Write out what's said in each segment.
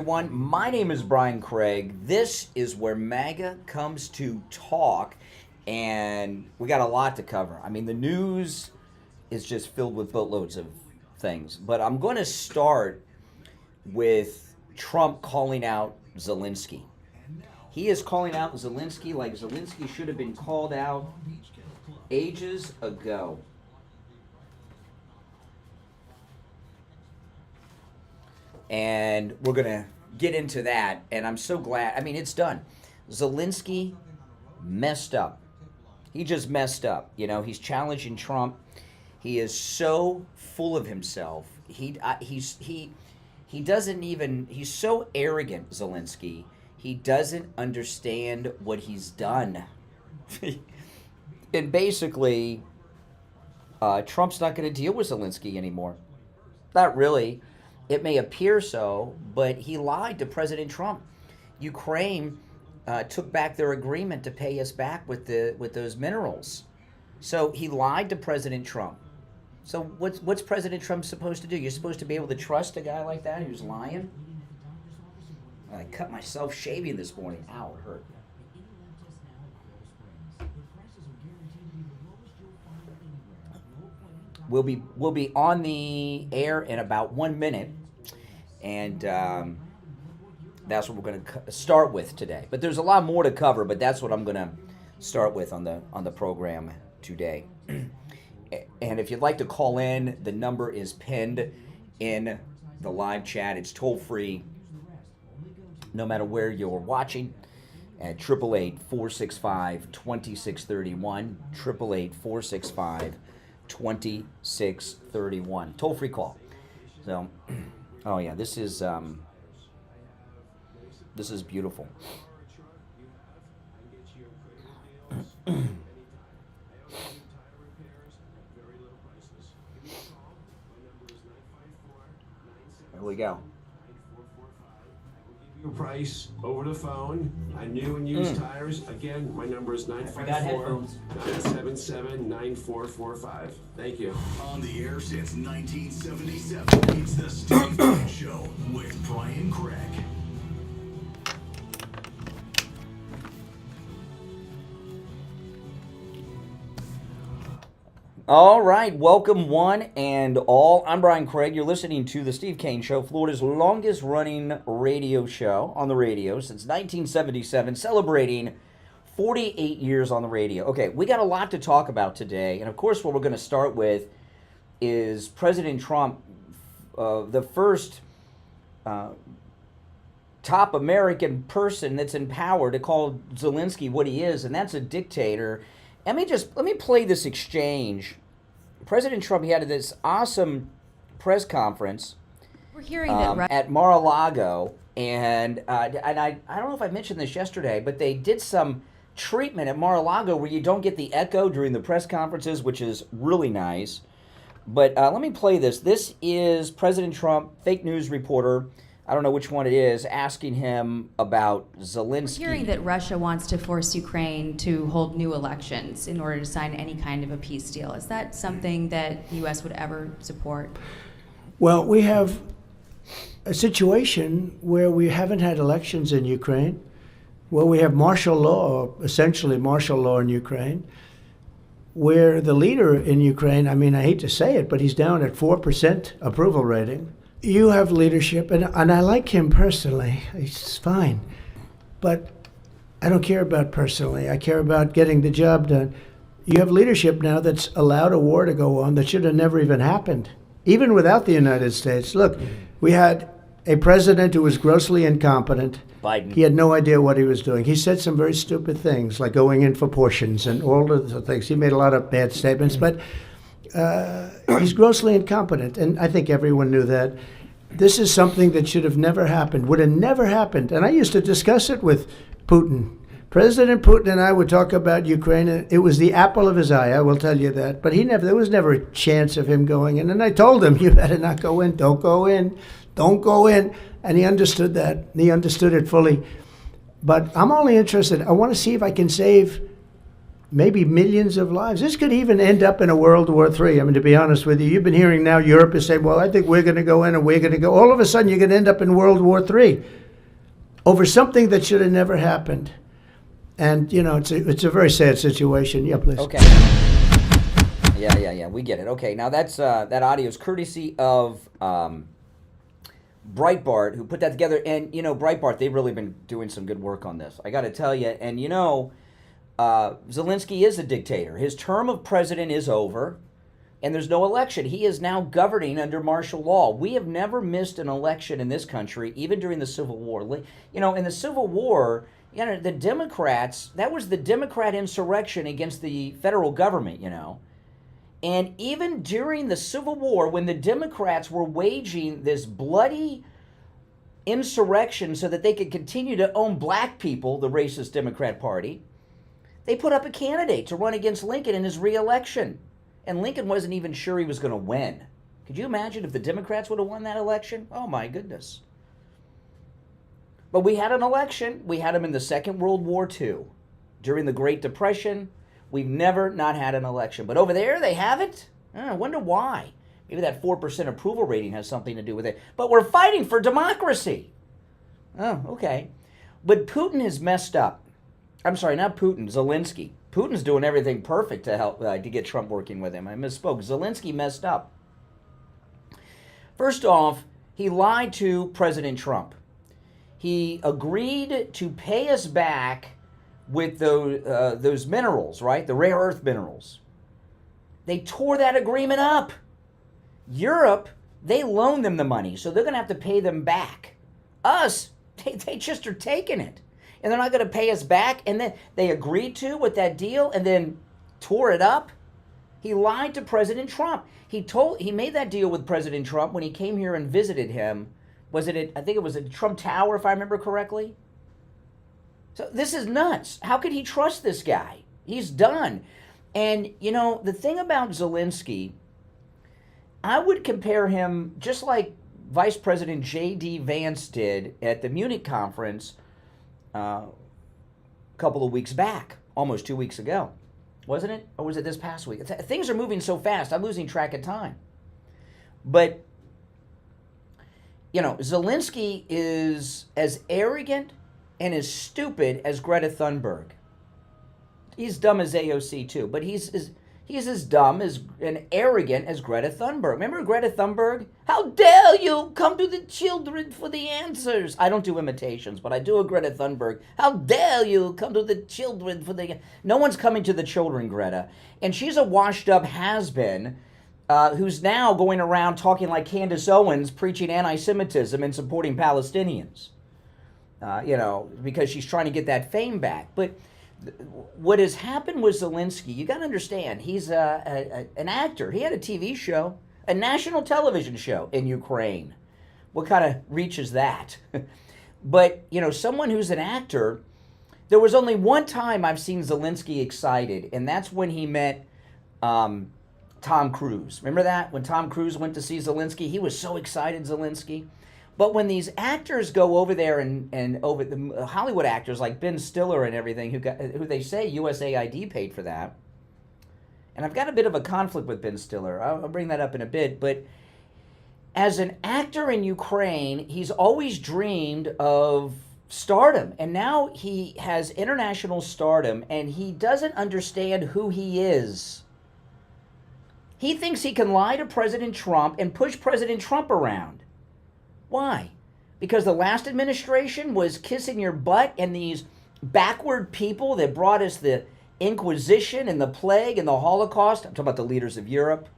Everyone, my name is Brian Craig. This is where MAGA comes to talk, and we got a lot to cover. I mean, the news is just filled with boatloads of things, but I'm going to start with Trump calling out Zelensky. He is calling out Zelensky like Zelensky should have been called out ages ago. And we're going to get into that, and I'm so glad. I mean, it's done. Zelensky messed up. He just messed up. You know, he's challenging Trump. He is so full of himself. He doesn't even, he's so arrogant, Zelensky. He doesn't understand what he's done. And basically, Trump's not going to deal with Zelensky anymore. Not really. It may appear so, but he lied to President Trump. Ukraine took back their agreement to pay us back with those minerals. So he lied to President Trump. So what's President Trump supposed to do? You're supposed to be able to trust a guy like that who's lying? I cut myself shaving this morning. Ow, it hurt. We'll be on the air in about 1 minute, and that's what we're going to start with today. But there's a lot more to cover, but that's what I'm going to start with on the program today. And if you'd like to call in, the number is pinned in the live chat. It's toll free, no matter where you're watching, at 888-465-2631, 888-465-2631. Toll-free call. So, oh yeah, this is beautiful. Here we go. Price over the phone on new and used tires. Again, my number is 954-977-9445. Thank you. On the air since 1977, it's the Steve Kane Show with Brian Craig. All right, welcome one and all. I'm Brian Craig. You're listening to the Steve Kane Show, Florida's longest running radio show on the radio since 1977, celebrating 48 years on the radio. Okay, we got a lot to talk about today, and of course what we're going to start with is President Trump, the first top American person that's in power to call Zelensky what he is, and that's a dictator. Let me play this exchange. President Trump, he had this awesome press conference. We're hearing that right at Mar-a-Lago, and I don't know if I mentioned this yesterday, but they did some treatment at Mar-a-Lago where you don't get the echo during the press conferences, which is really nice. But let me play this. This is President Trump, fake news reporter, I don't know which one it is, asking him about Zelensky. We're hearing that Russia wants to force Ukraine to hold new elections in order to sign any kind of a peace deal. Is that something that the U.S. would ever support? Well, we have a situation where we haven't had elections in Ukraine, where we have martial law, essentially martial law in Ukraine, where the leader in Ukraine, I mean, I hate to say it, but he's down at 4% approval rating. You have leadership, and I like him personally. He's fine. But I don't care about personally. I care about getting the job done. You have leadership now that's allowed a war to go on that should have never even happened, even without the United States. Look, we had a president who was grossly incompetent. Biden. He had no idea what he was doing. He said some very stupid things, like going in for portions and all of the things. He made a lot of bad statements, but he's grossly incompetent, and I think everyone knew that. This is something that should have never happened, would have never happened. And I used to discuss it with Putin. President Putin and I would talk about Ukraine, and it was the apple of his eye, I will tell you that. But there was never a chance of him going in. And I told him, you better not go in, don't go in, don't go in. And he understood that. He understood it fully. But I'm only interested, I want to see if I can save maybe millions of lives. This could even end up in a World War III. I mean, to be honest with you, you've been hearing now Europe is saying, well, I think we're going to go in and we're going to go. All of a sudden, you're going to end up in World War III over something that should have never happened. And, you know, it's a very sad situation. Yeah, please. Okay. Yeah. We get it. Okay, now that's that audio is courtesy of Breitbart, who put that together. And, you know, Breitbart, they've really been doing some good work on this. I got to tell you. And, you know, Zelensky is a dictator. His term of president is over, and there's no election. He is now governing under martial law. We have never missed an election in this country, even during the Civil War. You know, in the Civil War, you know, the Democrats, that was the Democrat insurrection against the federal government, you know. And even during the Civil War, when the Democrats were waging this bloody insurrection so that they could continue to own black people, the racist Democrat Party, they put up a candidate to run against Lincoln in his re-election. And Lincoln wasn't even sure he was going to win. Could you imagine if the Democrats would have won that election? Oh, my goodness. But we had an election. We had them in the Second World War II. During the Great Depression, we've never not had an election. But over there, they have it? I wonder why. Maybe that 4% approval rating has something to do with it. But we're fighting for democracy. Oh, okay. But Putin has messed up. I'm sorry, not Putin, Zelensky. Putin's doing everything perfect to help to get Trump working with him. I misspoke. Zelensky messed up. First off, he lied to President Trump. He agreed to pay us back with those minerals, right? The rare earth minerals. They tore that agreement up. Europe, they loaned them the money, so they're going to have to pay them back. Us, they just are taking it. And they're not going to pay us back. And then they agreed to with that deal and then tore it up. He lied to President Trump. He made that deal with President Trump when he came here and visited him. I think it was at Trump Tower, if I remember correctly. So this is nuts. How could he trust this guy? He's done. And, you know, the thing about Zelensky, I would compare him just like Vice President J.D. Vance did at the Munich conference a couple of weeks back, almost 2 weeks ago. Wasn't it? Or was it this past week? Things are moving so fast, I'm losing track of time. But, you know, Zelensky is as arrogant and as stupid as Greta Thunberg. He's dumb as AOC too, but he's as dumb and arrogant as Greta Thunberg. Remember Greta Thunberg? How dare you come to the children for the answers? I don't do imitations, but I do a Greta Thunberg. How dare you come to the children for the... No one's coming to the children, Greta. And she's a washed-up has-been who's now going around talking like Candace Owens, preaching anti-Semitism and supporting Palestinians. You know, because she's trying to get that fame back. But what has happened with Zelensky, you got to understand, he's an actor. He had a TV show, a national television show in Ukraine. What kind of reach is that? But, you know, someone who's an actor, there was only one time I've seen Zelensky excited, and that's when he met Tom Cruise. Remember that? When Tom Cruise went to see Zelensky, he was so excited, Zelensky. But when these actors go over there and over the Hollywood actors like Ben Stiller and everything, who they say USAID paid for that, and I've got a bit of a conflict with Ben Stiller. I'll bring that up in a bit. But as an actor in Ukraine, he's always dreamed of stardom, and now he has international stardom, and he doesn't understand who he is. He thinks he can lie to President Trump and push President Trump around. Why? Because the last administration was kissing your butt, and these backward people that brought us the Inquisition and the plague and the Holocaust, I'm talking about the leaders of Europe,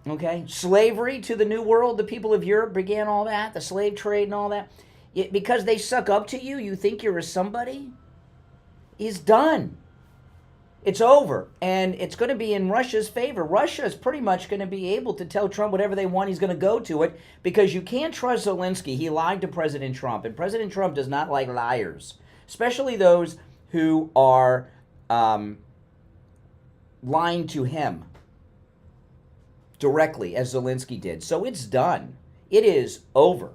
okay? Slavery to the New World, the people of Europe began all that, the slave trade and all that. Because they suck up to you, you think you're a somebody? He's done. It's over, and it's going to be in Russia's favor. Russia is pretty much going to be able to tell Trump whatever they want. He's going to go to it because you can't trust Zelensky. He lied to President Trump, and President Trump does not like liars, especially those who are lying to him directly, as Zelensky did. So it's done. It is over.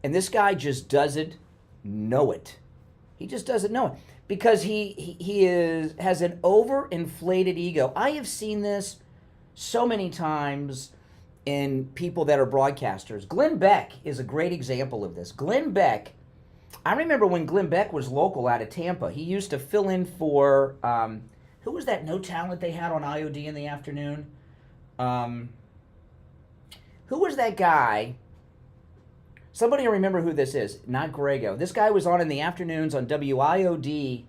And this guy just doesn't know it. He just doesn't know it because he has an overinflated ego. I have seen this so many times in people that are broadcasters. Glenn Beck is a great example of this. Glenn Beck, I remember when Glenn Beck was local out of Tampa, he used to fill in for, who was that no talent they had on IOD in the afternoon? Who was that guy? Somebody remember who this is. Not Grego. This guy was on in the afternoons on WIOD,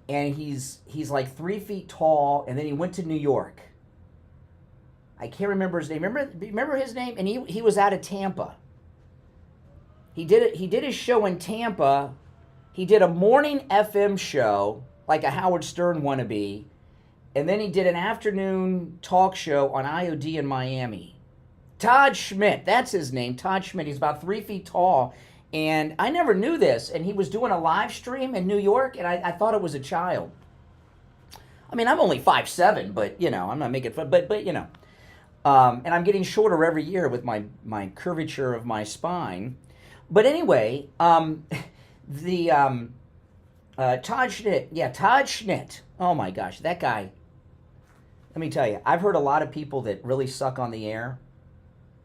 and he's like 3 feet tall, and then he went to New York. I can't remember his name. Remember his name? And he was out of Tampa. He did his show in Tampa. He did a morning FM show, like a Howard Stern wannabe, and then he did an afternoon talk show on IOD in Miami. Todd Schmidt, that's his name, Todd Schmidt. He's about 3 feet tall, and I never knew this, and he was doing a live stream in New York, and I thought it was a child. I mean, I'm only 5'7", but, you know, I'm not making fun, but you know. And I'm getting shorter every year with my curvature of my spine. But anyway, Todd Schmidt. Oh my gosh, that guy. Let me tell you, I've heard a lot of people that really suck on the air.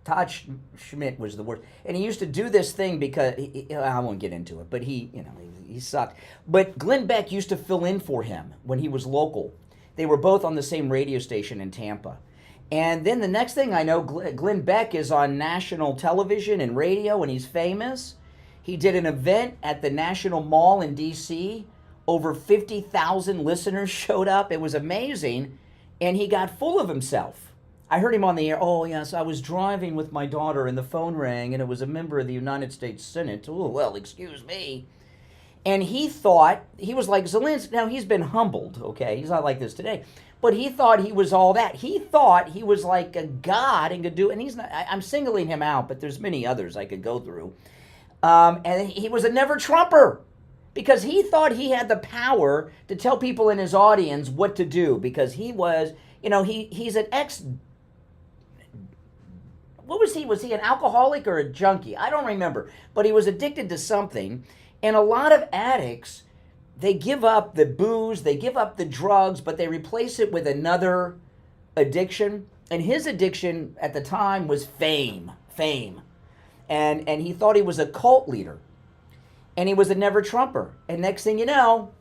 Todd Schmidt was the worst. And he used to do this thing because, I won't get into it, but he sucked. But Glenn Beck used to fill in for him when he was local. They were both on the same radio station in Tampa. And then the next thing I know, Glenn Beck is on national television and radio, and he's famous. He did an event at the National Mall in D.C. Over 50,000 listeners showed up. It was amazing. And he got full of himself. I heard him on the air. Oh, yes, I was driving with my daughter, and the phone rang, and it was a member of the United States Senate. Oh, well, excuse me. And he thought, he was like Zelensky. Now, he's been humbled, okay? He's not like this today. But he thought he was all that. He thought he was like a god and could do, and he's not, I'm singling him out, but there's many others I could go through. And he was a never-Trumper because he thought he had the power to tell people in his audience what to do because he was, you know, he's an what was he? Was he an alcoholic or a junkie? I don't remember. But he was addicted to something. And a lot of addicts, they give up the booze, they give up the drugs, but they replace it with another addiction. And his addiction at the time was fame. And he thought he was a cult leader. And he was a never-Trumper. And next thing you know,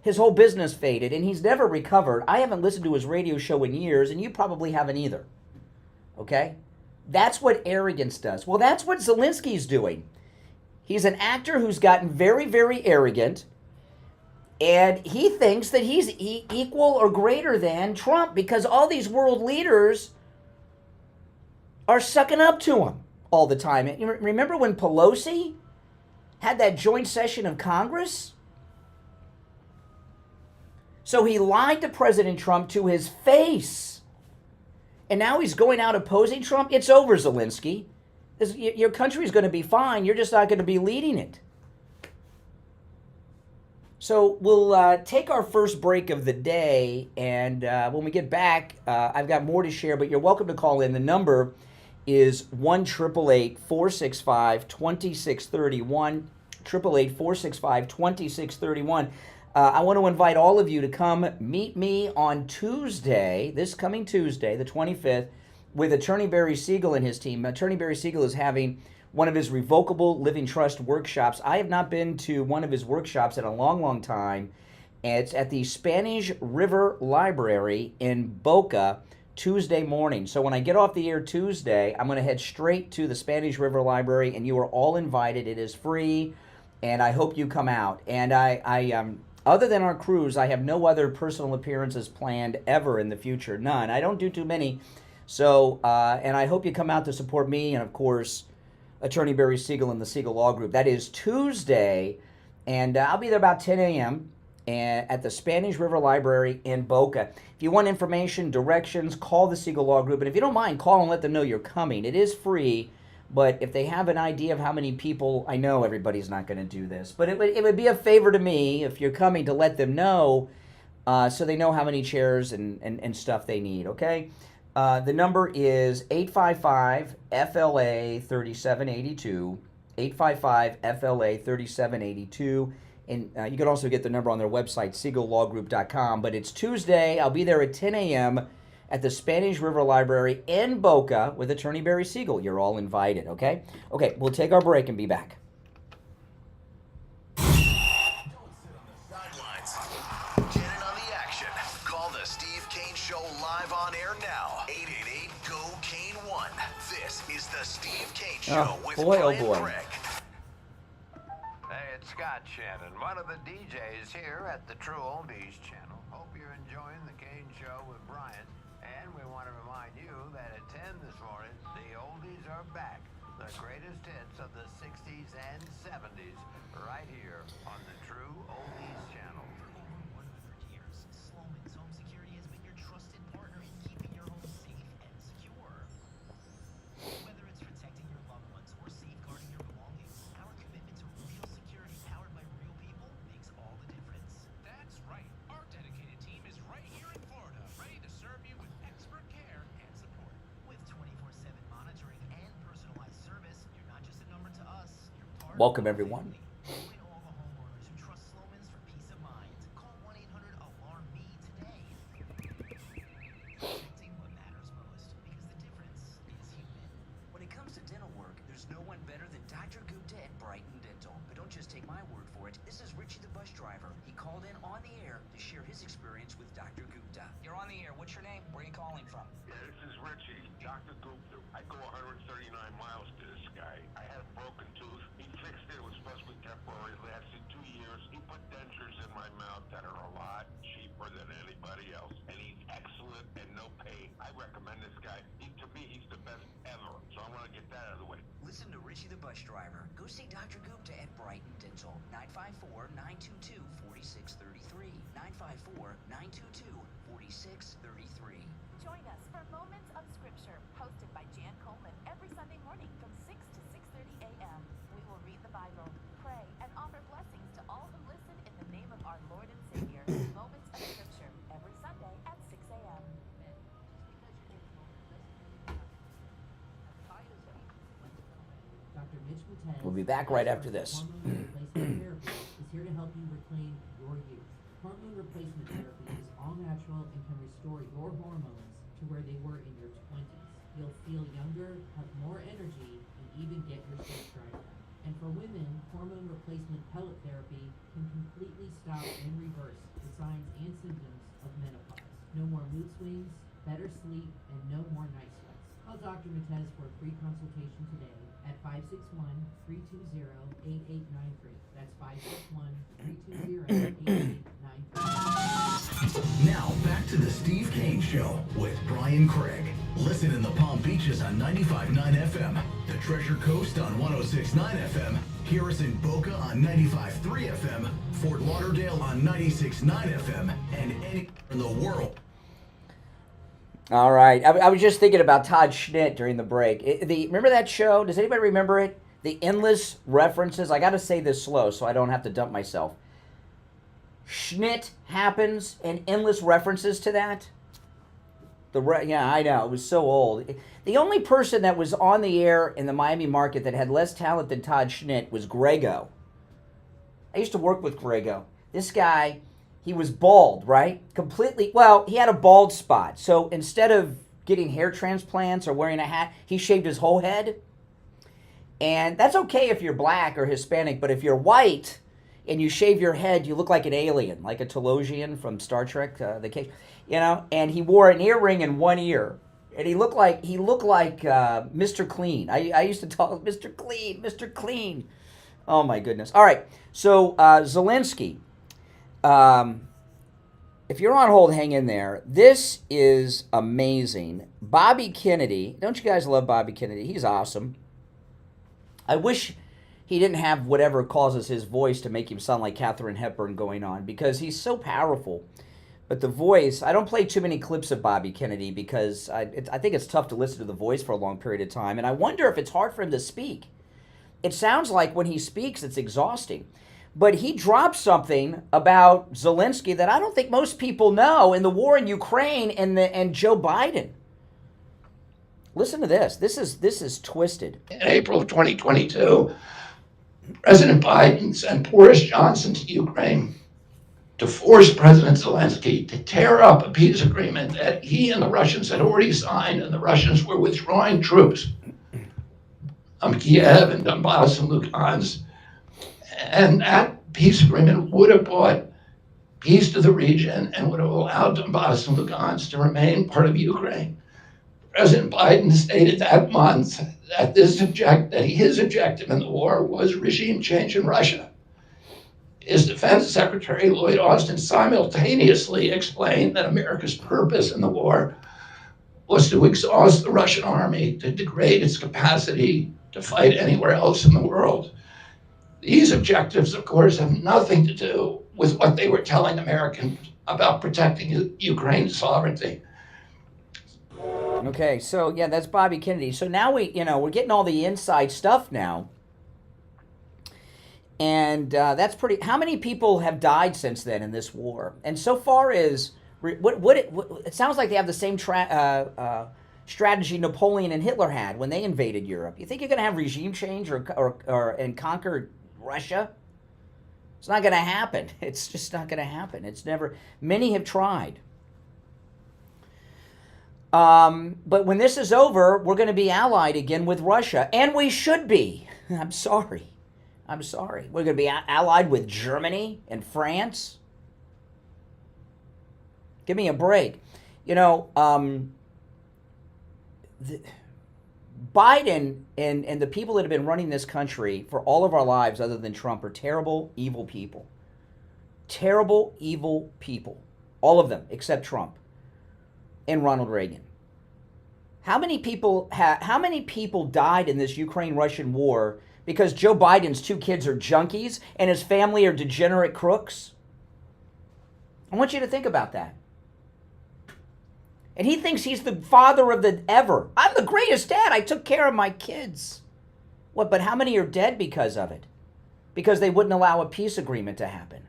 his whole business faded, and he's never recovered. I haven't listened to his radio show in years, and you probably haven't either. Okay? That's what arrogance does. Well, that's what Zelensky's doing. He's an actor who's gotten very, very arrogant, and he thinks that he's equal or greater than Trump because all these world leaders are sucking up to him all the time. Remember when Pelosi had that joint session of Congress? So he lied to President Trump to his face. And now he's going out opposing Trump. It's over, Zelensky. Your country's going to be fine. You're just not going to be leading it. So we'll take our first break of the day. And when we get back, I've got more to share. But you're welcome to call in. The number is 1-888-465-2631. 888-465-2631. I want to invite all of you to come meet me on Tuesday, this coming Tuesday, the 25th, with Attorney Barry Siegel and his team. Attorney Barry Siegel is having one of his revocable living trust workshops. I have not been to one of his workshops in a long, long time. It's at the Spanish River Library in Boca Tuesday morning. So when I get off the air Tuesday, I'm going to head straight to the Spanish River Library, and you are all invited. It is free, and I hope you come out. And I other than our cruise, I have no other personal appearances planned ever in the future. None. I don't do too many. So, and I hope you come out to support me and, of course, Attorney Barry Siegel and the Siegel Law Group. That is Tuesday, and I'll be there about 10 a.m. at the Spanish River Library in Boca. If you want information, directions, call the Siegel Law Group. And if you don't mind, call and let them know you're coming. It is free. But if they have an idea of how many people, I know everybody's not going to do this, but it would be a favor to me if you're coming to let them know so they know how many chairs and stuff they need, okay? The number is 855-FLA-3782, 855-FLA-3782. And you can also get the number on their website, SiegelLawGroup.com. But it's Tuesday. I'll be there at 10 a.m. at the Spanish River Library in Boca with Attorney Barry Siegel. You're all invited, okay? Okay, we'll take our break and be back. Don't sit on the sidelines. Get in on the action. Call the Steve Kane Show live on air now. 888-GO-KANE-1. This is the Steve Kane Show with Brian Craig. Hey, it's Scott Shannon, one of the DJs here at the True Oldies channel. Hope you're enjoying the Kane Show with Brian. And we want to remind you that at 10 this morning, the oldies are back. The greatest hits of the 60s and 70s right here on the True Oldies channel. For over 100 years, Sloman's Home Security has been your trusted partner in keeping your home safe and secure. Whether it's protecting your loved ones or safeguarding your belongings, our commitment to real security powered by real people makes all the difference. That's right. Our dedicated team is right here in Florida, ready to serve you with expert care and support. With 24/7 monitoring and personalized service, you're not just a number to us, you're part Welcome, of our everyone. family. Join all the homeowners who trust Sloman's for peace of mind. Call 1-800-ALARM-ME today. Protecting what matters most, because the difference is human. When it comes to dental work, there's no one better than Dr. Gupta at Brighton Dental. But don't just take my word for it. This is Richie the bus driver. He called in on the air to share his experience with Dr. Gupta. You're on the air. What's your name? Where are you calling from? Yeah, this is Richie, Dr. Gupta. I go 139 miles to this guy. I had a broken tooth. He fixed it. It was supposed to be temporary. It lasted 2 years. He put dentures in my mouth that are a lot cheaper than anybody else. And he's excellent and no pain. I recommend this guy. To me, he's the best ever. So I want to get that out of the way. Listen to Richie the bus driver. Go see Dr. Gupta at Brighton Dental. 954-922-4633. 954-922-4633. Join us for Moments of Scripture, hosted by Jan Coleman every Sunday morning from 6 to 6:30 a.m. We will read the Bible, pray, and offer blessings to all who listen in the name of our Lord and Savior. Moments of Scripture, every Sunday at 6 a.m. Dr. Mitch Matez, We'll be back right after this. hormone replacement therapy, is here to help you reclaim your youth. Hormone replacement therapy is all natural and can restore your hormones to where they were in your 20s. You'll feel younger, have more energy, and even get your sex drive back. And for women, hormone replacement pellet therapy can completely stop and reverse the signs and symptoms of menopause. No more mood swings, better sleep, and no more night sweats. Call Dr. Matez for a free consultation today at 561-320-8893. That's 561-320-8893. Now back to the Steve Kane Show with Brian Craig. Listen in the Palm Beaches on 95.9 FM, the Treasure Coast on 106.9 FM, hear us in Boca on 95.3 FM, Fort Lauderdale on 96.9 FM, and anywhere in the world. All right. I was just thinking about Todd Schnitt during the break. Remember that show? Does anybody remember it? The endless references. I got to say this slow so I don't have to dump myself. Schnitt happens and endless references to that. Yeah, I know. It was so old. The only person that was on the air in the Miami market that had less talent than Todd Schnitt was Grego. I used to work with Grego. This guy, he was bald, right? Completely. Well, he had a bald spot. So instead of getting hair transplants or wearing a hat, he shaved his whole head. And that's okay if you're black or Hispanic, but if you're white and you shave your head, you look like an alien, like a Telosian from Star Trek, the case, you know. And he wore an earring in one ear, and he looked like Mr. Clean. I used to talk Mr. Clean, Mr. Clean. Oh my goodness! All right, so Zelensky. If you're on hold, hang in there. This is amazing. Bobby Kennedy. Don't you guys love Bobby Kennedy? He's awesome. I wish he didn't have whatever causes his voice to make him sound like Katharine Hepburn going on, because he's so powerful. But the voice, I don't play too many clips of Bobby Kennedy because I think it's tough to listen to the voice for a long period of time. And I wonder if it's hard for him to speak. It sounds like when he speaks, it's exhausting. But he dropped something about Zelensky that I don't think most people know in the war in Ukraine and Joe Biden. Listen to this. This is twisted. In April of 2022, President Biden sent Boris Johnson to Ukraine to force President Zelensky to tear up a peace agreement that he and the Russians had already signed, and the Russians were withdrawing troops from Kiev and Donbass and Lugansk. And that peace agreement would have brought peace to the region and would have allowed Donbass and Lugansk to remain part of Ukraine. President Biden stated that month that his objective in the war was regime change in Russia. His Defense Secretary, Lloyd Austin, simultaneously explained that America's purpose in the war was to exhaust the Russian army, to degrade its capacity to fight anywhere else in the world. These objectives, of course, have nothing to do with what they were telling Americans about protecting Ukraine's sovereignty. Okay, so yeah, that's Bobby Kennedy. So now we're getting all the inside stuff now. And that's pretty. How many people have died since then in this war? And so far as it sounds like they have the same strategy Napoleon and Hitler had when they invaded Europe. You think you're going to have regime change and conquer Russia? It's not going to happen. It's just not going to happen. It's never. Many have tried. But when this is over, we're going to be allied again with Russia, and we should be. I'm sorry. We're going to be allied with Germany and France. Give me a break. Biden and the people that have been running this country for all of our lives other than Trump are terrible, evil people. Terrible, evil people. All of them, except Trump and Ronald Reagan. How many people died in this Ukraine-Russian war because Joe Biden's 2 kids are junkies and his family are degenerate crooks? I want you to think about that. And he thinks he's the father of the ever. I'm the greatest dad. I took care of my kids. What? But how many are dead because of it? Because they wouldn't allow a peace agreement to happen.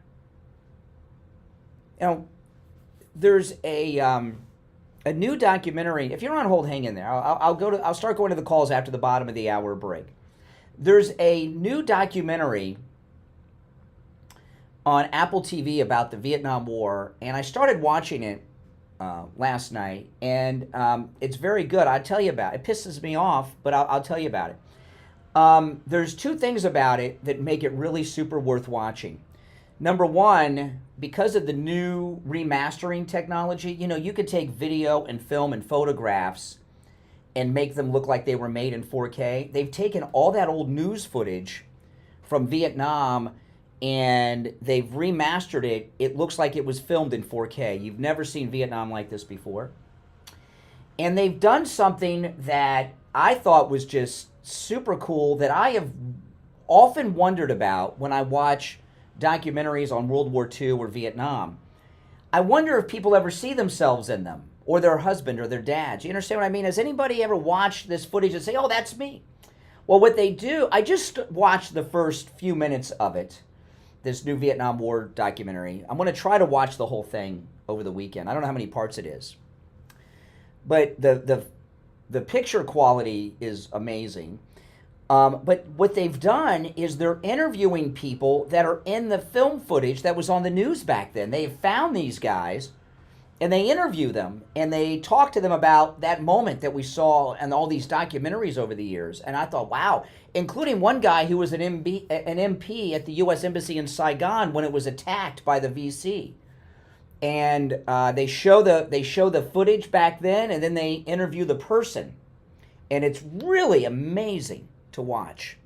There's a new documentary. If you're on hold, hang in there. I'll start going to the calls after the bottom of the hour break. There's a new documentary on Apple TV about the Vietnam War, and I started watching it last night, and it's very good. I'll tell you about it. It pisses me off, but I'll tell you about it. There's 2 things about it that make it really super worth watching. Number one, because of the new remastering technology, you could take video and film and photographs and make them look like they were made in 4K. They've taken all that old news footage from Vietnam and they've remastered it. It looks like it was filmed in 4K. You've never seen Vietnam like this before. And they've done something that I thought was just super cool that I have often wondered about when I watch documentaries on World War II or Vietnam. I wonder if people ever see themselves in them, or their husband or their dad. You understand what I mean? Has anybody ever watched this footage and say, oh, that's me? Well, what they do, I just watched the first few minutes of it, this new Vietnam War documentary. I'm going to try to watch the whole thing over the weekend. I don't know how many parts it is. But the picture quality is amazing. But what they've done is they're interviewing people that are in the film footage that was on the news back then. They've found these guys, and they interview them, and they talk to them about that moment that we saw in all these documentaries over the years. And I thought, wow, including one guy who was an MP at the U.S. Embassy in Saigon when it was attacked by the VC. And they show the footage back then, and then they interview the person. And it's really amazing to watch.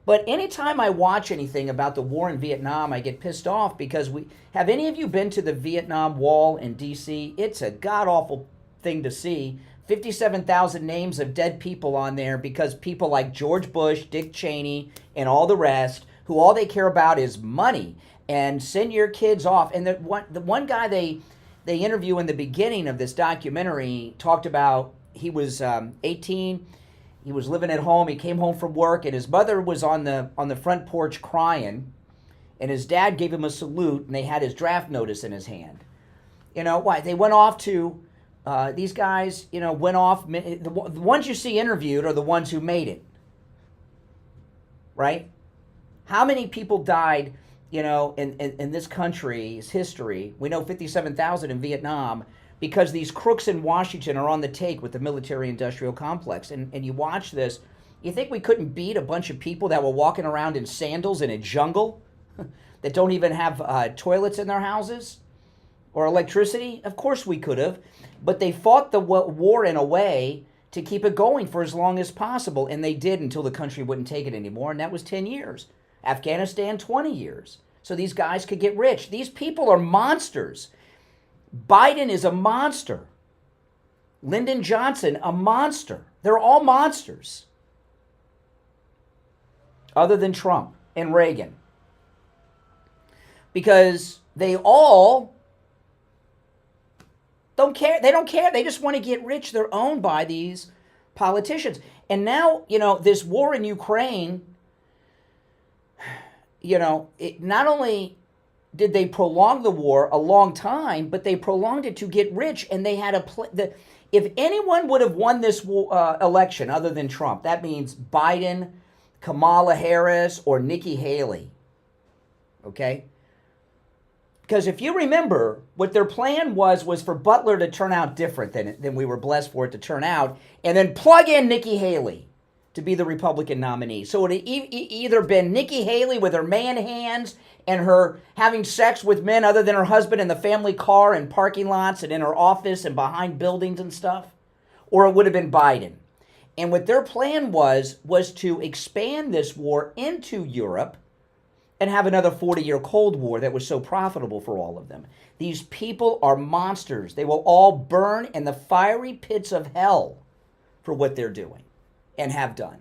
But anytime I watch anything about the war in Vietnam, I get pissed off because have any of you been to the Vietnam Wall in D.C.? It's a god-awful thing to see. 57,000 names of dead people on there because people like George Bush, Dick Cheney, and all the rest, who all they care about is money and send your kids off. And the one guy they interview in the beginning of this documentary talked about he was 18. He was living at home. He came home from work, and his mother was on the front porch crying, and his dad gave him a salute, and they had his draft notice in his hand. Why? They went off to, these guys, went off. The ones you see interviewed are the ones who made it, right? How many people died, in this country's history? We know 57,000 in Vietnam because these crooks in Washington are on the take with the military-industrial complex. And you watch this, you think we couldn't beat a bunch of people that were walking around in sandals in a jungle that don't even have toilets in their houses or electricity? Of course we could have, but they fought the war in a way to keep it going for as long as possible, and they did until the country wouldn't take it anymore, and that was 10 years. Afghanistan, 20 years. So these guys could get rich. These people are monsters. Biden is a monster. Lyndon Johnson, a monster. They're all monsters. Other than Trump and Reagan. Because they all don't care. They don't care. They just want to get rich. They're owned by these politicians. And now, this war in Ukraine, not only did they prolong the war a long time, but they prolonged it to get rich. And they had if anyone would have won this election other than Trump, that means Biden, Kamala Harris, or Nikki Haley. Okay? Because if you remember, what their plan was for Butler to turn out different than we were blessed for it to turn out, and then plug in Nikki Haley to be the Republican nominee. So it would either been Nikki Haley with her man hands and her having sex with men other than her husband in the family car and parking lots and in her office and behind buildings and stuff, or it would have been Biden. And what their plan was to expand this war into Europe and have another 40-year Cold War that was so profitable for all of them. These people are monsters. They will all burn in the fiery pits of hell for what they're doing and have done.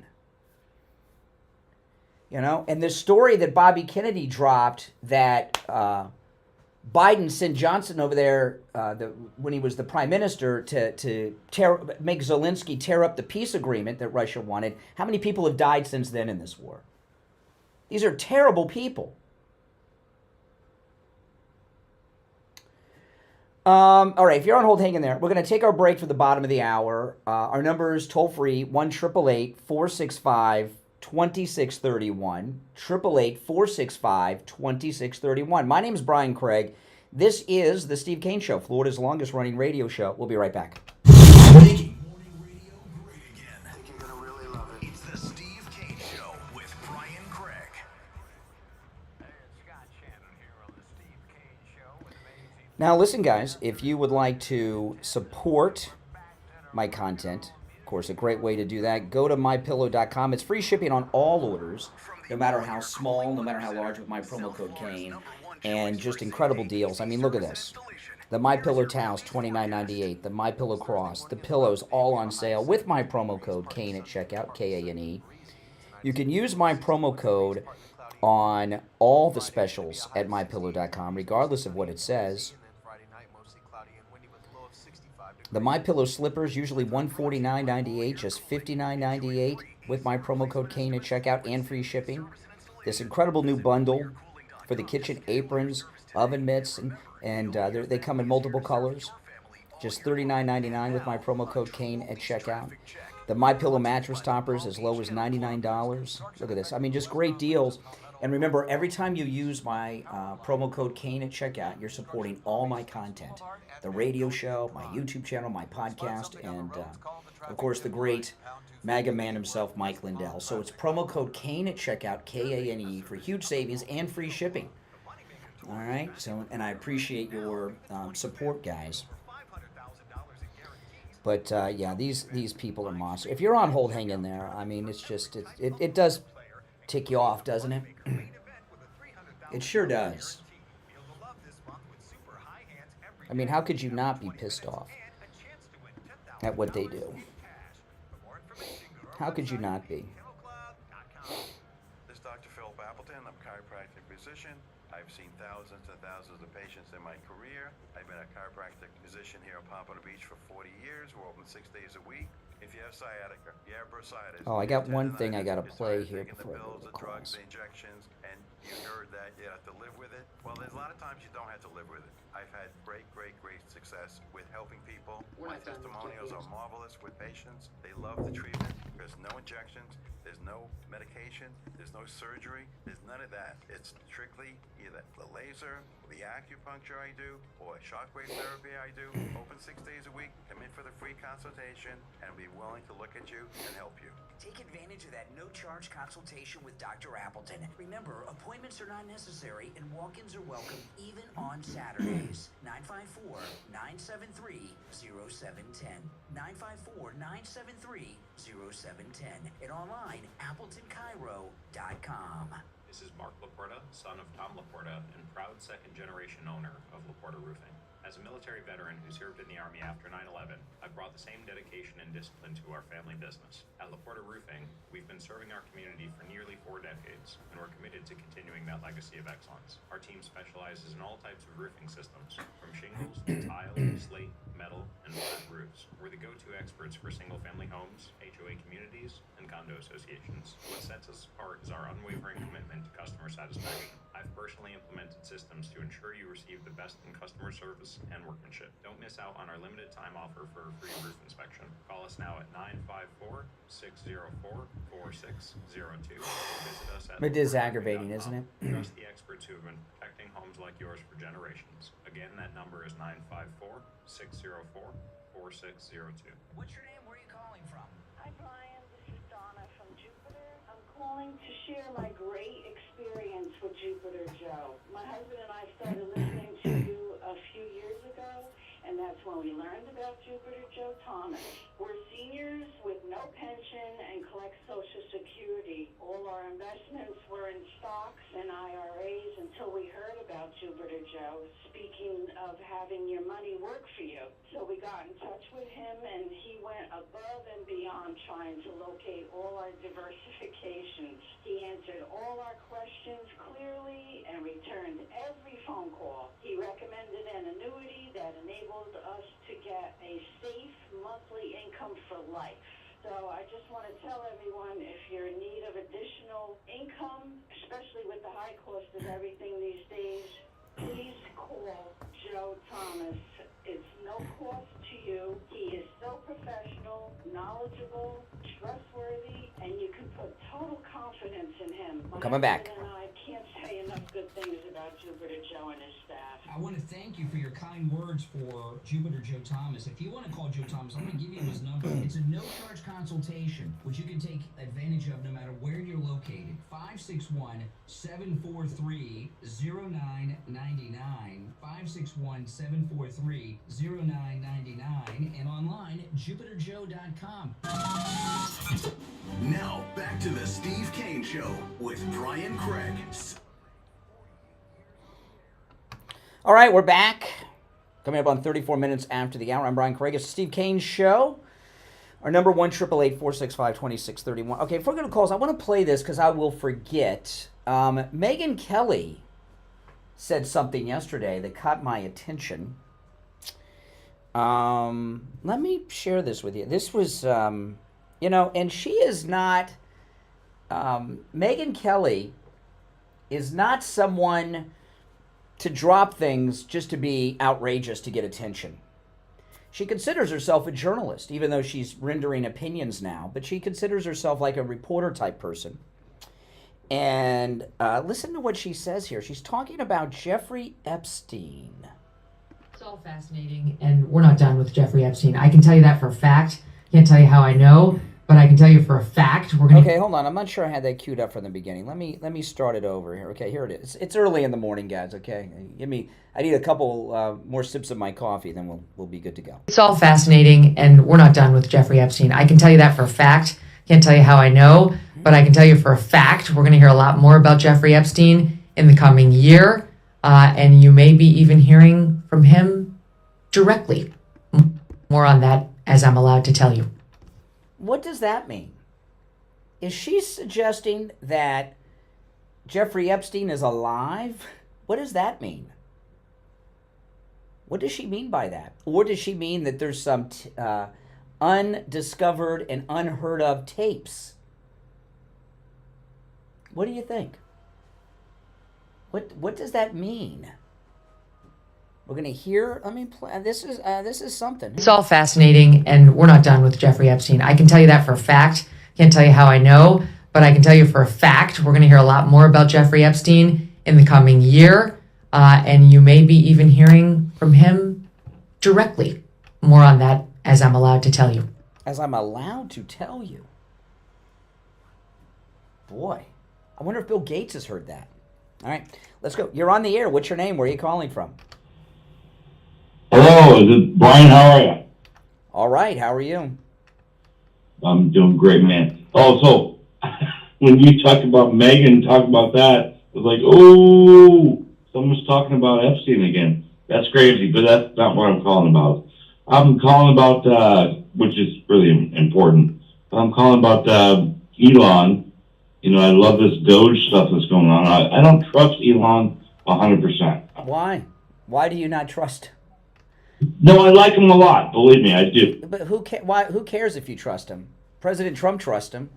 And this story that Bobby Kennedy dropped that Biden sent Johnson over there when he was the prime minister to make Zelensky tear up the peace agreement that Russia wanted. How many people have died since then in this war? These are terrible people. All right, if you're on hold, hang in there. We're going to take our break for the bottom of the hour. Our number is toll-free, 1-888-465-2631. 888-465-2631. My name is Brian Craig. This is the Steve Kane Show, Florida's longest-running radio show. We'll be right back. Making morning radio great again. I think you're going to really love it. It's the Steve Kane Show with Brian Craig. Hey, it's Scott Shannon here on the Steve Kane Show with amazing... Now, listen, guys, if you would like to support my content, of course, a great way to do that, go to mypillow.com. It's free shipping on all orders, no matter how small, no matter how large, with my promo code Kane, and just incredible deals. I mean, look at this. The MyPillow towels, $29.98. The MyPillow cross, the pillows, all on sale with my promo code Kane at checkout, K-A-N-E. You can use my promo code on all the specials at mypillow.com, regardless of what it says. The MyPillow slippers, usually $149.98, just $59.98 with my promo code Kane at checkout and free shipping. This incredible new bundle for the kitchen aprons, oven mitts, and they come in multiple colors. Just $39.99 with my promo code Kane at checkout. The MyPillow mattress toppers as low as $99. Look at this. I mean, just great deals. And remember, every time you use my promo code Kane at checkout, you're supporting all my content. The radio show, my YouTube channel, my podcast, and, of course, the great MAGA man himself, Mike Lindell. So it's promo code Kane at checkout, K-A-N-E, for huge savings and free shipping. All right? So, and I appreciate your support, guys. But, yeah, these people are monsters. If you're on hold, hang in there. I mean, it's just, it does tick you off, doesn't it? It sure does. I mean, how could you not be pissed off at what they do? How could you not be? This is Dr. Philip Appleton. I'm a chiropractic physician. I've seen thousands and thousands of patients in my career. I've been a chiropractic physician here in Pompano Beach for 40 years. We're open 6 days a week. If you have sciatica, you have bursitis. Oh, I got one thing I got to play here before I go to the the drugs, calls. the injections, and you heard that you have to live with it. Well, there's a lot of times you don't have to live with it. I've had great success with helping people. My testimonials are marvelous with patients. They love the treatment. There's no injections. There's no medication. There's no surgery. There's none of that. It's strictly either the laser, the acupuncture I do, or shockwave therapy I do. Open 6 days a week. Come in for the free consultation and be willing to look at you and help you. Take advantage of that no-charge consultation with Dr. Appleton. Remember, appointments are not necessary and walk-ins are welcome even on Saturdays. 954-973-0710. 954-973-0710. And online, AppletonCairo.com. This is Mark Laporta, son of Tom Laporta and proud second-generation owner of Laporta Roofing. As a military veteran who served in the Army after 9/11, I've brought the same dedication and discipline to our family business. At Laporta Roofing, we've been serving our community for nearly 4 decades, and we're committed to continuing that legacy of excellence. Our team specializes in all types of roofing systems, from shingles to tile, slate, metal, and flat roofs. We're the go-to experts for single-family homes, HOA communities, and condo associations. What sets us apart is our unwavering commitment to customer satisfaction. I've personally implemented systems to ensure you receive the best in customer service and workmanship. Don't miss out on our limited time offer for a free roof inspection. Call us now at 954-604-4602 or visit us at It is aggravating, isn't it? Trust the experts who have been protecting homes like yours for generations. Again, that number is 954-604-4602. What's your name? Where are you calling from? Hi, Brian. This is Donna from Jupiter. I'm calling to share my great experience with Jupiter Joe. My husband and I started listening to you a few years ago, and that's when we learned about Jupiter Joe Thomas. We're seniors with no pension and collect Social Security. All our investments were in stocks and IRAs until we heard about Jupiter Joe, speaking of having your money work for you. So we got in touch with him, and he went above and beyond trying to locate all our diversifications. He answered all our questions clearly and returned every phone call. He recommended an annuity that enabled us to get a safe monthly income for life. So I just want to tell everyone, if you're in need of additional income, especially with the high cost of everything these days, please call Joe Thomas. It's no cost to you. He is so professional, knowledgeable, trustworthy, and you can put total confidence in him. I'm coming back. And I can't say enough good things about Jupiter Joe and his staff. I want to thank you for your kind words for Jupiter Joe Thomas. If you want to call Joe Thomas, I'm going to give you his number. It's a no-charge consultation, which you can take advantage of no matter where you're located. 561-743-0999. 561-743-0999. And online, jupiterjoe.com. Now, back to the Steve Kane Show with Brian Craig. All right, we're back. Coming up on 34 minutes after the hour. I'm Brian Craig. It's the Steve Kane Show. Our number 1-888-465-2631. Okay, if we're going to calls, I want to play this because I will forget. Megyn Kelly said something yesterday that caught my attention. Let me share this with you. This was, and she is not, Megyn Kelly is not someone to drop things just to be outrageous to get attention. She considers herself a journalist, even though she's rendering opinions now, but she considers herself like a reporter type person. And listen to what she says here. She's talking about Jeffrey Epstein. It's all fascinating, and we're not done with Jeffrey Epstein. I can tell you that for a fact. Can't tell you how I know, but I can tell you for a fact we're going to... Okay, hold on. I'm not sure I had that queued up from the beginning. Let me start it over here. Okay, here it is. It's early in the morning, guys, okay? I need a couple more sips of my coffee, then we'll be good to go. It's all fascinating, and we're not done with Jeffrey Epstein. I can tell you that for a fact. Can't tell you how I know, but I can tell you for a fact we're going to hear a lot more about Jeffrey Epstein in the coming year, and you may be even hearing from him directly. More on that as I'm allowed to tell you. What does that mean? Is she suggesting that Jeffrey Epstein is alive? What does that mean? What does she mean by that? Or does she mean that there's some undiscovered and unheard of tapes? What do you think? What does that mean? We're going to hear, this is something. It's all fascinating, and we're not done with Jeffrey Epstein. I can tell you that for a fact. Can't tell you how I know, but I can tell you for a fact we're going to hear a lot more about Jeffrey Epstein in the coming year, and you may be even hearing from him directly. More on that as I'm allowed to tell you. As I'm allowed to tell you. Boy, I wonder if Bill Gates has heard that. All right, let's go. You're on the air. What's your name? Where are you calling from? Hello, is it Brian? How are you? All right, how are you? I'm doing great, man. Oh, so when you talked about Megan, talked about that, it was like, oh, someone's talking about Epstein again. That's crazy, but that's not what I'm calling about. I'm calling about, which is really important, but I'm calling about Elon. You know, I love this Doge stuff that's going on. I don't trust Elon 100%. Why? Why do you not trust? No, I like him a lot. Believe me, I do. But who cares if you trust him? President Trump trusts him.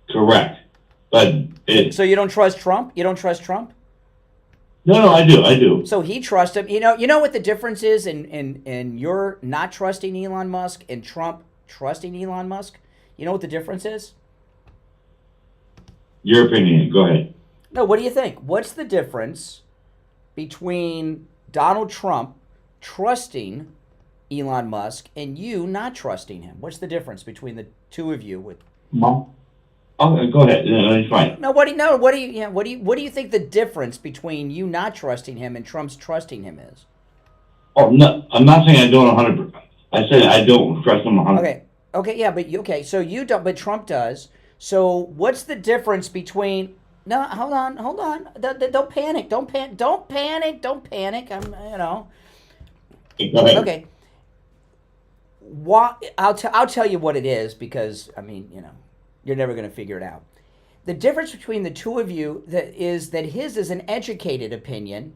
Correct. But so you don't trust Trump? You don't trust Trump? No, I do. So he trusts him. You know what the difference is in your not trusting Elon Musk and Trump trusting Elon Musk? You know what the difference is? Your opinion. Go ahead. No, what do you think? What's the difference between Donald Trump trusting Elon Musk and you not trusting him? What's the difference between the two of you? Mom? Oh, go ahead. It's fine. No, what do you think the difference between you not trusting him and Trump's trusting him is? Oh, no, I'm not saying I don't 100%. I said I don't trust him 100%. Okay, yeah, but so you don't, but Trump does. So what's the difference between? No, hold on. Don't panic. Don't panic. Okay. I'll tell you what it is, because you're never going to figure it out. The difference between the two of you is that his is an educated opinion,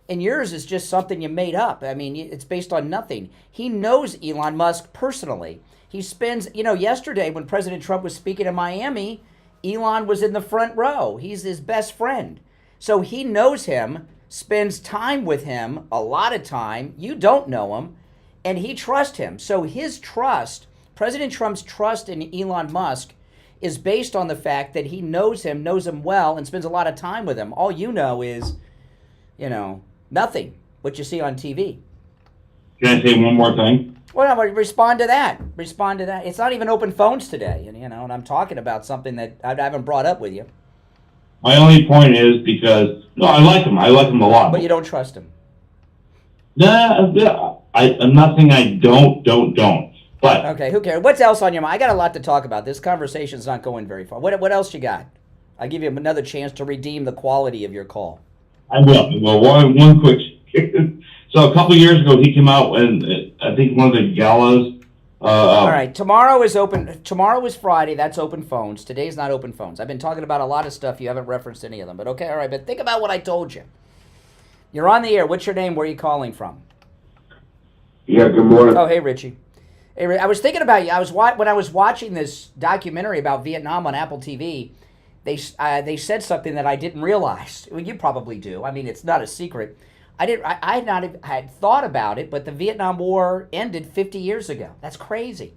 and yours is just something you made up. It's based on nothing. He knows Elon Musk personally. He spends, yesterday when President Trump was speaking in Miami, Elon was in the front row. He's his best friend. So he knows him, spends time with him, a lot of time. You don't know him, and he trusts him. So his trust, President Trump's trust in Elon Musk, is based on the fact that he knows him well, and spends a lot of time with him. All you know is, nothing, what you see on TV. Can I say one more thing? Well, respond to that. It's not even open phones today, and I'm talking about something that I haven't brought up with you. My only point is because, no, I like him a lot. But you don't trust him. Nah, I'm not saying I don't. But okay, who cares? What's else on your mind? I got a lot to talk about. This conversation's not going very far. What else you got? I'll give you another chance to redeem the quality of your call. I will. Well, one quick. So a couple years ago, he came out and I think one of the galas. All right, tomorrow is open. Tomorrow is Friday. That's open phones. Today's not open phones. I've been talking about a lot of stuff. You haven't referenced any of them, but okay, all right. But think about what I told you. You're on the air. What's your name? Where are you calling from? Yeah, good morning. Oh, hey, Richie. Hey, I was thinking about you. When I was watching this documentary about Vietnam on Apple TV. They said something that I didn't realize. Well, you probably do. It's not a secret. I had thought about it, but the Vietnam War ended 50 years ago. That's crazy.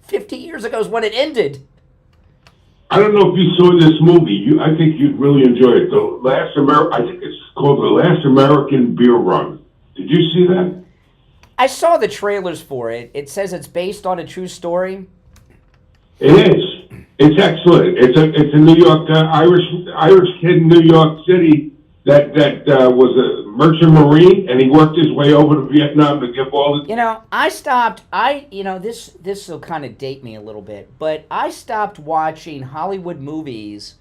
50 years ago is when it ended. I don't know if you saw this movie. I think you'd really enjoy it. I think it's called The Last American Beer Run. Did you see that? I saw the trailers for it. It says it's based on a true story. It is. It's excellent. It's a New York Irish kid in New York City that was a merchant marine, and he worked his way over to Vietnam to give all the... I stopped, this will kind of date me a little bit, but I stopped watching Hollywood movies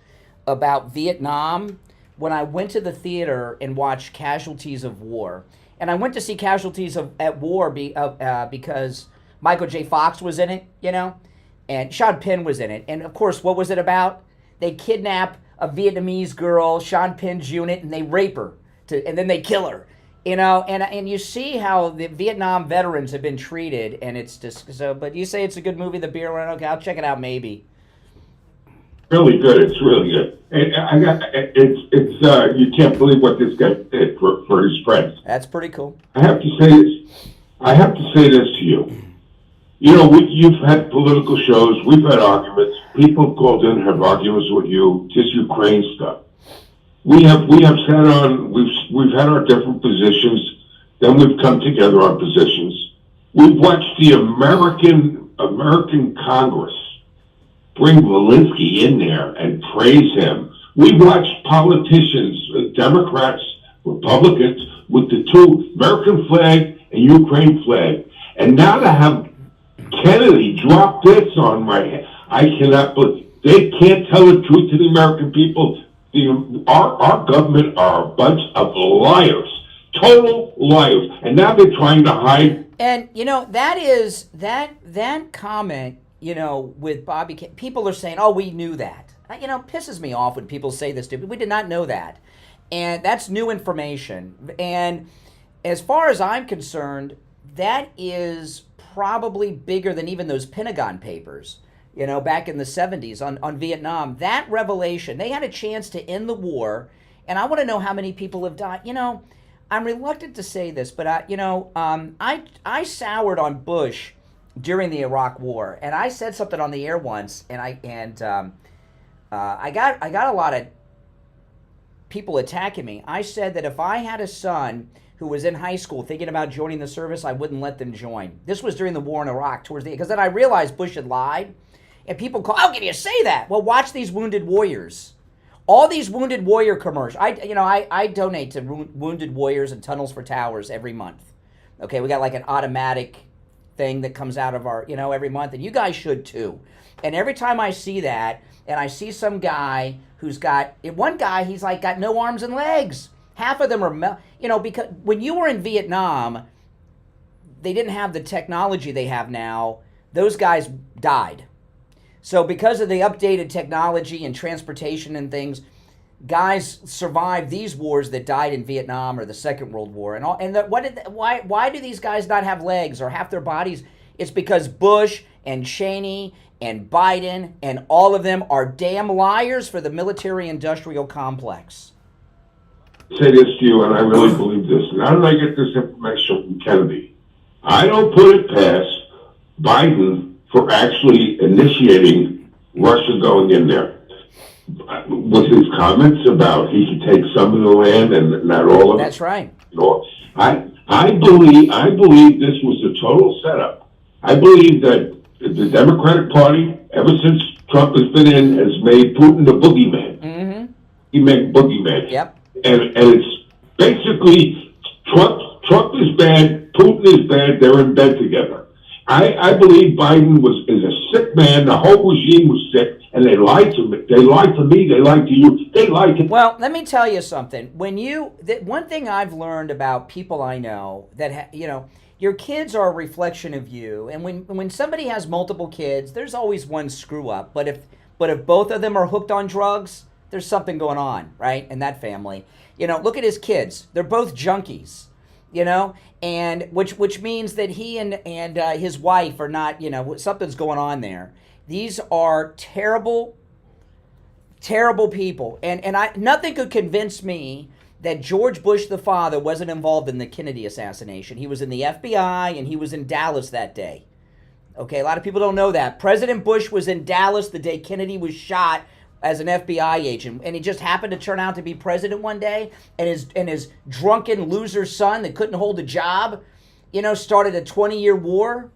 about Vietnam when I went to the theater and watched Casualties of War. And I went to see Casualties at War because Michael J. Fox was in it, and Sean Penn was in it. And of course, what was it about? They kidnap a Vietnamese girl, Sean Penn's unit, and they rape her, and then they kill her. And you see how the Vietnam veterans have been treated, and it's just so. But you say it's a good movie, The Beer Run. Okay, I'll check it out maybe. really good. It's really good. It's you can't believe what this guy did for his friends. That's pretty cool. I have to say this to you. You know, you've had political shows. We've had arguments. People called in, have arguments with you. Just Ukraine stuff. We have sat on. We've had our different positions. Then we've come together on positions. We've watched the American Congress bring Zelensky in there and praise him. We watched politicians, Democrats, Republicans, with the two American flag and Ukraine flag. And now to have Kennedy drop this on my head, I cannot believe. They can't tell the truth to the American people. Our government are a bunch of liars. Total liars. And now they're trying to hide. And, you know, that comment, you know, with Bobby, people are saying, oh, we knew that. You know, pisses me off when people say this, stupid. We did not know that. And that's new information. And as far as I'm concerned, that is probably bigger than even those Pentagon papers, you know, back in the 70s on Vietnam. That revelation, they had a chance to end the war. And I want to know how many people have died. You know, I'm reluctant to say this, but I soured on Bush during the Iraq War, and I said something on the air once, and I got a lot of people attacking me. I said that if I had a son who was in high school thinking about joining the service, I wouldn't let them join. This was during the war in Iraq, because then I realized Bush had lied, and people call, how can you say that? Well, watch these Wounded Warriors. All these Wounded Warrior commercials. I donate to Wounded Warriors and Tunnels for Towers every month. Okay, we got like an automatic thing that comes out of our, you know, every month, and you guys should too. And every time I see that, and I see some guy who's got, one guy, he's like got no arms and legs. Half of them are, you know, because when you were in Vietnam, they didn't have the technology they have now. Those guys died. So because of the updated technology and transportation and things, guys survived these wars that died in Vietnam or the Second World War. And all. And why do these guys not have legs or half their bodies? It's because Bush and Cheney and Biden and all of them are damn liars for the military-industrial complex. Say this to you, and I really believe this. And how did I get this information from Kennedy? I don't put it past Biden for actually initiating Russia going in there. With his comments about he could take some of the land and not all of it. That's right. You know, I believe this was a total setup. I believe that the Democratic Party, ever since Trump has been in, has made Putin the boogeyman. Mm-hmm. He made boogeyman. Yep. And it's basically Trump is bad, Putin is bad, they're in bed together. I believe Biden is a sick man, the whole regime was sick, and they lied to me. They lied to me, they lied to you, they lied to... Well, let me tell you something. One thing I've learned about people I know, that, you know, your kids are a reflection of you, and when somebody has multiple kids, there's always one screw up, but if both of them are hooked on drugs, there's something going on, right, in that family. You know, look at his kids. They're both junkies, you know, and which means that he and his wife are not, you know, something's going on there. These are terrible, terrible people. And nothing could convince me that George Bush the father wasn't involved in the Kennedy assassination. He was in the FBI, and he was in Dallas that day. Okay, a lot of people don't know that. President Bush was in Dallas the day Kennedy was shot as an FBI agent, and he just happened to turn out to be president one day, and his drunken loser son that couldn't hold a job, you know, started a 20-year war.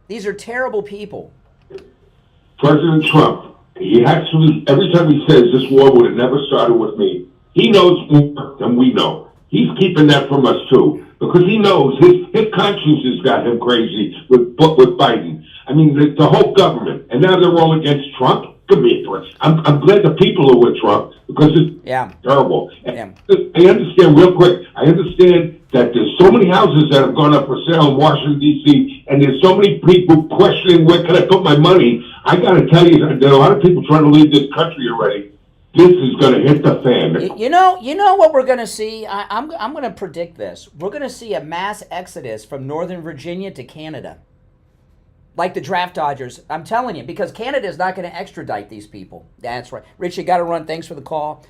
These are terrible people. President Trump, he actually, every time he says this war would have never started with me, he knows more than we know. He's keeping that from us too, because he knows his conscience has got him crazy with Biden. I mean, the whole government, and now they're all against Trump. I'm glad the people are with Trump, because it's terrible. Yeah. I understand real quick. I understand that there's so many houses that have gone up for sale in Washington, D.C., and there's so many people questioning where can I put my money. I got to tell you, there are a lot of people trying to leave this country already. This is going to hit the fan. You know what we're going to see? I'm going to predict this. We're going to see a mass exodus from Northern Virginia to Canada. Like the draft dodgers. I'm telling you, because Canada is not going to extradite these people. That's right. Rich, you got to run. Thanks for the call.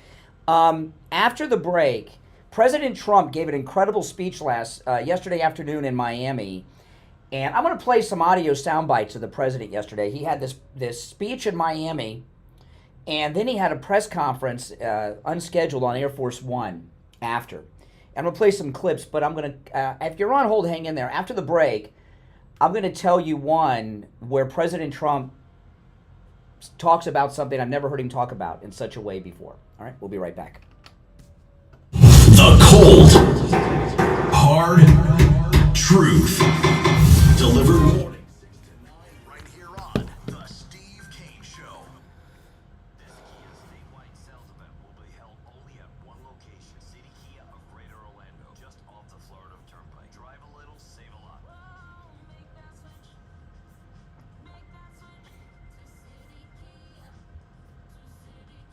After the break, President Trump gave an incredible speech yesterday afternoon in Miami. And I'm going to play some audio sound bites of the president yesterday. He had this speech in Miami, and then he had a press conference unscheduled on Air Force One after. I'm going to play some clips, but I'm going to, if you're on hold, hang in there. After the break, I'm going to tell you one where President Trump talks about something I've never heard him talk about in such a way before. All right, we'll be right back. The cold, hard truth. Delivered morning. Right here on The Steve Kane Show. This Kia statewide sales event will be held only at one location, City Kia of Greater Orlando, just off the Florida Turnpike. Drive a little, save a lot. Make that switch to City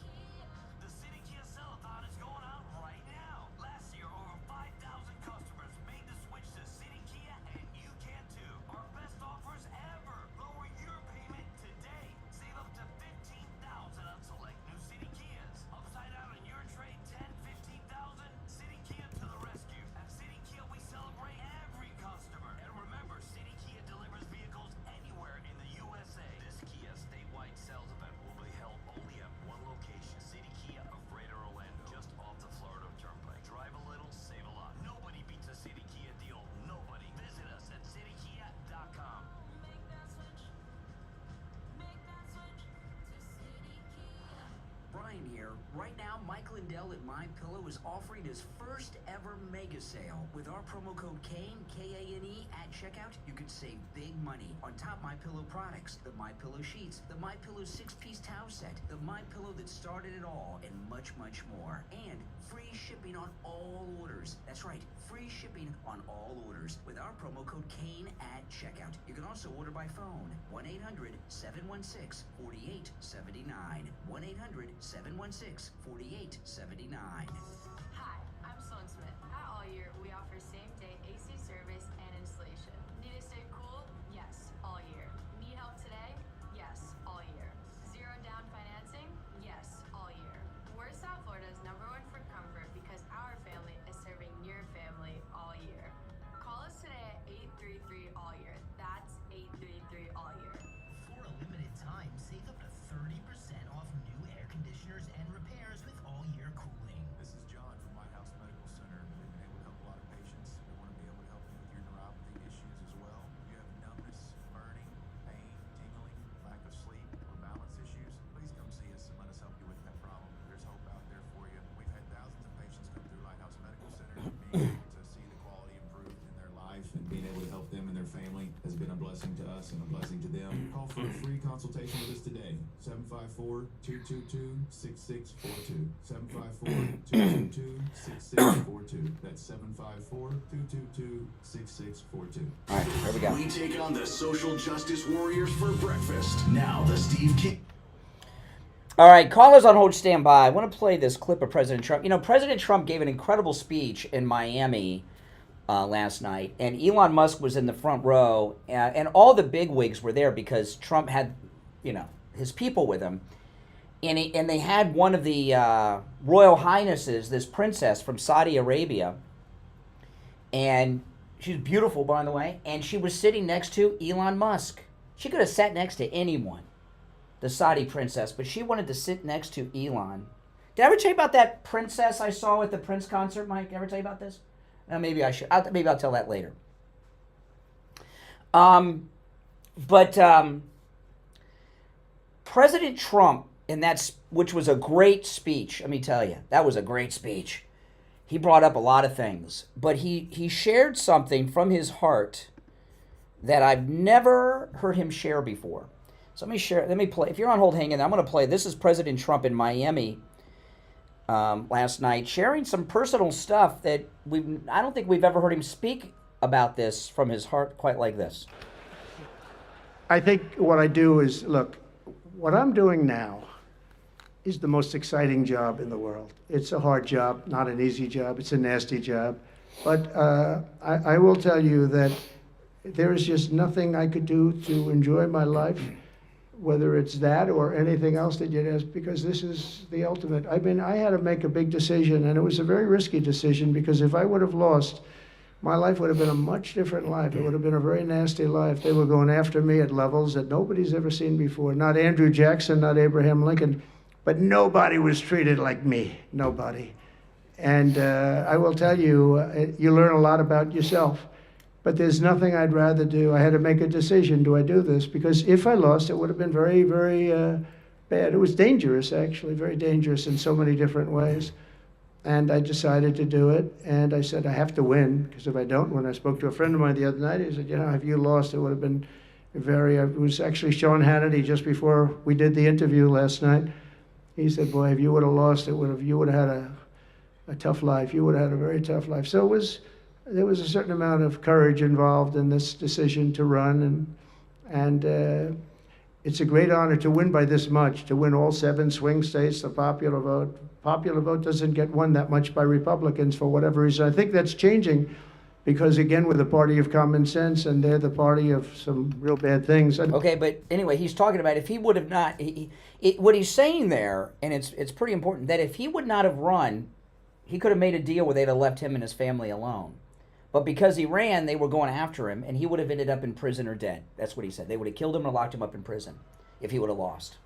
Kia. The City Kia Sell-A-thon is going on right now. Last year, over 5,000 customers made the switch to City Kia, and you can too. Our best offers ever. Lower your payment today. Save up to $15,000 on select new City Kias. Upside down on your trade, $10,000, $15,000. City Kia to the rescue. At City Kia, we celebrate every customer. And remember, City Kia delivers vehicles anywhere in the USA. This Kia statewide sales event will be held only at one location, City Kia of Greater Orlando, just off the Florida Turnpike. Drive a little, save a lot. Nobody beats a City Kia deal. Nobody. Visit us at citykia.com. Make that switch. Make that switch to City Kia. Brian here. Right now, Mike Lindell at MyPillow is offering his first ever mega sale. With our promo code KANE, K-A-N-E, at checkout, you could save big money on top MyPillow products, the MyPillow sheets, the MyPillow 6-piece towel set, the MyPillow that started it all, and much, much more. And free shipping on all orders. That's right, free shipping on all orders with our promo code KANE at checkout. You can also order by phone, 1-800-716-4879. 1-800-716-4879. Hi, I'm Sloan Smith. At All Year, we offer same-day AC service and installation. Need to stay cool? Yes, all year. Need help today? Yes, all year. Zero down financing? Yes, all year. We're South Florida's #1 for comfort because our family is serving your family all year. Call us today at 833-ALL-YEAR. That's 833-ALL-YEAR. For a limited time, save up to 30% off new air conditioners and repairs with All Year Cooling. This is John from White House Medical Center. We've been able to help a lot of patients. We want to be able to help you with your neuropathy issues as well. If you have numbness, burning, pain, tingling, lack of sleep, or balance issues, please come see us and let us help you with that problem. There's hope out there for you. We've had thousands of patients come through Lighthouse Medical Center. Being able to see the quality improved in their life and being able to help them and their family has been a blessing to us and a blessing to them. Call for a free consultation with us today. 754-222-6642. 754-222-6642. That's 754-222-6642. All right, here we go. We take on the social justice warriors for breakfast. Now the Steve Kane. All right, callers on hold, stand by. I want to play this clip of President Trump. You know, President Trump gave an incredible speech in Miami last night, and Elon Musk was in the front row, and all the bigwigs were there because Trump had, you know, his people with him. And they had one of the royal highnesses, this princess from Saudi Arabia, and she's beautiful, by the way, and she was sitting next to Elon Musk. She could have sat next to anyone, the Saudi princess, but she wanted to sit next to Elon. Did I ever tell you about that princess I saw at the Prince concert, Mike? Ever tell you about this? Maybe I should. Maybe I'll tell that later. President Trump, which was a great speech, let me tell you, that was a great speech. He brought up a lot of things, but he shared something from his heart that I've never heard him share before. So let me play. If you're on hold, hang in there. I'm going to play. This is President Trump in Miami last night, sharing some personal stuff that I don't think we've ever heard him speak about this from his heart quite like this. I think what I do is, look, what I'm doing now is the most exciting job in the world. It's a hard job, not an easy job. It's a nasty job. But I will tell you that there is just nothing I could do to enjoy my life, whether it's that or anything else that you'd ask, because this is the ultimate. I mean, I had to make a big decision, and it was a very risky decision, because if I would have lost, my life would have been a much different life. It would have been a very nasty life. They were going after me at levels that nobody's ever seen before. Not Andrew Jackson, not Abraham Lincoln, but nobody was treated like me. Nobody. And I will tell you, you learn a lot about yourself. But there's nothing I'd rather do. I had to make a decision. Do I do this? Because if I lost, it would have been very, very bad. It was dangerous, actually, very dangerous in so many different ways. And I decided to do it. And I said, I have to win, because if I don't, when I spoke to a friend of mine the other night, he said, you know, if you lost, it would have been very, it was actually Sean Hannity just before we did the interview last night. He said, boy, if you would have lost, you would have had a tough life. You would have had a very tough life. So there was a certain amount of courage involved in this decision to run, and it's a great honor to win by this much, to win all 7 swing states, the popular vote. Popular vote doesn't get won that much by Republicans for whatever reason. I think that's changing, because again, we're the party of common sense, and they're the party of some real bad things. Okay, but anyway, he's talking about if he would have not, what he's saying there, and it's pretty important, that if he would not have run, he could have made a deal where they'd have left him and his family alone. But because he ran, they were going after him, and he would have ended up in prison or dead. That's what he said. They would have killed him or locked him up in prison if he would have lost.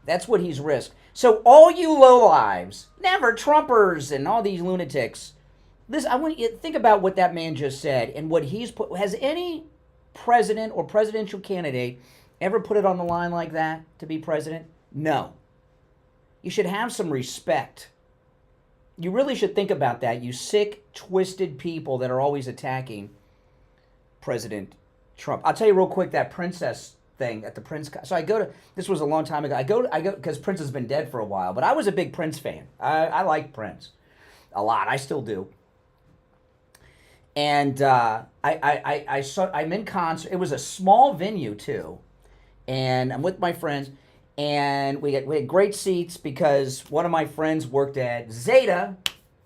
That's what he's risked. So all you lowlives, never Trumpers and all these lunatics, I want you to think about what that man just said and what he's put. Has any president or presidential candidate ever put it on the line like that to be president? No. You should have some respect. You really should think about that, you sick, twisted people that are always attacking President Trump. I'll tell you real quick, that princess thing at the Prince. So I go to, this was a long time ago. I go because Prince has been dead for a while, but I was a big Prince fan. I like Prince a lot. I still do. And I'm in concert. It was a small venue too, and I'm with my friends. And we had great seats because one of my friends worked at Zeta,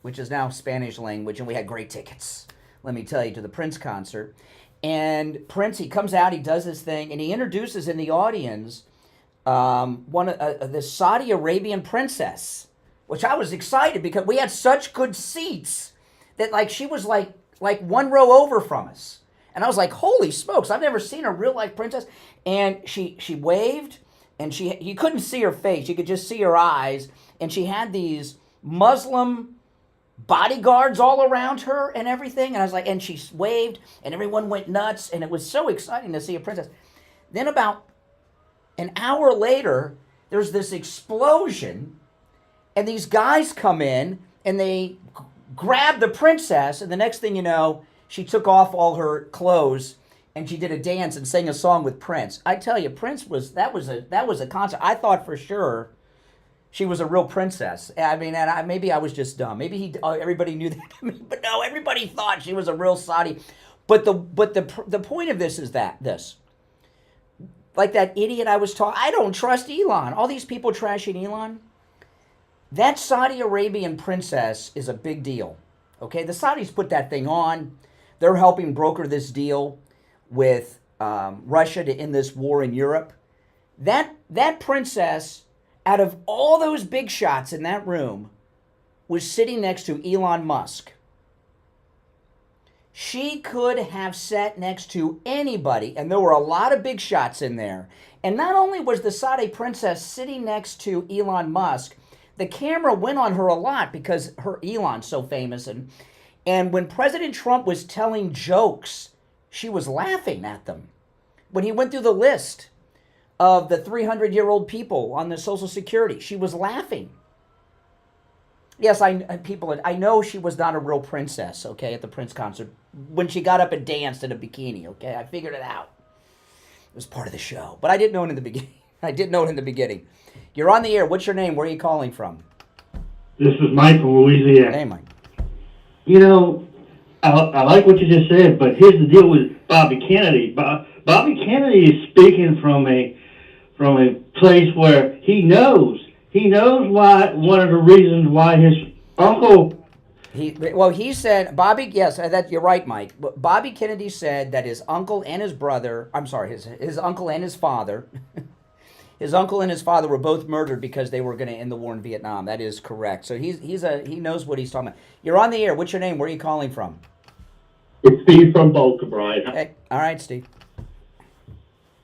which is now Spanish language, and we had great tickets, let me tell you, to the Prince concert. And Prince, he comes out, he does his thing, and he introduces in the audience the Saudi Arabian princess, which I was excited because we had such good seats that like she was like 1 row over from us. And I was like, holy smokes, I've never seen a real life princess. And she waved. And you couldn't see her face. You could just see her eyes. And she had these Muslim bodyguards all around her and everything. And I was like, and she waved, and everyone went nuts. And it was so exciting to see a princess. Then about an hour later, there's this explosion. And these guys come in, and they grab the princess. And the next thing you know, she took off all her clothes. And she did a dance and sang a song with Prince. I tell you, Prince that was a concert. I thought for sure she was a real princess. I mean, and maybe I was just dumb. Maybe everybody knew that, but no, everybody thought she was a real Saudi. But the point of this is this, like that idiot I was talking. I don't trust Elon. All these people trashing Elon. That Saudi Arabian princess is a big deal. Okay, the Saudis put that thing on. They're helping broker this deal with Russia to end this war in Europe. That princess, out of all those big shots in that room, was sitting next to Elon Musk. She could have sat next to anybody, and there were a lot of big shots in there. And not only was the Saudi princess sitting next to Elon Musk, the camera went on her a lot because Elon's so famous. And when President Trump was telling jokes, she was laughing at them. When he went through the list of the 300-year-old people on the Social Security, she was laughing. Yes, I know she was not a real princess, okay, at the Prince concert. When she got up and danced in a bikini, okay, I figured it out. It was part of the show. But I didn't know it in the beginning. You're on the air. What's your name? Where are you calling from? This is Mike from Louisiana. Hey, Mike. You know, I like what you just said, but here's the deal with Bobby Kennedy. Bobby Kennedy is speaking from a place where he knows why, one of the reasons why his uncle He said, Bobby, yes, that you're right, Mike. Bobby Kennedy said that his uncle and his brother, I'm sorry, his uncle and his father, his uncle and his father were both murdered because they were going to end the war in Vietnam. That is correct. So he knows what he's talking about. You're on the air. What's your name? Where are you calling from? It's Steve from Boca, Brian. Hey, all right, Steve.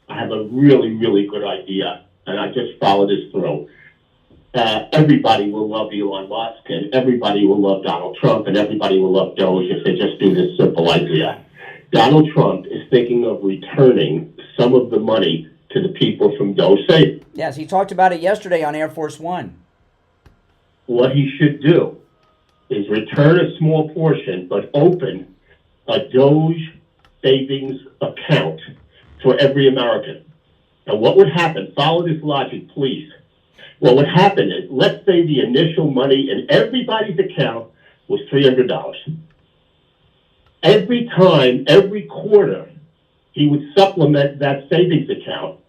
I have a really, really good idea, and I just followed this through. Everybody will love Elon Musk, and everybody will love Donald Trump, and everybody will love Doge if they just do this simple idea. Donald Trump is thinking of returning some of the money to the people from Doge savings. Yes, he talked about it yesterday on Air Force One. What he should do is return a small portion, but open a Doge savings account for every American. And what would happen, follow this logic, please. What would happen is, let's say the initial money in everybody's account was $300. Every time, every quarter, he would supplement that savings account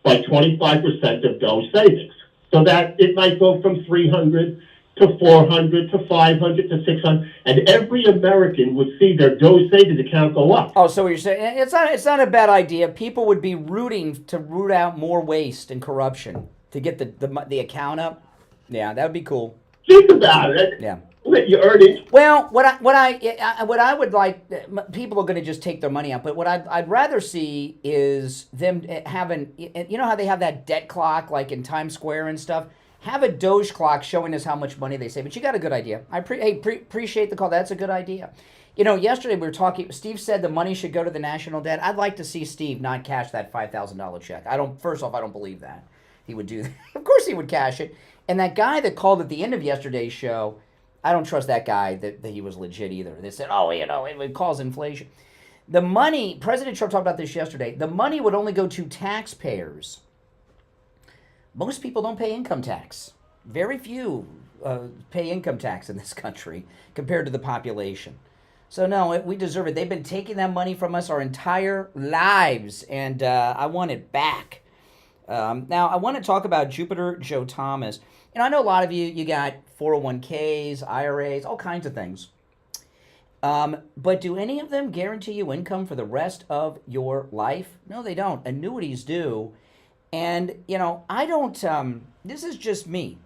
by 25% of Doge savings. So that it might go from 300 to 400 to 500 to 600, and every American would see their Doge savings account go up. Oh, so what you're saying, it's not a bad idea. People would be rooting to root out more waste and corruption to get the account up. Yeah, that would be cool. Think about it. Yeah. Let you earn it. Well, what I would like, people are going to just take their money out, but what I'd rather see is them having, you know how they have that debt clock like in Times Square and stuff? Have a Doge clock showing us how much money they save. But you got a good idea. I appreciate the call. That's a good idea. You know, yesterday we were talking, Steve said the money should go to the national debt. I'd like to see Steve not cash that $5,000 check. First off, I don't believe that he would do that. Of course he would cash it. And that guy that called at the end of yesterday's show, I don't trust that guy that he was legit either. They said, oh, you know, it causes inflation. The money, President Trump talked about this yesterday, the money would only go to taxpayers. Most people don't pay income tax. Very few pay income tax in this country compared to the population. So no, we deserve it. They've been taking that money from us our entire lives, and I want it back. Now, I want to talk about Jupiter Joe Thomas. And I know a lot of you got 401ks, IRAs, all kinds of things. But do any of them guarantee you income for the rest of your life? No, they don't. Annuities do. And, you know, I don't, this is just me,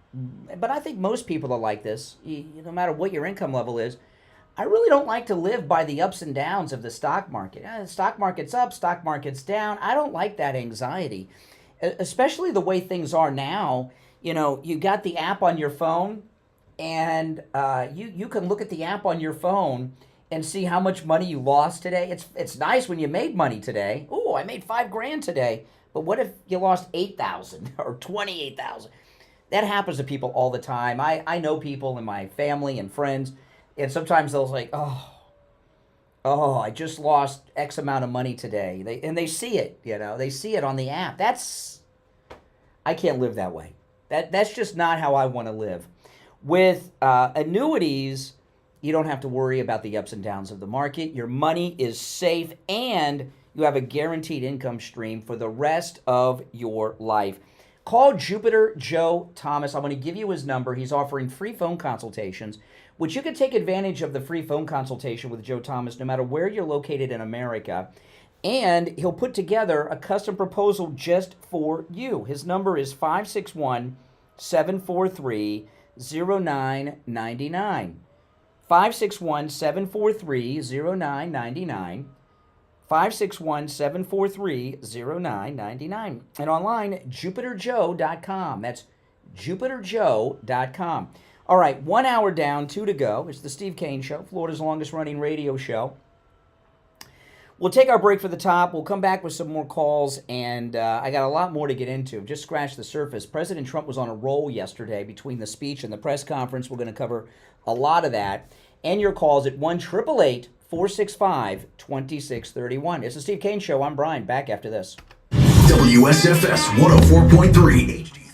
but I think most people are like this, no matter what your income level is. I really don't like to live by the ups and downs of the stock market. Stock market's up, stock market's down. I don't like that anxiety, especially the way things are now. You know, you got the app on your phone, and you can look at the app on your phone and see how much money you lost today. It's nice when you made money today. Oh, I made $5,000 today. But what if you lost 8,000 or 28,000? That happens to people all the time. I know people in my family and friends, and sometimes they'll say, oh, I just lost X amount of money today. They see it, you know, they see it on the app. I can't live that way. That's just not how I want to live. With annuities, you don't have to worry about the ups and downs of the market. Your money is safe, and you have a guaranteed income stream for the rest of your life. Call Jupiter Joe Thomas. I'm going to give you his number. He's offering free phone consultations, which you can take advantage of the free phone consultation with Joe Thomas no matter where you're located in America. And he'll put together a custom proposal just for you. His number is 561-743-0999. 561-743-0999. 561-743-0999. And online, JupiterJoe.com. That's JupiterJoe.com. All right, 1 hour down, 2 to go. It's the Steve Kane Show, Florida's longest-running radio show. We'll take our break for the top. We'll come back with some more calls, and I got a lot more to get into. Just scratched the surface. President Trump was on a roll yesterday between the speech and the press conference. We're going to cover a lot of that. And your calls at 1-888-465-2631. It's the Steve Kane Show. I'm Brian. Back after this. WSFS 104.3 HD3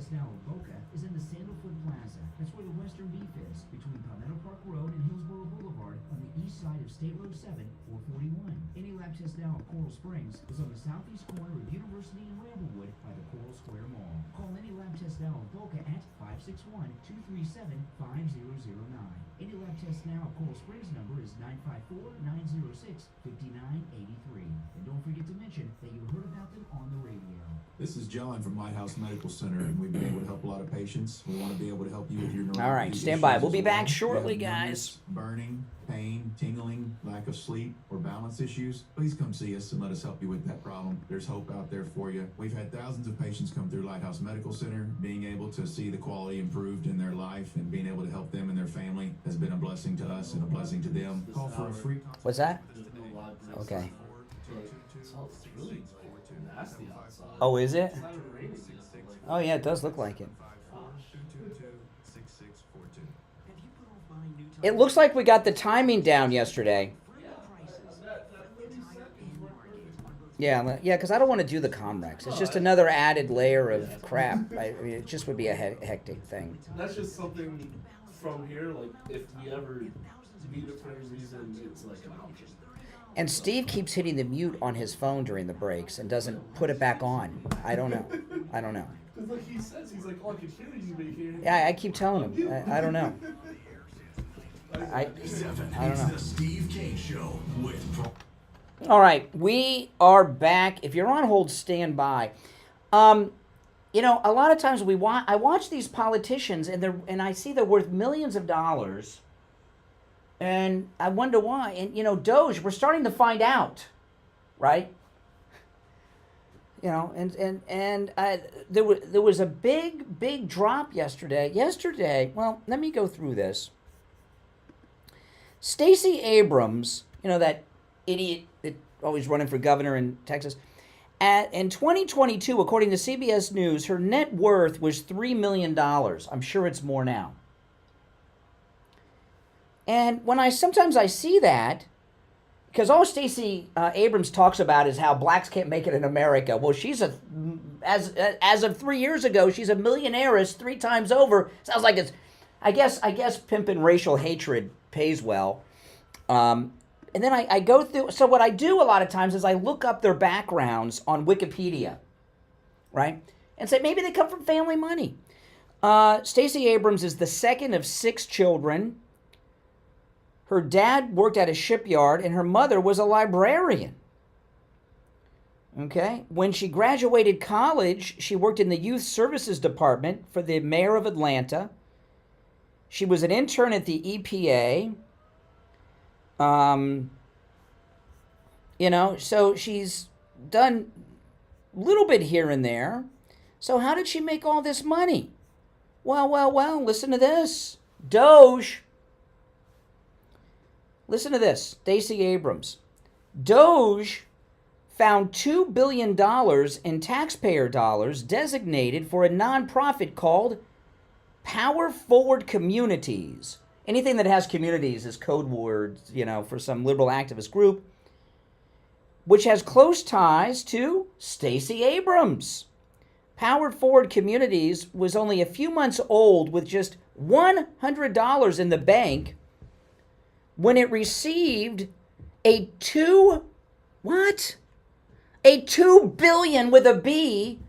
Test Now of Boca is in the Sandalwood Plaza. That's where the Western Beef is, between Palmetto Park Road and Hillsborough Boulevard on the east side of State Road 7, 441. Any Lab Test Now of Coral Springs is on the southeast corner of University and Ramblewood by the Coral Square Mall. Call Any Lab Test Now of Boca at 561-237-5009. Any Lab Test Now of Coral Springs number is 954-906-5983. And don't forget to mention that you heard about them on the radio. This is John from Lighthouse Medical Center, and we've been able to help a lot of patients. We want to be able to help you with your neuropathy. All right, stand by. issues We'll be as back well. shortly, If you have guys. numbness, burning, pain, tingling, lack of sleep, or balance issues, please come see us and let us help you with that problem. There's hope out there for you. We've had thousands of patients come through Lighthouse Medical Center. Being able to see the quality improved in their life and being able to help them and their family has been a blessing to us and a blessing to them. Call for a free... What's that? Okay. Oh, is it? Oh, yeah, it does look like it. It looks like we got the timing down yesterday. Yeah, because I don't want to do the Comrex. It's just another added layer of crap. I mean, it just would be a hectic thing. That's just something from here, like, if we ever need it for any reason, it's like an option. And Steve keeps hitting the mute on his phone during the breaks and doesn't put it back on. I don't know. Because like he says, he's like, oh, I can hear you, but here. Yeah, I keep telling him. I don't know. I don't know. The Steve Kane Show with... All right, we are back. If you're on hold, stand by. You know, a lot of times I watch these politicians and I see they're worth millions of dollars, and I wonder why. And you know, Doge, we're starting to find out, right? You know, and there was a big drop yesterday. Well, let me go through this. Stacey Abrams, you know, that idiot that always running for governor in Texas. In 2022, according to CBS News, her net worth was $3 million. I'm sure it's more now. And when sometimes I see that, because all Stacey Abrams talks about is how blacks can't make it in America. Well, she's as of 3 years ago, she's a millionairess 3 times over. Sounds like it's, I guess pimping racial hatred pays well. And then I go through, so what I do a lot of times is I look up their backgrounds on Wikipedia, right? And say maybe they come from family money. Stacey Abrams is the second of 6 children. Her dad worked at a shipyard and her mother was a librarian. Okay? When she graduated college, she worked in the youth services department for the mayor of Atlanta. She was an intern at the EPA. You know, so she's done a little bit here and there. So how did she make all this money? Well, listen to this. Doge. Listen to this, Stacey Abrams. Doge found $2 billion in taxpayer dollars designated for a nonprofit called Power Forward Communities. Anything that has communities is code words, you know, for some liberal activist group, which has close ties to Stacey Abrams. Power Forward Communities was only a few months old with just $100 in the bank when it received a $2 billion with a B.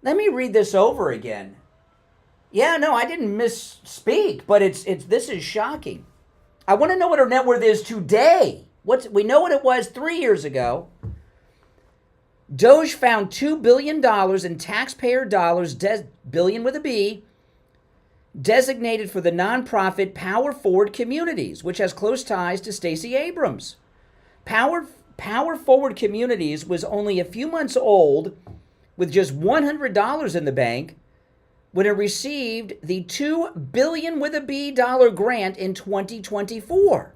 Let me read this over again. Yeah, no, I didn't misspeak, but this is shocking. I want to know what her net worth is today. We know what it was 3 years ago. Doge found $2 billion in taxpayer dollars, billion with a B, designated for the nonprofit Power Forward Communities, which has close ties to Stacey Abrams. Power Forward Communities was only a few months old with just $100 in the bank when it received the $2 billion with a B dollar grant in 2024.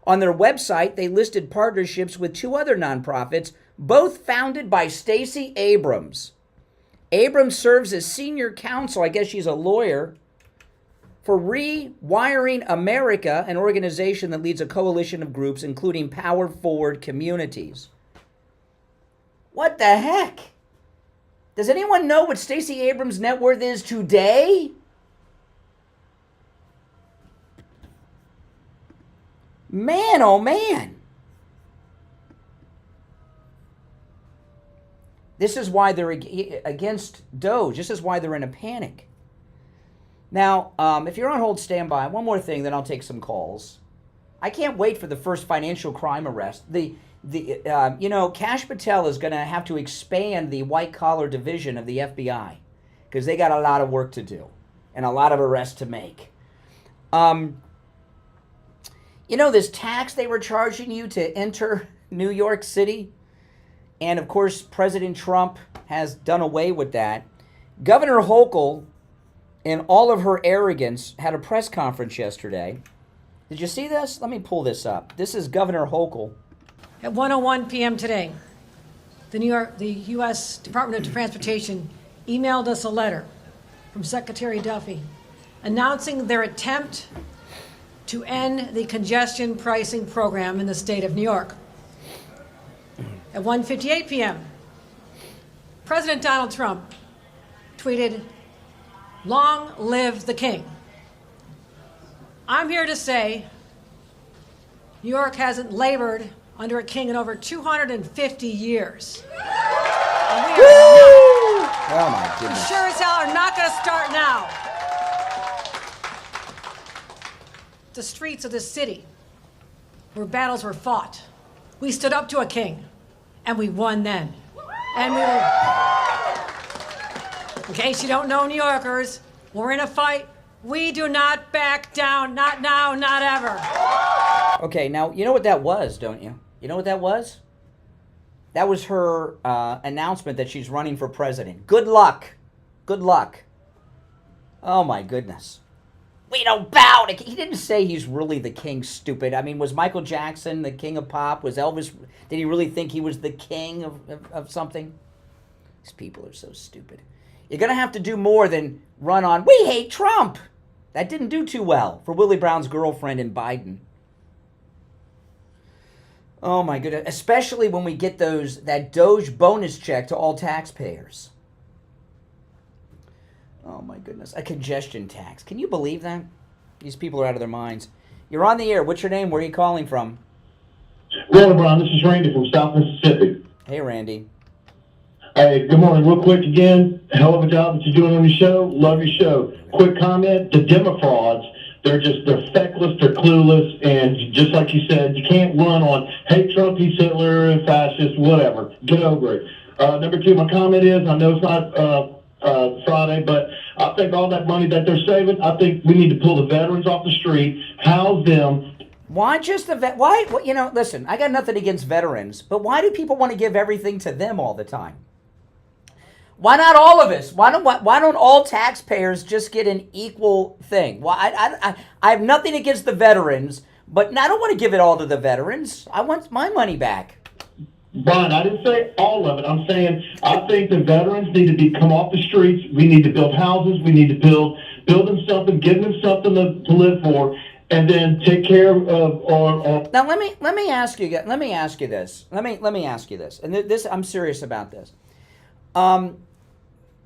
On their website, they listed partnerships with 2 other nonprofits, both founded by Stacey Abrams. Abrams serves as senior counsel, I guess she's a lawyer, for Rewiring America, an organization that leads a coalition of groups, including Power Forward Communities. What the heck? Does anyone know what Stacey Abrams' net worth is today? Man, oh man. This is why they're against Doge. This is why they're in a panic. Now, if you're on hold, stand by. One more thing, then I'll take some calls. I can't wait for the first financial crime arrest. Kash Patel is going to have to expand the white-collar division of the FBI because they got a lot of work to do and a lot of arrests to make. This tax they were charging you to enter New York City? And, of course, President Trump has done away with that. Governor Hochul, in all of her arrogance, had a press conference yesterday. Did you see this? Let me pull this up. This is Governor Hochul. At 1:01 p.m. today, the U.S. Department of Transportation emailed us a letter from Secretary Duffy announcing their attempt to end the congestion pricing program in the state of New York. At 1:58 p.m., President Donald Trump tweeted, "Long live the king." I'm here to say New York hasn't labored under a king in over 250 years. And we are Oh my goodness. sure as hell are not going to start now. The streets of this city where battles were fought. We stood up to a king, and we won then. And we will, in case you don't know, New Yorkers, we're in a fight. We do not back down. Not now, not ever. Okay, now, you know what that was, don't you? You know what that was? That was her announcement that she's running for president. Good luck. Good luck. Oh, my goodness. We don't bow to... He didn't say he's really the king, stupid. I mean, was Michael Jackson the king of pop? Was Elvis... Did he really think he was the king of something? These people are so stupid. You're going to have to do more than run on, we hate Trump. That didn't do too well for Willie Brown's girlfriend and Biden. Oh, my goodness. Especially when we get that Doge bonus check to all taxpayers. Oh, my goodness. A congestion tax. Can you believe that? These people are out of their minds. You're on the air. What's your name? Where are you calling from? Well, Brown, this is Randy from South Mississippi. Hey, Randy. Hey, good morning. Real quick again, hell of a job that you're doing on your show. Love your show. Quick comment, the Demofrauds, they're feckless, they're clueless, and just like you said, you can't run on, hey, Trump, he's Hitler and fascist, whatever. Get over it. Number two, my comment is, I know it's not Friday, but I think all that money that they're saving, I think we need to pull the veterans off the street, house them. Why just the why? Listen, I got nothing against veterans, but why do people want to give everything to them all the time? Why not all of us? Why don't all taxpayers just get an equal thing? I have nothing against the veterans, but I don't want to give it all to the veterans. I want my money back. Brian, I didn't say all of it. I'm saying I think the veterans need to come off the streets. We need to build houses. We need to build them something, give them something to live for, and then take care of. Now let me ask you. Let me ask you this. Let me ask you this. And this, I'm serious about this.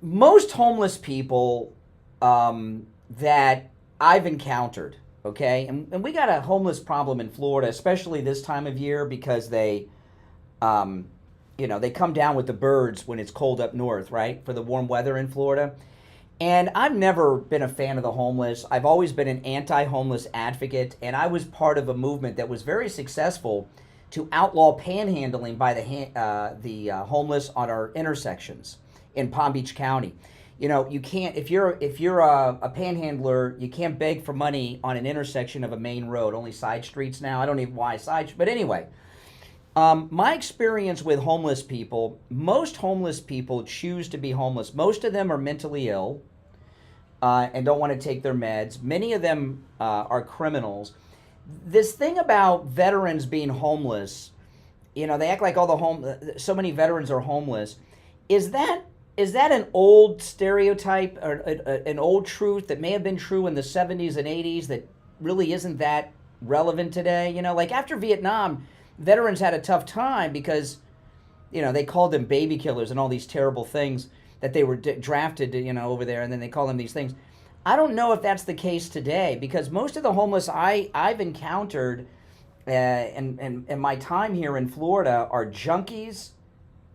Most homeless people that I've encountered, okay, and we got a homeless problem in Florida, especially this time of year because they come down with the birds when it's cold up north, right, for the warm weather in Florida. And I've never been a fan of the homeless. I've always been an anti-homeless advocate, and I was part of a movement that was very successful to outlaw panhandling by the homeless on our intersections in Palm Beach County. You can't, if you're a panhandler, you can't beg for money on an intersection of a main road, only side streets now. I don't even why but anyway. My experience with homeless people, most homeless people choose to be homeless. Most of them are mentally ill and don't want to take their meds. Many of them are criminals. This thing about veterans being homeless, they act like so many veterans are homeless. Is that an old stereotype or an old truth that may have been true in the 70s and 80s that really isn't that relevant today? Like after Vietnam, veterans had a tough time because, they called them baby killers and all these terrible things. that they were drafted, over there, and then they call them these things. I don't know if that's the case today, because most of the homeless I've encountered in my time here in Florida are junkies,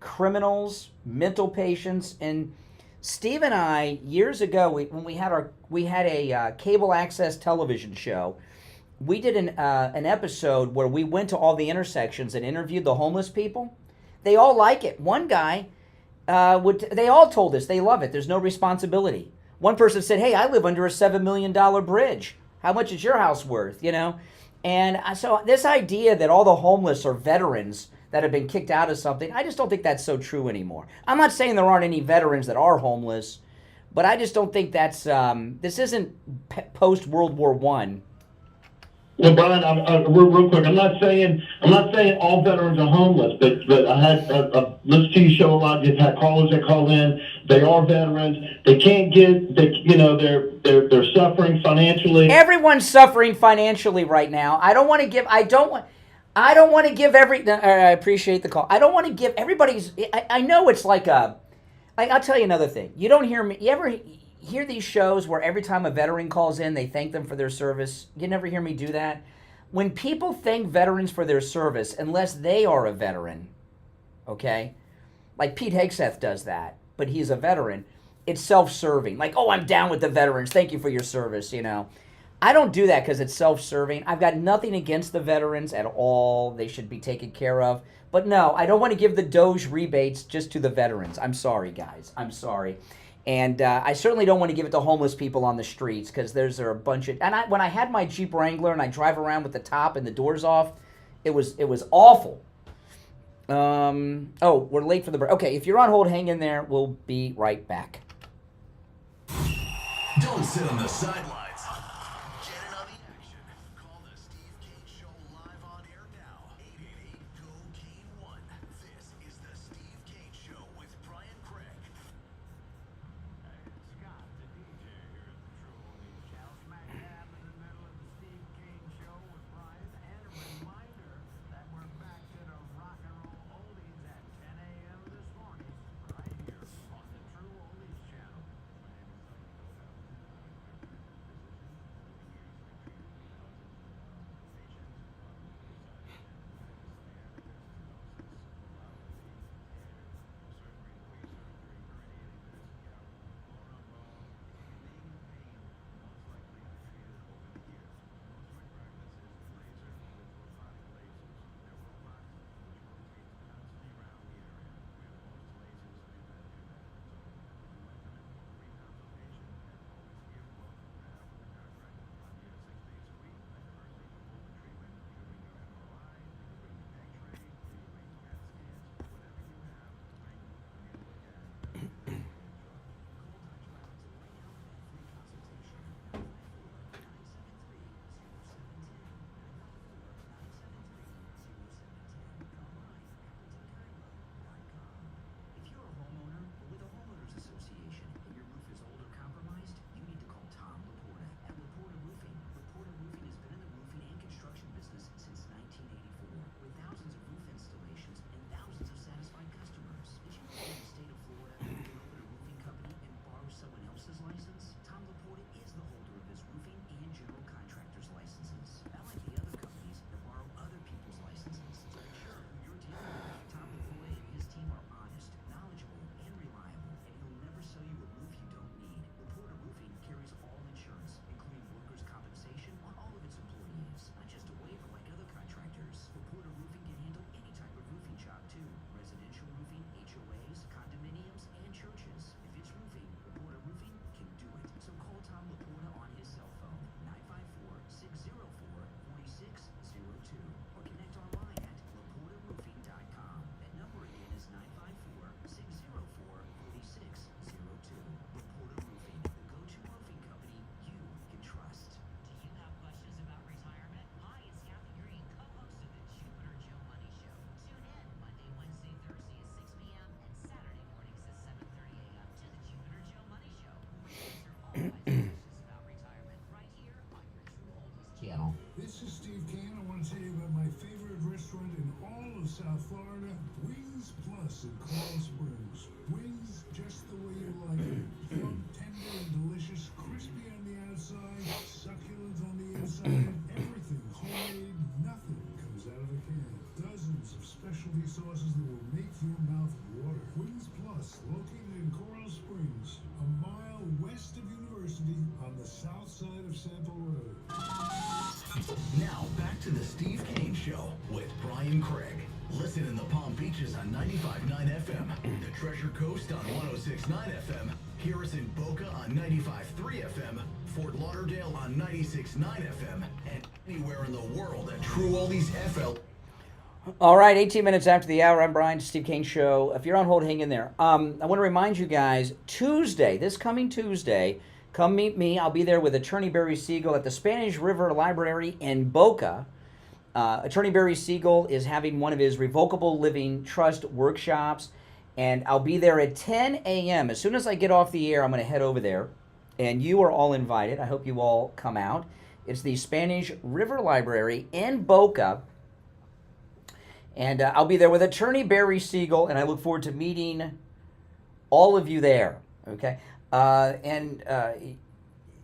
criminals, mental patients. And Steve and I, years ago, when we had a cable access television show, we did an episode where we went to all the intersections and interviewed the homeless people. They all like it. One guy, they all told us they love it. There's no responsibility. One person said, "Hey, I live under a $7 million bridge. How much is your house worth?" And so this idea that all the homeless are veterans that have been kicked out of something, I just don't think that's so true anymore. I'm not saying there aren't any veterans that are homeless, but I just don't think that's, this isn't post-World War I. Well, Brian, real quick, I'm not saying all veterans are homeless, but I had listened to your show a lot. You've had callers that call in. They are veterans. They can't they're suffering financially. Everyone's suffering financially right now. I don't want to give I appreciate the call. I don't want to give everybody's. I know it's like I'll tell you another thing. You don't hear me. You ever hear these shows where every time a veteran calls in, they thank them for their service? You never hear me do that. When people thank veterans for their service, unless they are a veteran, okay, like Pete Hegseth does that, but he's a veteran, it's self-serving. Like, oh, I'm down with the veterans. Thank you for your service, I don't do that because it's self-serving. I've got nothing against the veterans at all. They should be taken care of. But no, I don't want to give the Doge rebates just to the veterans. I'm sorry, guys. I'm sorry. And I certainly don't want to give it to homeless people on the streets, because there's a bunch of... And when I had my Jeep Wrangler and I drive around with the top and the doors off, it was awful. Oh, we're late for the break. Okay, if you're on hold, hang in there. We'll be right back. Don't sit on the sidelines. Get in on the action. Call the Steve Kane Show live on air now. 888-GO-KANE-1. This is the Steve Kane Show with Brian Craig. Scott, the DJ here at the True Oldies Channel, smack dab in the middle of the Steve Kane Show with Brian, and a reminder that we're back to the rock and roll oldies at 10 a.m. this morning, right here on the True Oldies Channel. This is Steve Kane. I want to tell you about my favorite restaurant in all of South Florida, Wings Plus in Coral Springs. Wings just the way you the south side of Sample Road. Now back to the Steve Kane Show with Brian Craig. Listen in the Palm Beaches on 95.9 FM, the Treasure Coast on 106.9 FM, hear us in Boca on 95.3 FM, Fort Lauderdale on 96.9 FM, and anywhere in the world at True Oldies FL. All right, 18 minutes after the hour. I'm Brian, Steve Kane Show. If you're on hold, hang in there. I want to remind you guys, Tuesday, this coming Tuesday, come meet me. I'll be there with Attorney Barry Siegel at the Spanish River Library in Boca. Attorney Barry Siegel is having one of his revocable living trust workshops, and I'll be there at 10 a.m. As soon as I get off the air, I'm going to head over there, and you are all invited. I hope you all come out. It's the Spanish River Library in Boca, and I'll be there with Attorney Barry Siegel, and I look forward to meeting all of you there, okay?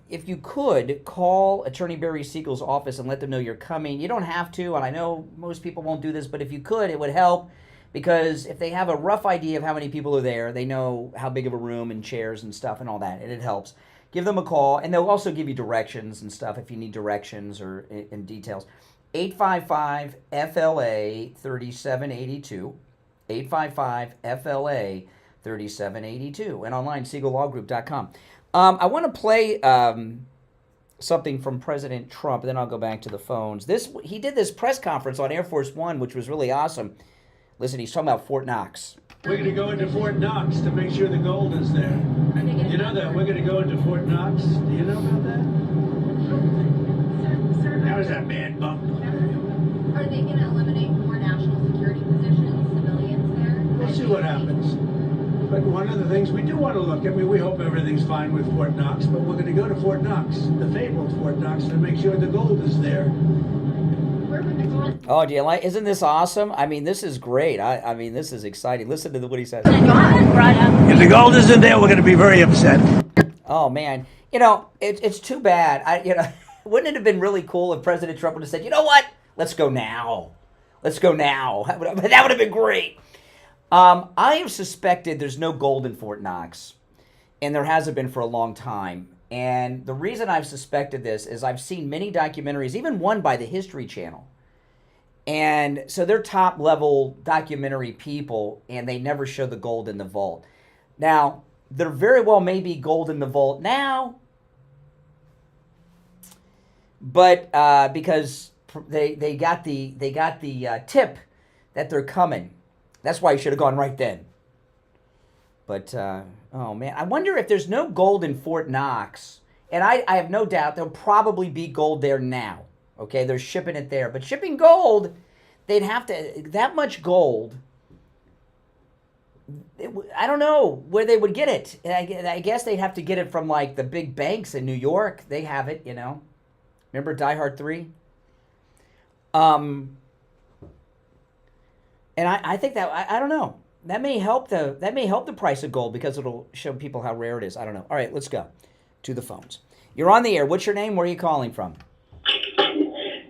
If you could, call Attorney Barry Siegel's office and let them know you're coming. You don't have to, and I know most people won't do this, but if you could, it would help, because if they have a rough idea of how many people are there, they know how big of a room and chairs and stuff and all that, and it helps. Give them a call, and they'll also give you directions and stuff if you need directions or in details. 855-FLA-3782, 855-FLA-3782, and online, SiegelLawGroup.com. I want to play something from President Trump, and then I'll go back to the phones. He did this press conference on Air Force One, which was really awesome. Listen, he's talking about Fort Knox. We're going to go into Fort Knox to make sure the gold is there. You know that? We're going to go into Fort Knox. Do you know about that? How is that man bump? Are they going to eliminate more national security positions, civilians there? We'll see what happens. But one of the things we do want to look at, we hope everything's fine with Fort Knox, but we're going to go to Fort Knox, the fabled Fort Knox, to make sure the gold is there. Oh, do you like? Isn't this awesome? I mean, this is great. I mean, this is exciting. Listen to what he says. If the gold isn't there, we're going to be very upset. Oh man, it's too bad. Wouldn't it have been really cool if President Trump would have said, you know what? Let's go now. Let's go now. That would have been great. I have suspected there's no gold in Fort Knox, and there hasn't been for a long time. And the reason I've suspected this is I've seen many documentaries, even one by the History Channel. And so they're top-level documentary people, and they never show the gold in the vault. Now, there very well may be gold in the vault now, but because they got the tip that they're coming. That's why you should have gone right then. But, oh man, I wonder if there's no gold in Fort Knox. And I have no doubt there'll probably be gold there now. Okay, they're shipping it there. But shipping gold, they'd have to, that much gold, I don't know where they would get it. I guess they'd have to get it from like the big banks in New York. They have it, Remember Die Hard 3? And I think that, I don't know. That may help the price of gold because it'll show people how rare it is. I don't know. All right, let's go to the phones. You're on the air. What's your name? Where are you calling from?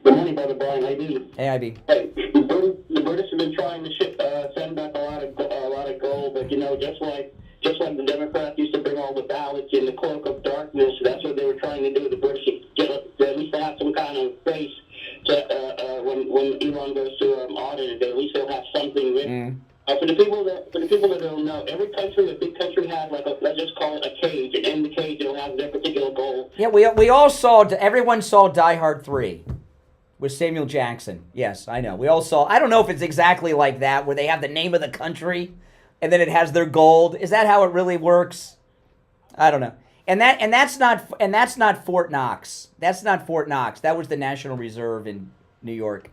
Good morning, Brother Brian. IB. Hey, IB. Hey, the British have been trying to send back a lot of gold, but just like the Democrats used to bring all the ballots in the cloak of darkness, that's what they were trying to do. The British at least have some kind of face to when Elon goes to audit it. At least they'll have something written. For the people that don't know, every country, a big country, has let's just call it a cage, and in the cage it'll have their particular goal. Yeah, everyone saw Die Hard 3 with Samuel Jackson. Yes, I know. We all saw. I don't know if it's exactly like that, where they have the name of the country, and then it has their gold. Is that how it really works? I don't know. And that's not Fort Knox. That's not Fort Knox. That was the National Reserve in New York.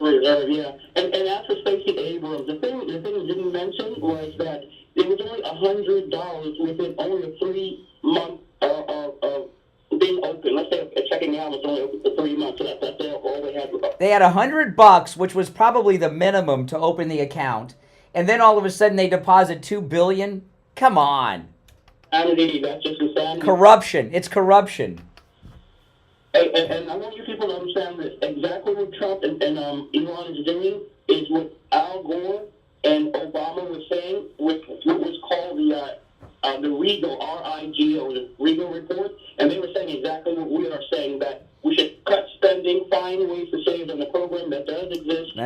Reserve, yeah. And as for Stacey Abrams, the thing we didn't mention was that it was only $100 within only 3 months of being open. Let's say a checking out was only open for 3 months, so that's all they had. They had $100, which was probably the minimum to open the account, and then all of a sudden they deposit $2 billion. Come on. Insanity, that's just insanity. Corruption. It's corruption. And I want you people to understand this. Exactly what Trump and Elon is doing is what Al Gore and Obama were saying, what was called the Regal, R-I-G-O, the Regal report, and they were saying exactly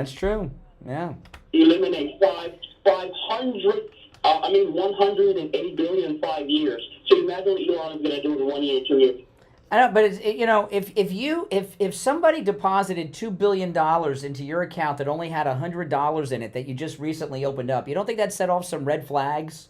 That's true. Yeah. Eliminate 180 billion in 5 years. So imagine what Elon is going to do in 1 year, 2 years. I know, but if somebody deposited $2 billion into your account that only had $100 in it that you just recently opened up, you don't think that set off some red flags?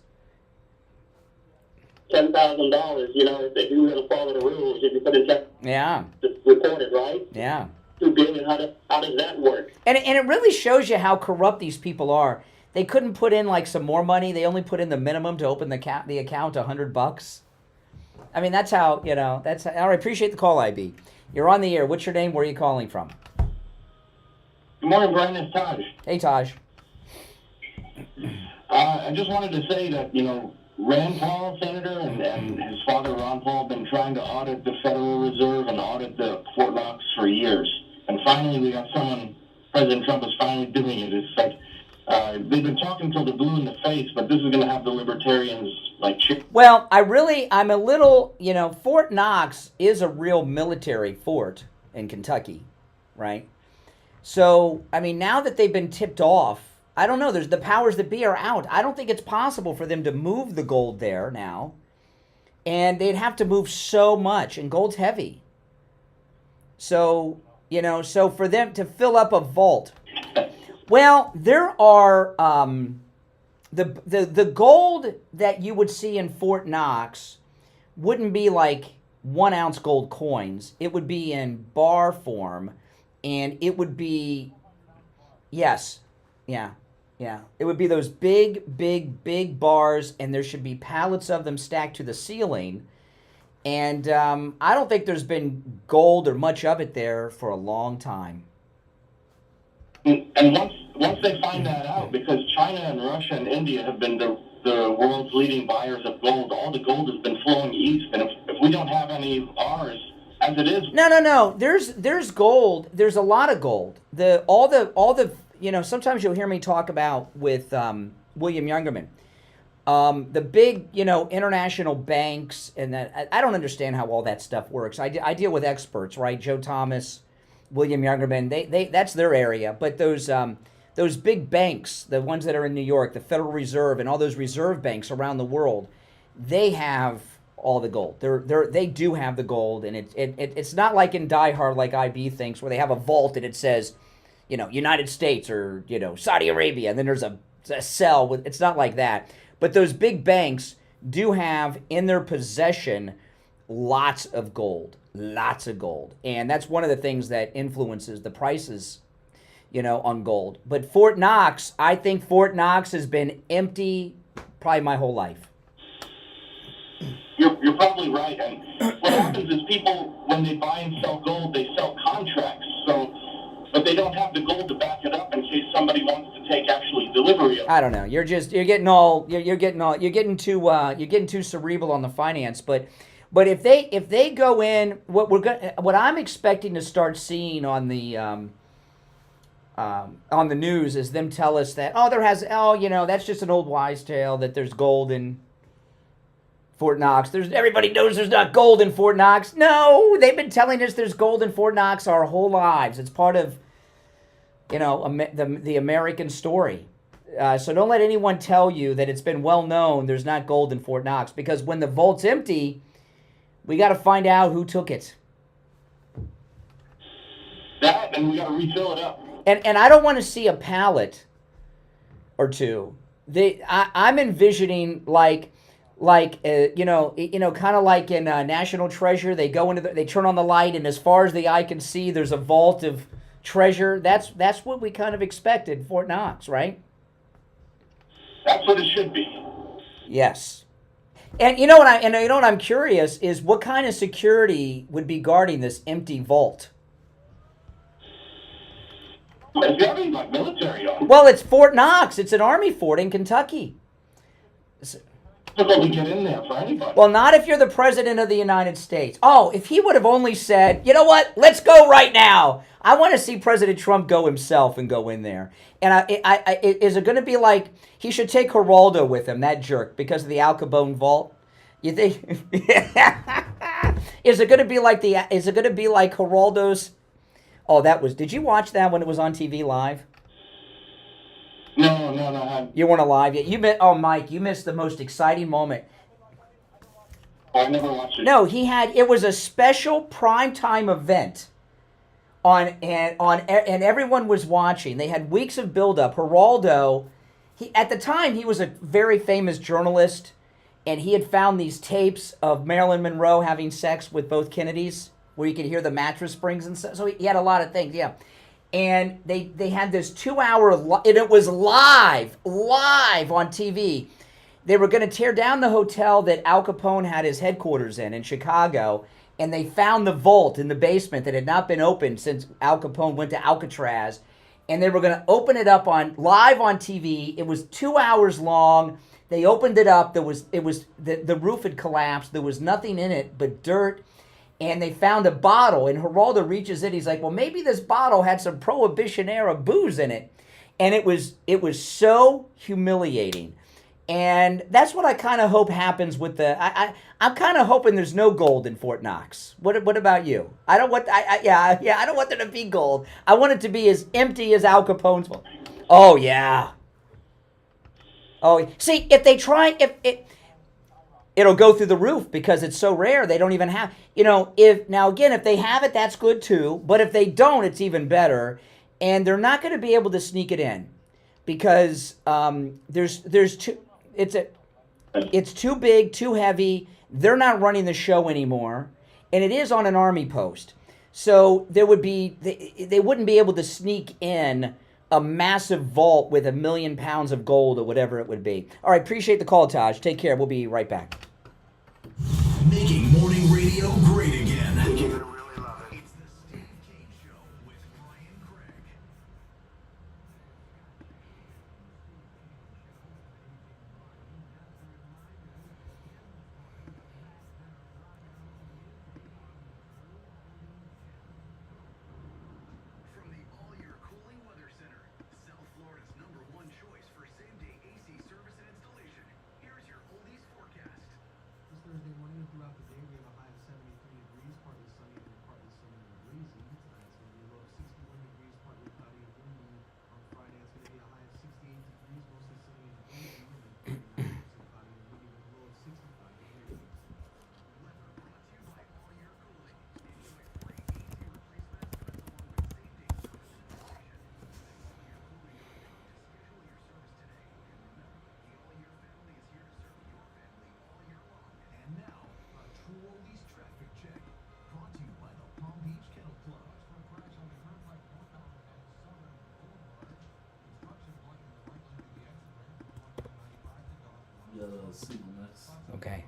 $10,000, if you were going to follow the rules, if you put in check, Yeah. report it, right? Yeah. $2 billion, how does that work? And it really shows you how corrupt these people are. They couldn't put in like some more money. They only put in the minimum to open the account, $100. I mean, that's how, that's how, all right, appreciate the call, IB. You're on the air. What's your name? Where are you calling from? Good morning, Brian. It's Taj. Hey, Taj. I just wanted to say that, Rand Paul, Senator, and his father, Ron Paul, have been trying to audit the Federal Reserve and audit the Fort Knox for years. And finally, we got President Trump is finally doing it. It's like, they've been talking till they're blue in the face, but this is going to have the libertarians Well, I'm a little, Fort Knox is a real military fort in Kentucky, right? So, I mean, now that they've been tipped off, I don't know, there's the powers that be are out. I don't think it's possible for them to move the gold there now. And they'd have to move so much, and gold's heavy. So, so for them to fill up a vault, well, there are the gold that you would see in Fort Knox wouldn't be like 1 ounce gold coins. It would be in bar form, and it would be, yes, yeah. It would be those big bars, and there should be pallets of them stacked to the ceiling. And I don't think there's been gold or much of it there for a long time. And once they find that out, because China and Russia and India have been the world's leading buyers of gold, all the gold has been flowing east. And if we don't have any of ours, as it is... No. There's gold. There's a lot of gold. All the sometimes you'll hear me talk about with William Youngerman. The big, international banks, and that I don't understand how all that stuff works. I deal with experts, right? Joe Thomas, William Youngerman, they that's their area. But those big banks, the ones that are in New York, the Federal Reserve, and all those reserve banks around the world, they have all the gold. They do have the gold, and it's not like in Die Hard, like IB thinks, where they have a vault and it says, United States or Saudi Arabia, and then there's a cell with. It's not like that. But those big banks do have in their possession lots of gold, and that's one of the things that influences the prices, on gold. But Fort Knox, I think Fort Knox has been empty probably my whole life. You're probably right. And what happens is people, when they buy and sell gold, they sell contracts. But they don't have the gold to back it up in case somebody wants to take actually delivery of it. I don't know. You're getting too cerebral on the finance. But if they go in, what I'm expecting to start seeing on the news is them tell us that that's just an old wives' tale that there's gold in Fort Knox. Everybody knows there's not gold in Fort Knox. No, they've been telling us there's gold in Fort Knox our whole lives. It's part of the American story. So don't let anyone tell you that it's been well known there's not gold in Fort Knox, because when the vault's empty, we got to find out who took it. That, and we got to refill it up. And I don't want to see a pallet or two. I'm envisioning kind of like in National Treasure, they go they turn on the light, and as far as the eye can see, there's a vault of treasure. That's what we kind of expected in Fort Knox, right? That's what it should be. Yes. And you know what I'm curious is what kind of security would be guarding this empty vault? It's got to be like military on it. Well, it's Fort Knox. It's an army fort in Kentucky. Difficult to get in there for anybody. Well, not if you're the president of the United States. Oh, if he would have only said, you know what, let's go right now. I want to see President Trump go himself and go in there. And is it going to be like, he should take Geraldo with him, that jerk, because of the Al Capone vault? You think? Is it going to be like Geraldo's? Oh, did you watch that when it was on TV live? No. You weren't alive yet. Oh, Mike, you missed the most exciting moment. I never watched it. No, it was a special primetime event and everyone was watching. They had weeks of buildup. Geraldo, at the time, he was a very famous journalist, and he had found these tapes of Marilyn Monroe having sex with both Kennedys, where you could hear the mattress springs and stuff. So he had a lot of things, yeah. And they had this 2-hour, and it was live on TV. They were going to tear down the hotel that Al Capone had his headquarters in Chicago, and they found the vault in the basement that had not been opened since Al Capone went to Alcatraz, and they were going to open it up live on TV. It was 2 hours long. They opened it up. The roof had collapsed. There was nothing in it but dirt, and they found a bottle, and Geraldo reaches in. He's like, well, maybe this bottle had some Prohibition-era booze in it, and it was so humiliating. And that's what I kind of hope happens with I'm kind of hoping there's no gold in Fort Knox. What about you? I don't want I don't want there to be gold. I want it to be as empty as Al Capone's vault. Oh yeah. Oh, see, if they try, it'll go through the roof because it's so rare. They don't even have, if they have it, that's good too. But if they don't, it's even better. And they're not going to be able to sneak it in because there's too. It's too big, too heavy. They're not running the show anymore, and it is on an army post. So they wouldn't be able to sneak in a massive vault with 1 million pounds of gold or whatever it would be. All right, appreciate the call, Taj. Take care. We'll be right back. Making morning radio great again. Thursday morning and throughout the day, we have a high of 73 degrees, partly sunny and partly sunny and breezy. Tonight's going to be a low of 61 degrees, partly cloudy and windy. On Friday, it's going to be a high of 68 degrees, mostly sunny and breezy, and then 49% cloudy and windy with a low of 65 degrees. Weather brought to you by All Year Cooling. Enjoy free AC replacement estimates along with same-day service and installation. Visit allyearcooling.com to schedule your service today. And remember, the All Year family is here to serve your family all year long. And now, a True Oldies traffic check, brought to you by the Palm Beach Kennel Club. Okay.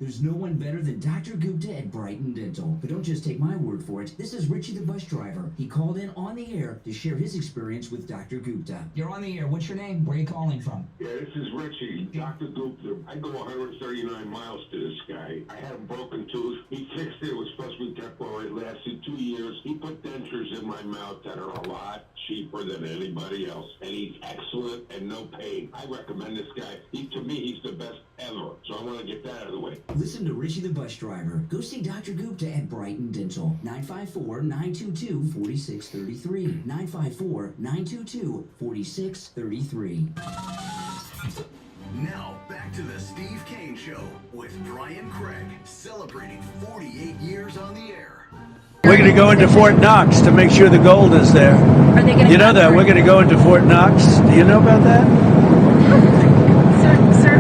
There's no one better than Dr. Gupta at Brighton Dental. But don't just take my word for it. This is Richie the bus driver. He called in on the air to share his experience with Dr. Gupta. You're on the air. What's your name? Where are you calling from? Yeah, this is Richie, Dr. Gupta. I go 139 miles to this guy. I had a broken tooth. He fixed it. It was supposed to be temporary. It lasted 2 years. He put dentures in my mouth that are a lot cheaper than anybody else. And he's excellent and no pain. I recommend this guy. To me, he's the best ever. So I want to get that out of the way. Listen to Richie the bus driver. Go see Dr. Gupta at Brighton Dental. 954-922-4633. 954-922-4633. Now, back to the Steve Kane Show with Brian Craig, celebrating 48 years on the air. We're going to go into Fort Knox to make sure the gold is there. Are they going to? You know that we're going to go into Fort Knox. Do you know about that?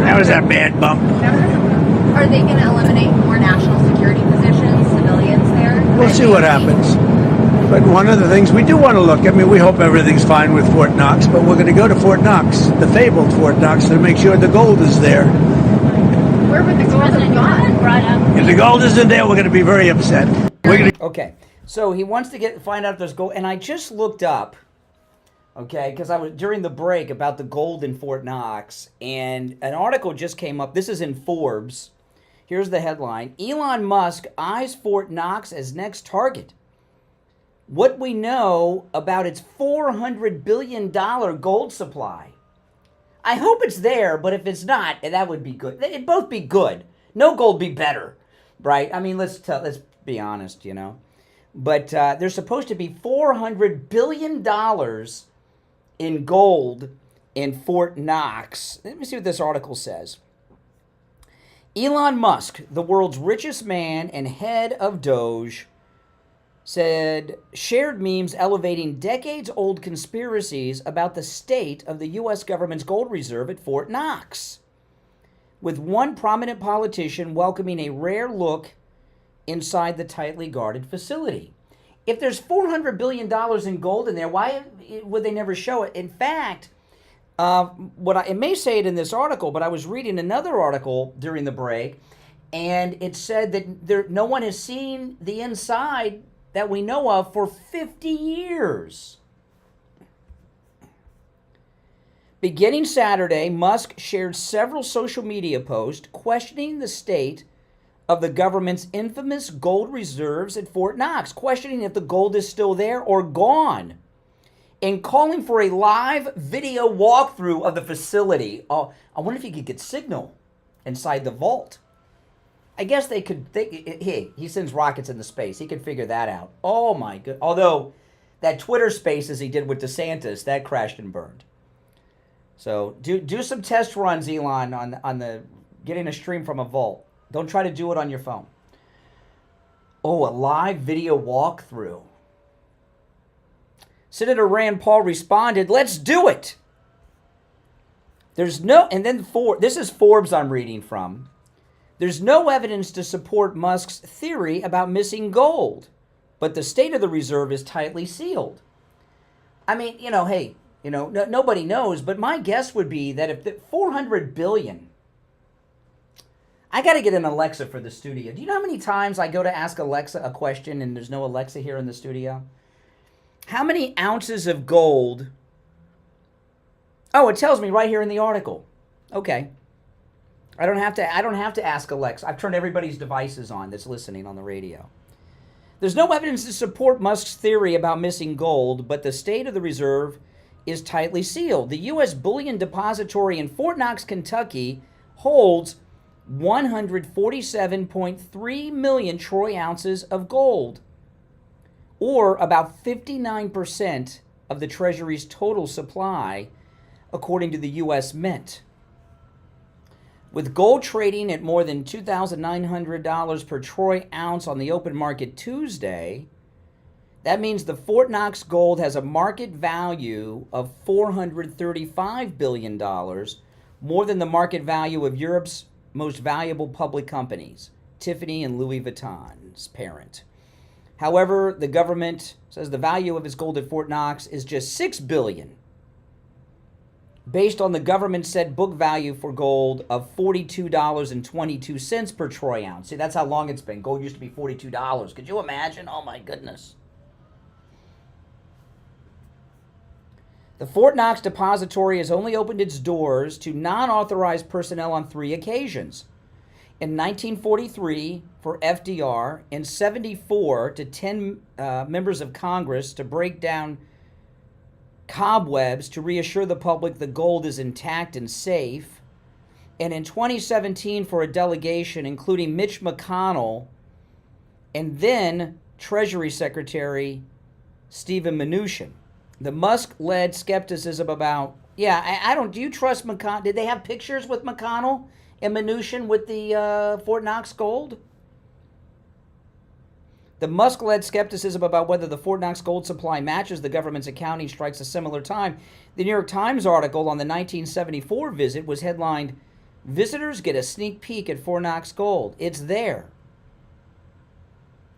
That was a bad bump. Are they going to eliminate more national security positions, civilians there? We'll see what happens. But one of the things we do want to look, I mean, we hope everything's fine with Fort Knox, but we're going to go to Fort Knox, the fabled Fort Knox, to make sure the gold is there. Where would the gold have gone? If the gold isn't there, we're going to be very upset. We're going to... Okay, so he wants to find out if there's gold, and I just looked up, okay, because I was during the break about the gold in Fort Knox, and an article just came up. This is in Forbes. Here's the headline: Elon Musk eyes Fort Knox as next target. What we know about its $400 billion gold supply. I hope it's there, but if it's not, that would be good. It'd both be good. No gold be better, right? I mean, let's be honest, you know. But there's supposed to be $400 billion in gold in Fort Knox. Let me see what this article says. Elon Musk, the world's richest man and head of Doge, shared memes elevating decades-old conspiracies about the state of the U.S. government's gold reserve at Fort Knox, with one prominent politician welcoming a rare look inside the tightly guarded facility. If there's $400 billion in gold in there, why would they never show it? In fact, it may say it in this article, but I was reading another article during the break, and it said that no one has seen the inside that we know of for 50 years. Beginning Saturday, Musk shared several social media posts questioning the state of the government's infamous gold reserves at Fort Knox, questioning if the gold is still there or gone, and calling for a live video walkthrough of the facility. Oh, I wonder if he could get signal inside the vault. I guess they could. Hey, he sends rockets into space. He could figure that out. Oh my god! Although that Twitter Spaces he did with DeSantis, that crashed and burned. So do some test runs, Elon, on the getting a stream from a vault. Don't try to do it on your phone. Oh, a live video walkthrough. Senator Rand Paul responded, "Let's do it." There's no, and then this is Forbes I'm reading from. There's no evidence to support Musk's theory about missing gold, but the state of the reserve is tightly sealed. I mean, hey, nobody knows, but my guess would be that if the $400 billion, I got to get an Alexa for the studio. Do you know how many times I go to ask Alexa a question and there's no Alexa here in the studio? How many ounces of gold? Oh, it tells me right here in the article. Okay. I don't have to ask Alexa. I've turned everybody's devices on that's listening on the radio. There's no evidence to support Musk's theory about missing gold, but the state of the reserve is tightly sealed. The U.S. Bullion Depository in Fort Knox, Kentucky, holds 147.3 million troy ounces of gold, or about 59% of the Treasury's total supply, according to the U.S. Mint. With gold trading at more than $2,900 per troy ounce on the open market Tuesday, that means the Fort Knox gold has a market value of $435 billion, more than the market value of Europe's most valuable public companies, Tiffany and Louis Vuitton's parent. However, the government says the value of its gold at Fort Knox is just $6 billion, based on the government said book value for gold of $42.22 per troy ounce. See, that's how long it's been. Gold used to be $42. Could you imagine? Oh my goodness. The Fort Knox Depository has only opened its doors to non-authorized personnel on 3 occasions. In 1943 for FDR, and 74 to 10 members of Congress to break down cobwebs to reassure the public the gold is intact and safe. And in 2017 for a delegation including Mitch McConnell and then Treasury Secretary Stephen Mnuchin. The Musk-led skepticism about, do you trust McConnell? Did they have pictures with McConnell and Mnuchin with the Fort Knox gold? The Musk-led skepticism about whether the Fort Knox gold supply matches the government's accounting strikes a similar time. The New York Times article on the 1974 visit was headlined, "Visitors get a sneak peek at Fort Knox gold. It's there."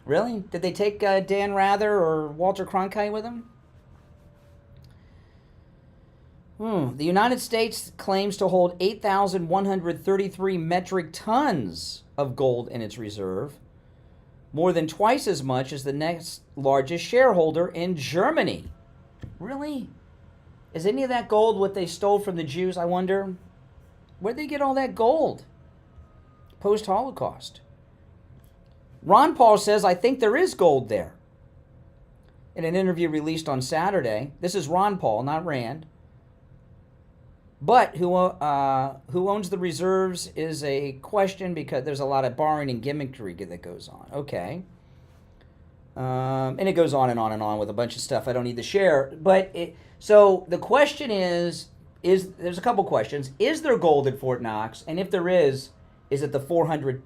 Really? Did they take Dan Rather or Walter Cronkite with them? The United States claims to hold 8,133 metric tons of gold in its reserve, more than twice as much as the next largest shareholder in Germany. Really? Is any of that gold what they stole from the Jews, I wonder? Where'd they get all that gold? Post-Holocaust. Ron Paul says, I think there is gold there. In an interview released on Saturday, this is Ron Paul, not Rand. But who owns the reserves is a question because there's a lot of borrowing and gimmickry that goes on. Okay. And it goes on and on and on with a bunch of stuff I don't need to share. So the question is there's a couple questions. Is there gold at Fort Knox? And if there is it the $400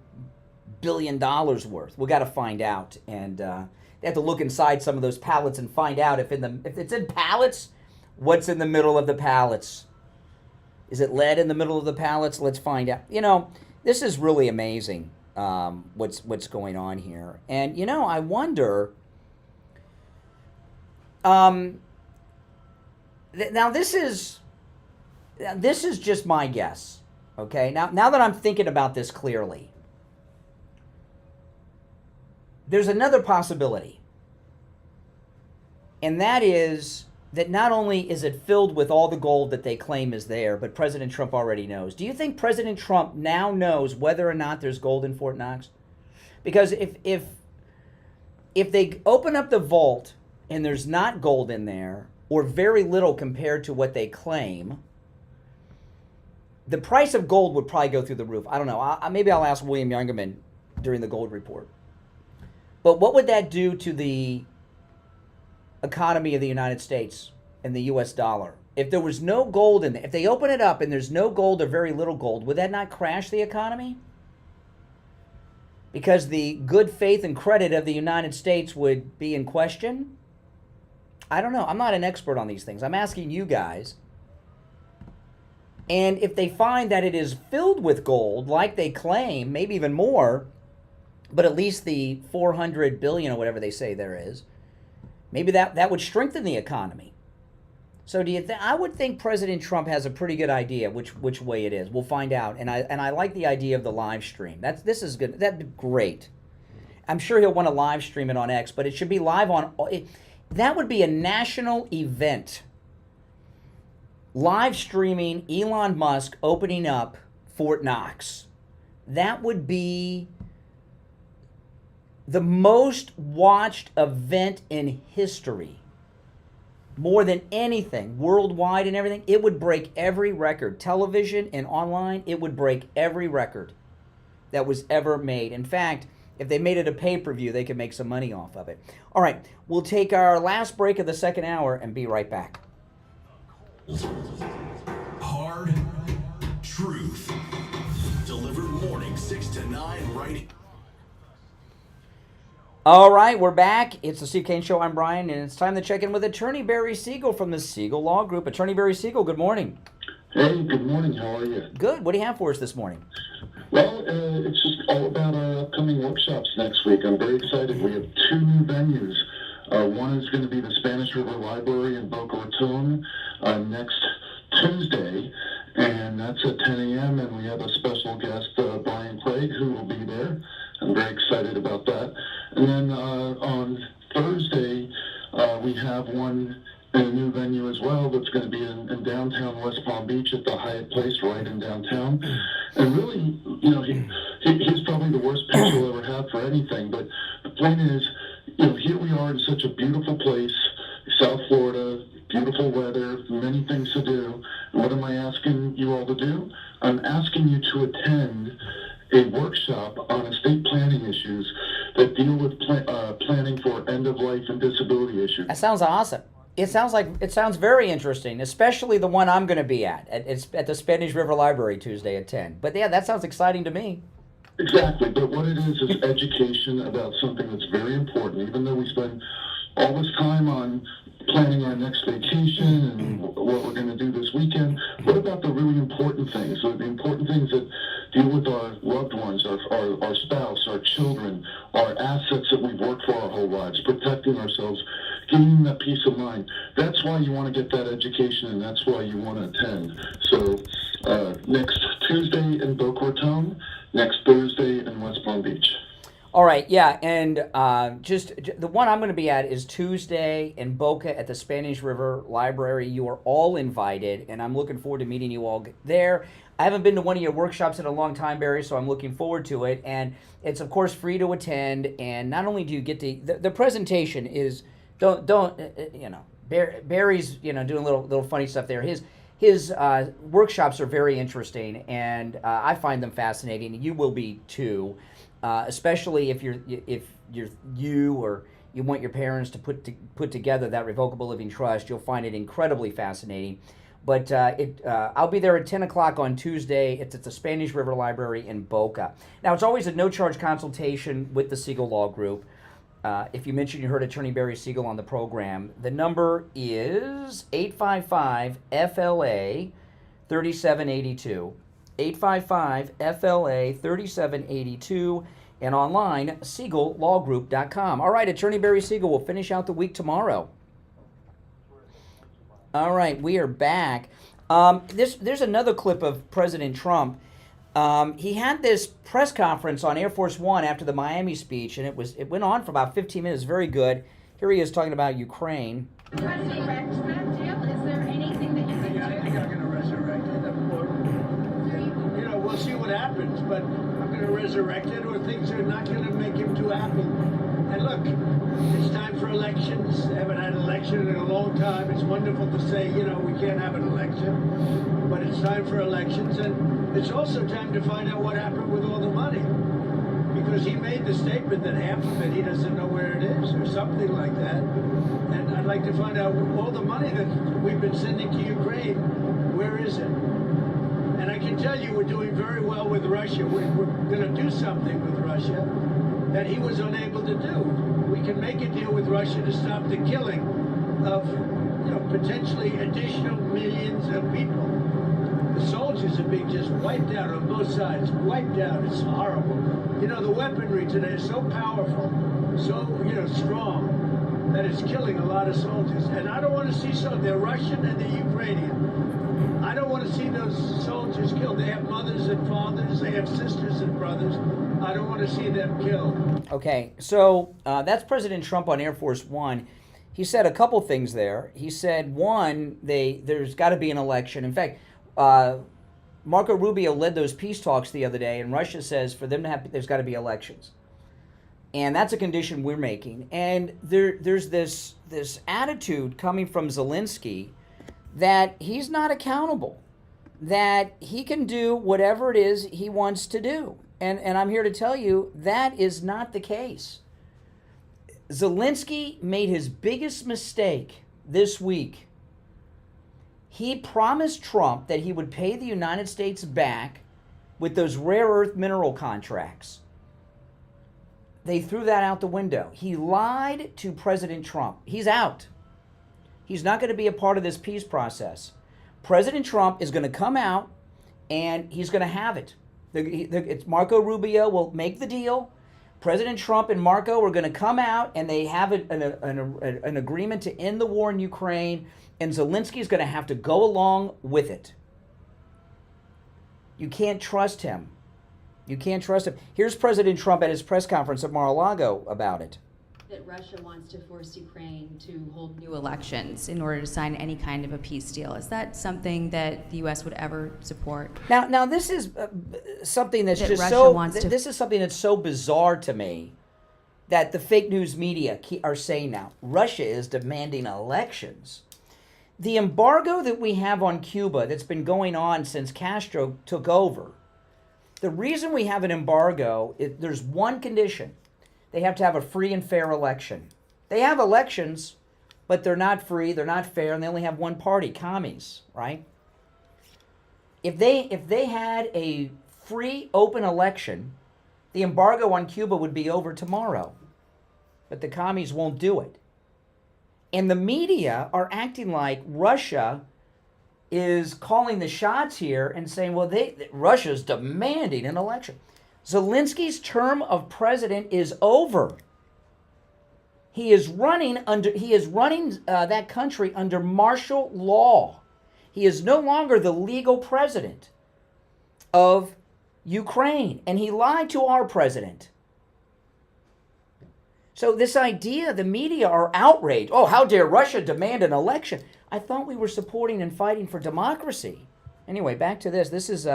billion worth? We got to find out. And they have to look inside some of those pallets and find out if it's in pallets, what's in the middle of the pallets? Is it lead in the middle of the pallets? Let's find out. This is really amazing what's going on here. And, I wonder, now this is just my guess, okay? Now that I'm thinking about this clearly, there's another possibility. And that is that not only is it filled with all the gold that they claim is there, but President Trump already knows. Do you think President Trump now knows whether or not there's gold in Fort Knox? Because if they open up the vault and there's not gold in there, or very little compared to what they claim, the price of gold would probably go through the roof. I don't know. Maybe I'll ask William Youngerman during the gold report. But what would that do to the economy of the United States and the U.S. dollar? If there was no gold in there, if they open it up and there's no gold or very little gold, would that not crash the economy? Because the good faith and credit of the United States would be in question? I don't know. I'm not an expert on these things. I'm asking you guys. And if they find that it is filled with gold, like they claim, maybe even more, but at least the 400 billion or whatever they say there is, maybe that would strengthen the economy. So do you think? I would think President Trump has a pretty good idea which way it is. We'll find out. And I like the idea of the live stream. This is good. That'd be great. I'm sure he'll want to live stream it on X, but it should be live on. That would be a national event. Live streaming Elon Musk opening up Fort Knox. That would be the most watched event in history. More than anything, worldwide and everything, it would break every record. Television and online, it would break every record that was ever made. In fact, if they made it a pay-per-view, they could make some money off of it. All right, we'll take our last break of the second hour and be right back. Hard truth. Delivered morning 6 to 9 right. All right, we're back. It's the Steve Kane Show. I'm Brian, and it's time to check in with Attorney Barry Siegel from the Siegel Law Group. Attorney Barry Siegel, good morning. Hey, good morning. How are you? Good. What do you have for us this morning? Well, it's just all about our upcoming workshops next week. I'm very excited. We have 2 new venues. One is going to be the Spanish River Library in Boca Raton next Tuesday, and that's at 10 a.m., and we have a special guest, Brian Craig, who will be there. I'm very excited about that. And then on Thursday, we have one in a new venue as well that's going to be in downtown West Palm Beach at the Hyatt Place right in downtown. And really, you know, he's probably the worst pitch you'll ever have for anything, but the point is, you know, here we are in such a beautiful place, South Florida, beautiful weather, many things to do. And what am I asking you all to do? I'm asking you to attend a workshop on estate planning issues that deal with planning for end-of-life and disability issues. That sounds awesome. It sounds very interesting, especially the one I'm going to be at. It's at the Spanish River Library Tuesday at 10. But yeah, that sounds exciting to me. Exactly, but what it is education about something that's very important. Even though we spend all this time on planning our next vacation and what we're going to do this weekend, what about the really important things? So the important things that deal with our loved ones, our spouse, our children, our assets that we've worked for our whole lives, protecting ourselves, giving that peace of mind. That's why you want to get that education, and that's why you want to attend. So next Tuesday in Boca Raton, next Thursday in West Palm Beach. All right, yeah, and just the one I'm going to be at is Tuesday in Boca at the Spanish River Library. You are all invited, and I'm looking forward to meeting you all there. I haven't been to one of your workshops in a long time, Barry, so I'm looking forward to it. And it's, of course, free to attend. And not only do you get the presentation is, Barry's, doing little funny stuff there. His workshops are very interesting, and I find them fascinating. You will be too, especially if you or you want your parents to put together that revocable living trust. You'll find it incredibly fascinating. But I'll be there at 10 o'clock on Tuesday. It's at the Spanish River Library in Boca. Now, it's always a no-charge consultation with the Siegel Law Group. If you mention you heard Attorney Barry Siegel on the program, the number is 855-FLA-3782. 855-FLA-3782. And online, SiegelLawGroup.com. All right, Attorney Barry Siegel will finish out the week tomorrow. All right, we are back. There's another clip of President Trump. He had this press conference on Air Force One after the Miami speech, and it went on for about 15 minutes. Very good. Here he is talking about Ukraine. President Rex, jail, is there anything that you can do? I think I'm going to resurrect it. You know, we'll see what happens, but I'm going to resurrect it, or things are not going to make him too happy. And look, it's time for elections. Haven't had an election in a long time. It's wonderful to say, we can't have an election, but it's time for elections, and it's also time to find out what happened with all the money, because he made the statement that half of it he doesn't know where it is, or something like that. And I'd like to find out all the money that we've been sending to Ukraine, where is it? And I can tell you we're doing very well with Russia. We're going to do something with Russia that he was unable to do. We can make a deal with Russia to stop the killing of, potentially additional millions of people. The soldiers are being just wiped out on both sides, wiped out. It's horrible. The weaponry today is so powerful, so, strong, that it's killing a lot of soldiers. And I don't want to see they're Russian and they're Ukrainian. I don't want to see those soldiers killed. They have mothers and fathers, they have sisters and brothers. I don't want to see them killed. Okay, so that's President Trump on Air Force One. He said a couple things there. He said, one, there's got to be an election. In fact, Marco Rubio led those peace talks the other day, and Russia says for them to have, there's got to be elections. And that's a condition we're making. And there's this attitude coming from Zelensky that he's not accountable, that he can do whatever it is he wants to do. And I'm here to tell you that is not the case. Zelensky made his biggest mistake this week. He promised Trump that he would pay the United States back with those rare earth mineral contracts. They threw that out the window. He lied to President Trump. He's out. He's not going to be a part of this peace process. President Trump is going to come out and he's going to have it. It's Marco Rubio will make the deal. President Trump and Marco are going to come out, and they have an agreement to end the war in Ukraine, and Zelensky is going to have to go along with it. You can't trust him. You can't trust him. Here's President Trump at his press conference at Mar-a-Lago about it. That Russia wants to force Ukraine to hold new elections in order to sign any kind of a peace deal. Is that something that the U.S. would ever support? Now this is something that's That just Russia so. wants to- This is something that's so bizarre to me that the fake news media are saying now. Russia is demanding elections. The embargo that we have on Cuba that's been going on since Castro took over. The reason we have an embargo is there's one condition. They have to have a free and fair election. They have elections, but they're not free, they're not fair, and they only have one party, commies, right? If they had a free, open election, the embargo on Cuba would be over tomorrow. But the commies won't do it. And the media are acting like Russia is calling the shots here and saying, well, Russia's demanding an election. Zelensky's term of president is over. He is running that country under martial law. He is no longer the legal president of Ukraine, and he lied to our president. So this idea, the media are outraged. Oh, how dare Russia demand an election? I thought we were supporting and fighting for democracy. Anyway, back to this. This is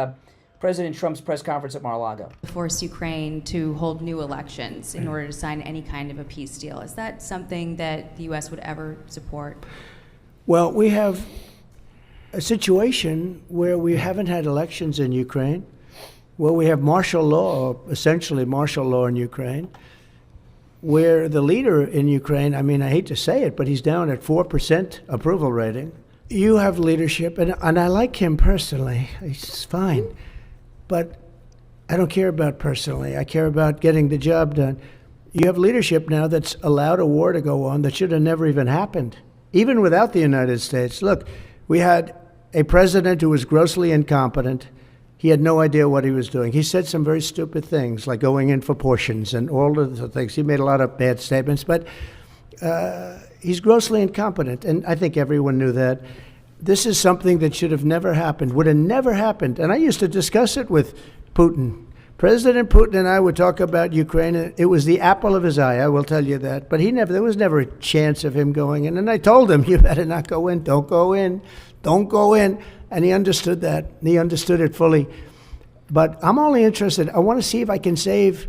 President Trump's press conference at Mar-a-Lago. Force Ukraine to hold new elections in order to sign any kind of a peace deal. Is that something that the U.S. would ever support? Well, we have a situation where we haven't had elections in Ukraine, where we have martial law, or essentially martial law in Ukraine, where the leader in Ukraine, I mean, I hate to say it, but he's down at 4% approval rating. You have leadership, and I like him personally. He's fine. But I don't care about personally. I care about getting the job done. You have leadership now that's allowed a war to go on that should have never even happened, even without the United States. Look, we had a president who was grossly incompetent. He had no idea what he was doing. He said some very stupid things, like going in for portions and all of the things. He made a lot of bad statements, but he's grossly incompetent, and I think everyone knew that. This is something that should have never happened, would have never happened. And I used to discuss it with Putin. President Putin and I would talk about Ukraine. It was the apple of his eye, I will tell you that. But there was never a chance of him going in. And I told him, you better not go in. Don't go in. Don't go in. And he understood that. He understood it fully. But I'm only interested, I want to see if I can save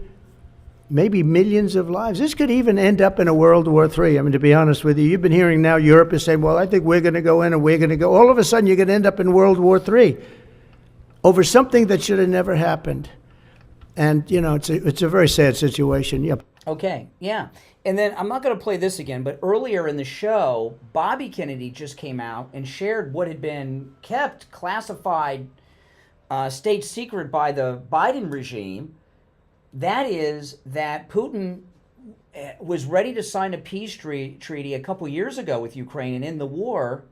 maybe millions of lives. This could even end up in a World War III. I mean, to be honest with you, you've been hearing now Europe is saying, well, I think we're going to go in and we're going to go. All of a sudden, you're going to end up in World War III over something that should have never happened. And, you know, it's a very sad situation. Yep. Okay, yeah. And then I'm not going to play this again, but earlier in the show, Bobby Kennedy just came out and shared what had been kept classified state secret by the Biden regime. That is that Putin was ready to sign a peace treaty a couple years ago with Ukraine, and in the war,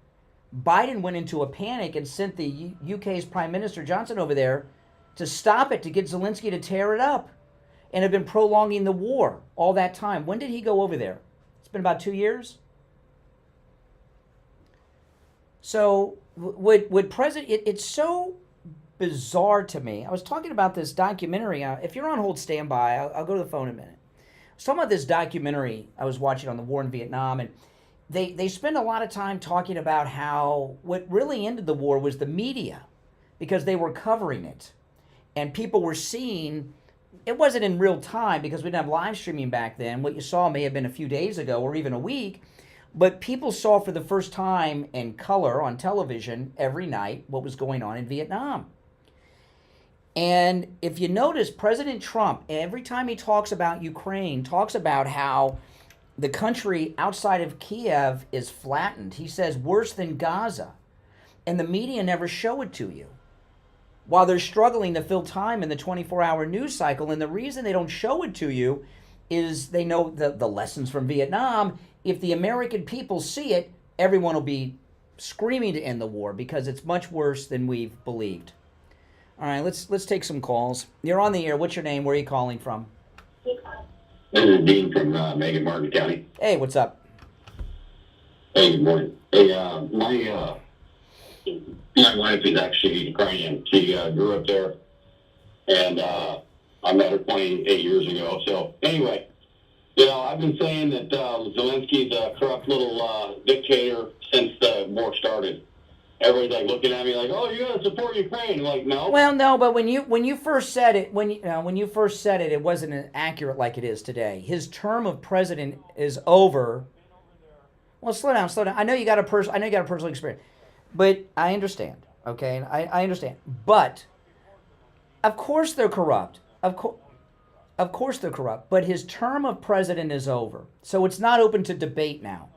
Biden went into a panic and sent the UK's Prime Minister Johnson over there to stop it, to get Zelensky to tear it up, and have been prolonging the war all that time. When did he go over there? It's been about 2 years. So would President, it's so bizarre to me. I was talking about this documentary. If you're on hold, stand by. I'll go to the phone in a minute. I was talking about this documentary I was watching on the war in Vietnam, and they spend a lot of time talking about how what really ended the war was the media, because they were covering it. And people were seeing, it wasn't in real time because we didn't have live streaming back then. What you saw may have been a few days ago or even a week, but people saw for the first time in color on television every night what was going on in Vietnam. And if you notice, President Trump, every time he talks about Ukraine, talks about how the country outside of Kiev is flattened. He says worse than Gaza. And the media never show it to you, while they're struggling to fill time in the 24-hour news cycle. And the reason they don't show it to you is they know the lessons from Vietnam. If the American people see it, everyone will be screaming to end the war because it's much worse than we've believed. All right, let's take some calls. You're on the air. What's your name? Where are you calling from? This is Dean from Megan Martin County. Hey, what's up? Hey, good morning. Hey, my wife is actually Ukrainian. She grew up there, and I met her 28 years ago. So anyway, I've been saying that Zelensky's a corrupt little dictator since the war started. Everybody's like looking at me like, "Oh, you gotta support Ukraine." Like, no. Well, no, but when you first said it, when you first said it, it wasn't accurate like it is today. His term of president is over. Well, slow down. I know you got a personal experience, but I understand. Okay, I understand. But of course they're corrupt. Of course they're corrupt. But his term of president is over, so it's not open to debate now.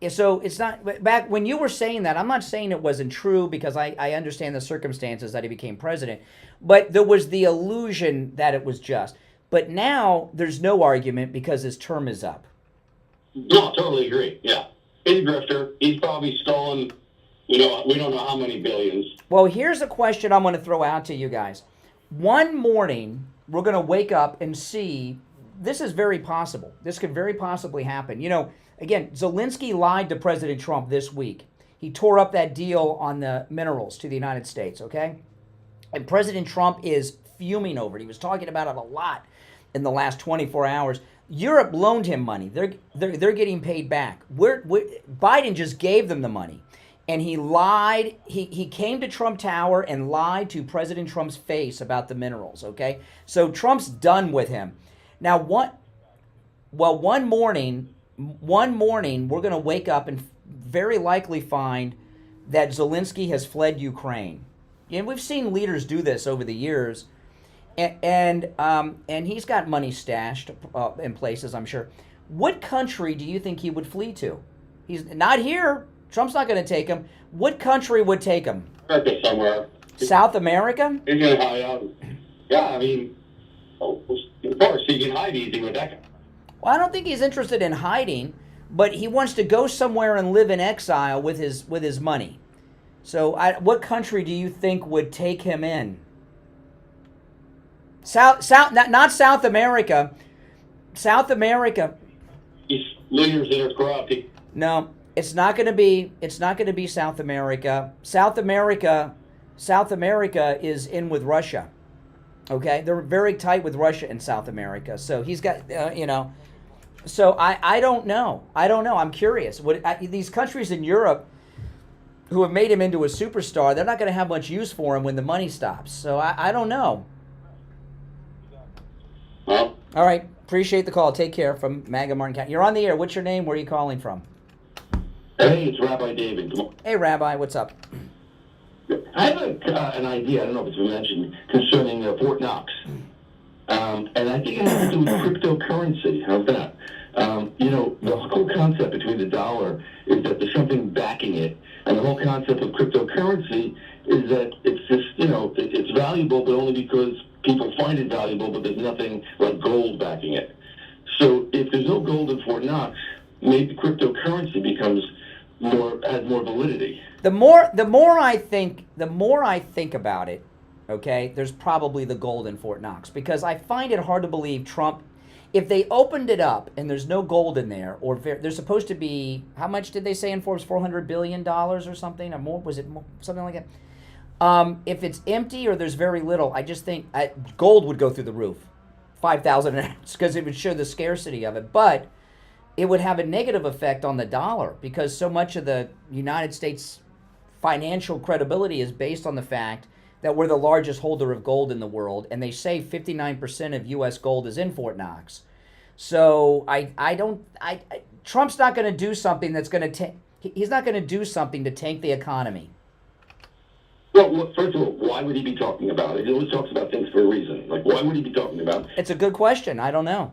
So it's not, back when you were saying that, I'm not saying it wasn't true because I understand the circumstances that he became president, but there was the illusion that it was just. But now there's no argument because his term is up. No, totally agree. Yeah. He's a grifter. He's probably stolen, we don't know how many billions. Well, here's a question I'm going to throw out to you guys. One morning, we're going to wake up and see, this is very possible. This could very possibly happen. Again, Zelensky lied to President Trump this week. He tore up that deal on the minerals to the United States, okay? And President Trump is fuming over it. He was talking about it a lot in the last 24 hours. Europe loaned him money. They're getting paid back. Biden just gave them the money. And he lied. He came to Trump Tower and lied to President Trump's face about the minerals, okay? So Trump's done with him. Now, one morning, we're going to wake up and very likely find that Zelensky has fled Ukraine. And we've seen leaders do this over the years. And he's got money stashed in places, I'm sure. What country do you think he would flee to? He's not here. Trump's not going to take him. What country would take him? America somewhere. South America? He's going to hide out. Yeah, of course, he can hide easy with that guy. Well, I don't think he's interested in hiding, but he wants to go somewhere and live in exile with his money. So, what country do you think would take him in? Not South America. South America. These leaders that are corrupt. No, it's not going to be. It's not going to be South America. South America is in with Russia. Okay, they're very tight with Russia in South America. So he's got, So I don't know. I'm curious. These countries in Europe who have made him into a superstar, they're not going to have much use for him when the money stops. So I don't know. Well, all right. Appreciate the call. Take care from Martin County. You're on the air. What's your name? Where are you calling from? Hey, it's Rabbi David. Hey, Rabbi. What's up? I have an idea. I don't know if it's been mentioned concerning Fort Knox. And I think it has to do with cryptocurrency. How's that? The whole concept between the dollar is that there's something backing it. And the whole concept of cryptocurrency is that it's just, it's valuable, but only because people find it valuable, but there's nothing like gold backing it. So if there's no gold in Fort Knox, maybe cryptocurrency has more validity. The more I think about it, okay, there's probably the gold in Fort Knox, because I find it hard to believe Trump, if they opened it up and there's no gold in there, or there's supposed to be, how much did they say in Forbes, $400 billion or something, or more, was it more, something like that? If it's empty or there's very little, I just think gold would go through the roof, 5,000 an ounce, because it would show the scarcity of it. But it would have a negative effect on the dollar, because so much of the United States financial credibility is based on the fact that we're the largest holder of gold in the world, and they say 59% of U.S. gold is in Fort Knox. So Trump's not going to do something that's going to he's not going to do something to tank the economy. Well, first of all, why would he be talking about it? He always talks about things for a reason. Like, why would he be talking about it? It's a good question. I don't know.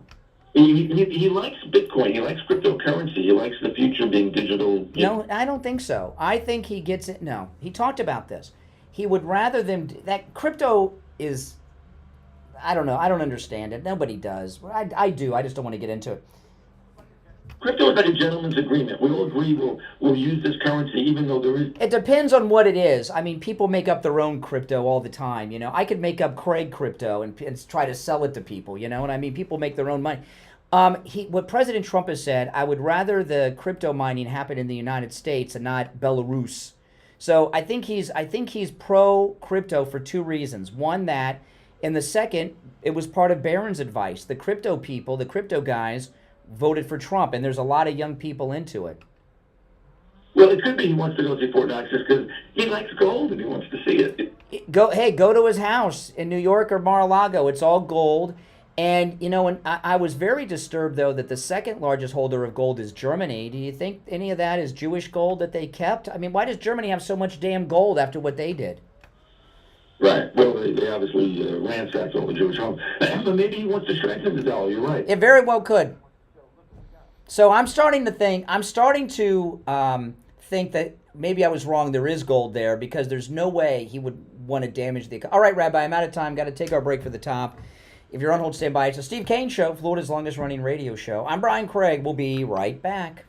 He likes Bitcoin. He likes cryptocurrency. He likes the future being digital. No, I don't think so. I think he gets it. No, he talked about this. He would rather them, that crypto is, I don't know. I don't understand it. Nobody does. I do. I just don't want to get into it. Crypto is like a gentleman's agreement. We all agree we'll use this currency, even though there is. It depends on what it is. I mean, people make up their own crypto all the time. You know, I could make up Craig crypto and try to sell it to people. You know what I mean? People make their own money. What President Trump has said, I would rather the crypto mining happen in the United States and not Belarus. So I think he's pro crypto for two reasons. One, that, and the second, it was part of Barron's advice. The crypto people, the crypto guys, voted for Trump, and there's a lot of young people into it. Well, it could be he wants to go see Fort Knox just because he likes gold and he wants to see it. Go to his house in New York or Mar-a-Lago. It's all gold. And, you know, and I was very disturbed, though, that the second largest holder of gold is Germany. Do you think any of that is Jewish gold that they kept? I mean, why does Germany have so much damn gold after what they did? Right. Well, they obviously ransacked all the Jewish homes. But maybe he wants to strengthen the dollar. You're right. It very well could. So I'm starting to think that maybe I was wrong. There is gold there because there's no way he would want to damage the economy. All right, Rabbi, I'm out of time. Got to take our break for the top. If you're on hold, stand by. It's a Steve Kane Show, Florida's longest running radio show. I'm Brian Craig. We'll be right back.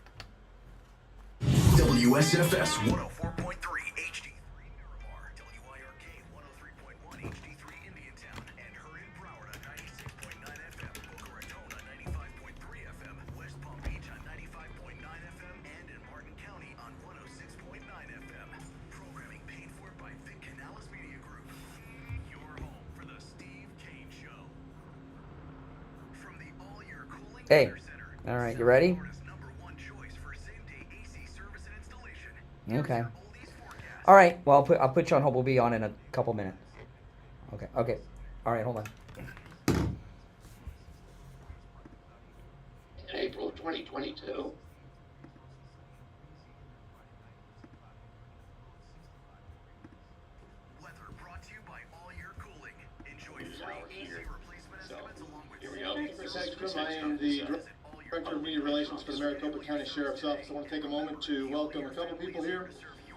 WSFS 104.3 HD3 Miramar, WIRK 103.1 HD3 Indiantown, and Huron Broward on 96.9 FM, Boca Raton on 95.3 FM, West Palm Beach on 95.9 FM, and in Martin County on 106.9 FM. Programming paid for by Vic Canales Media Group. Your home for the Steve Kane Show. From the all-year cooling Hey, center, all right, you ready? Florida's #1 choice for same-day AC service and installation. Okay. All right. Well, I'll put you on hold. We'll be on in a couple minutes. Okay. All right. Hold on. April of 2022. Weather brought to you by All Year Cooling. Enjoy free AC replacement estimates along with Here we go. Chris Ekstrom. I am the Director of Media Relations for the Maricopa County Sheriff's Office. I want to take a moment to welcome a couple people here.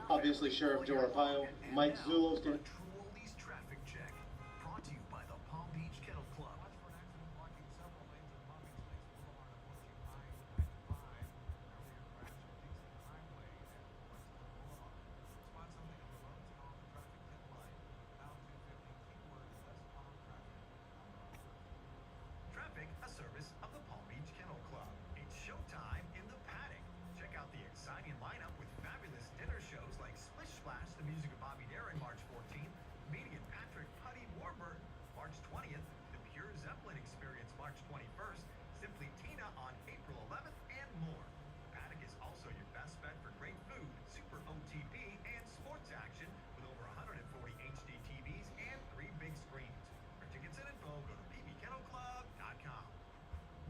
Obviously, Sheriff Joe Arpaio, Mike Zulos. True Oldies Traffic Check. Brought to you by the Palm Beach Kennel Club. Traffic, a service of the Palm Beach Kennel Club. It's showtime in the paddock. Check out the exciting lineup with fabulous dinner shows like Splish Splash, the music of Bobby Darin, March 14th, Media Patrick Putty Warburton, March 20th, the Pure Zeppelin Experience, March 21st, Simply Tina on April 11th, and more. Paddock is also your best bet for great food, super OTB, and sports action with over 140 HD TVs and 3 big screens. For tickets and info, go to pbkennelclub.com.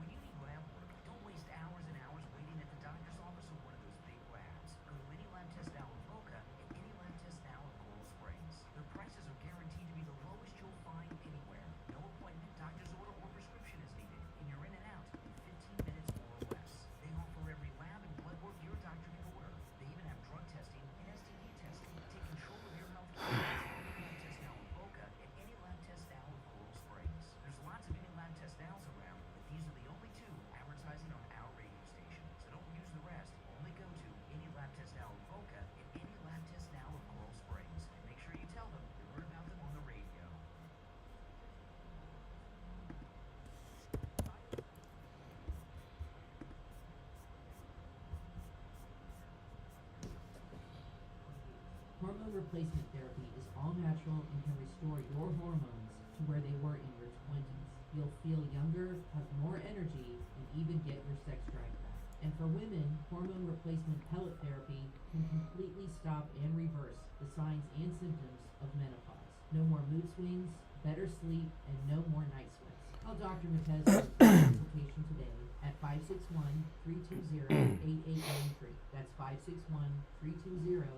When you need lab work, don't waste hours and hours waiting at the doctor's office or one of those big labs. Go to any lab test now in Boca and any lab test now in Coral Springs. Their prices are guaranteed to be the lowest you'll find anywhere. No appointment, doctor's order, or prescription is needed, and you're in and out in 15 minutes or less. They offer every lab and blood work your doctor can order. They even have drug testing and STD testing. Take control of your health care. Lab test now in Boca and any lab test now in Coral Springs. There's lots of any lab test nows around, but these are the only two advertising on our radio station. So don't use the rest. Only go to any lab test now in Boca and any lab test now in Coral Springs. And make sure you tell them you heard about them on the radio. Hormone replacement therapy is all natural and can restore your hormones to where they were in your 20s. You'll feel younger, have more energy, and even get your sex drive back. And for women, hormone replacement pellet therapy can completely stop and reverse the signs and symptoms of menopause. No more mood swings, better sleep, and no more night sweats. Call Dr. Matez for a consultation today at 561-320-8893. That's 561-320-8893.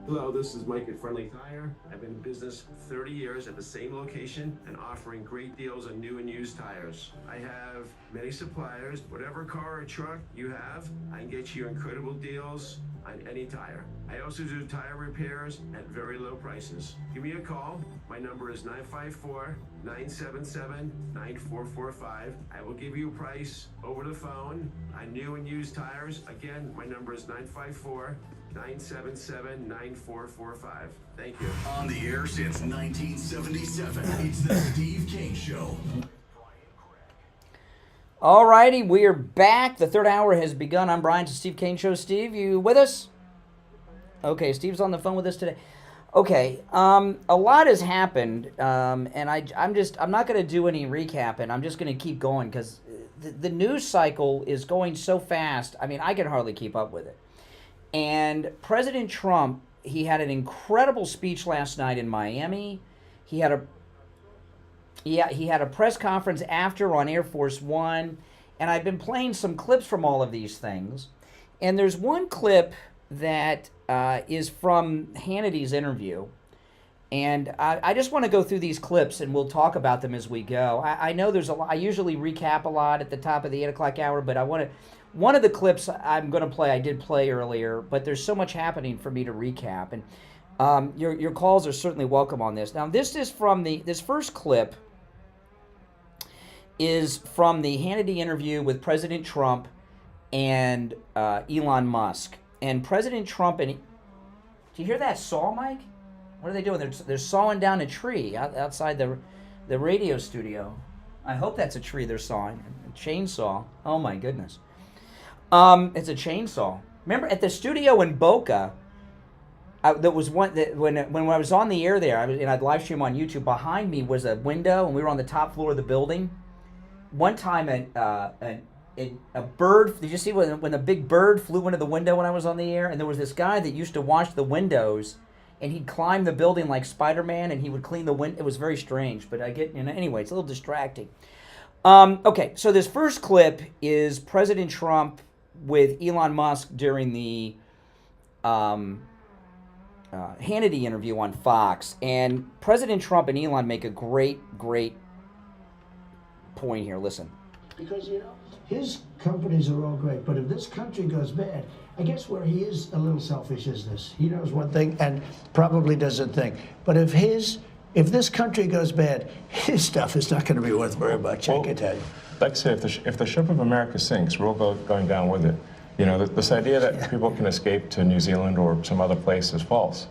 Hello, this is Mike at Friendly Tire. I've been in business 30 years at the same location and offering great deals on new and used tires. I have many suppliers. Whatever car or truck you have, I can get you incredible deals on any tire. I also do tire repairs at very low prices. Give me a call. My number is 954-977-9445. I will give you a price over the phone on new and used tires. Again, my number is 954-977-9445. Thank you. On the air since 1977, it's the Steve Kane Show. All righty, we are back. The third hour has begun. I'm Brian to Steve Kane Show. Steve, you with us? Okay, Steve's on the phone with us today. Okay, a lot has happened, and I'm not going to do any recapping. I'm just going to keep going because the news cycle is going so fast. I mean, I can hardly keep up with it. And President Trump, he had an incredible speech last night in Miami. He had a press conference after on Air Force One, and I've been playing some clips from all of these things. And there's one clip that is from Hannity's interview, and I just want to go through these clips, and we'll talk about them as we go. I know there's a lot. I usually recap a lot at the top of the 8 o'clock hour, but one of the clips I'm going to play, I did play earlier, but there's so much happening for me to recap, and your calls are certainly welcome on this. Now, this is from this first clip is from the Hannity interview with President Trump and Elon Musk. And President Trump do you hear that saw, Mike? What are they doing? They're sawing down a tree outside the radio studio. I hope that's a tree they're sawing. A chainsaw. Oh my goodness. It's a chainsaw. Remember at the studio in Boca, there was one that when I was on the air there, and I'd live stream on YouTube. Behind me was a window, and we were on the top floor of the building. One time, a bird. Did you see when a big bird flew into the window when I was on the air? And there was this guy that used to wash the windows, and he'd climb the building like Spider-Man, and he would clean the window. It was very strange, but anyway, it's a little distracting. Okay, so this first clip is President Trump with Elon Musk during the Hannity interview on Fox, and President Trump and Elon make a great point here. Listen. Because, his companies are all great, but if this country goes bad, I guess where he is a little selfish is this. He knows one thing and probably doesn't think. But if this country goes bad, his stuff is not going to be worth very much, I can tell you. Like I say, if the ship of America sinks, we're all going down with it. This idea that people can escape to New Zealand or some other place is false.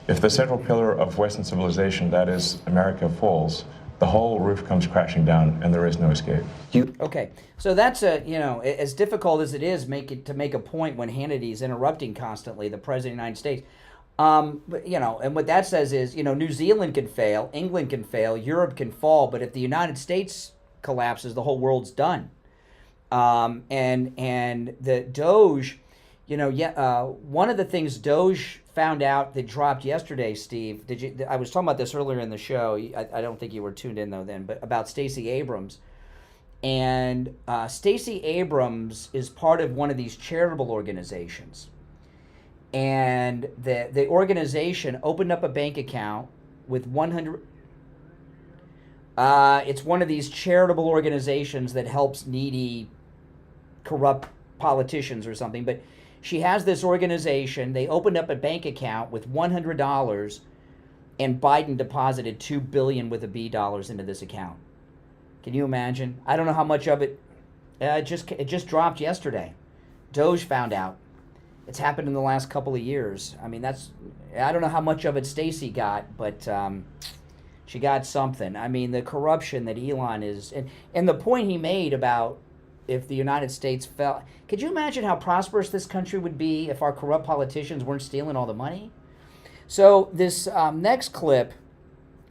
If the central pillar of Western civilization, that is America, falls, the whole roof comes crashing down, and there is no escape. Okay, so that's as difficult as it is to make a point when Hannity's interrupting constantly the President of the United States. But, and what that says is, New Zealand can fail, England can fail, Europe can fall, but if the United States collapses, the whole world's done. And the Doge, one of the things Doge found out that dropped yesterday, Steve, I was talking about this earlier in the show. I don't think you were tuned in though then, but about Stacey Abrams. And Stacey Abrams is part of one of these charitable organizations. And the organization opened up a bank account with 100. It's one of these charitable organizations that helps needy, corrupt politicians or something. But she has this organization. They opened up a bank account with $100, and Biden deposited $2 billion with a B dollars into this account. Can you imagine? I don't know how much of it. It just dropped yesterday. Doge found out. It's happened in the last couple of years. I mean, I don't know how much of it Stacey got, but she got something. I mean, the corruption that Elon is, and the point he made about if the United States fell. Could you imagine how prosperous this country would be if our corrupt politicians weren't stealing all the money? So this next clip,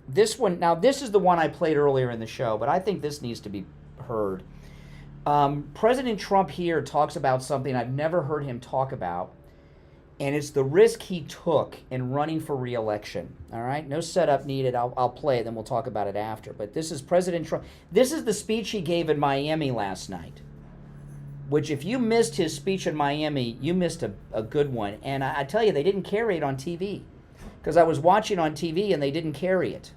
this is the one I played earlier in the show, but I think this needs to be heard. President Trump here talks about something I've never heard him talk about, and it's the risk he took in running for re-election. All right, no setup needed. I'll play it, then we'll talk about it after. But this is President Trump. This is the speech he gave in Miami last night, which if you missed his speech in Miami, you missed a good one. And I tell you, they didn't carry it on TV, because I was watching on TV and they didn't carry it.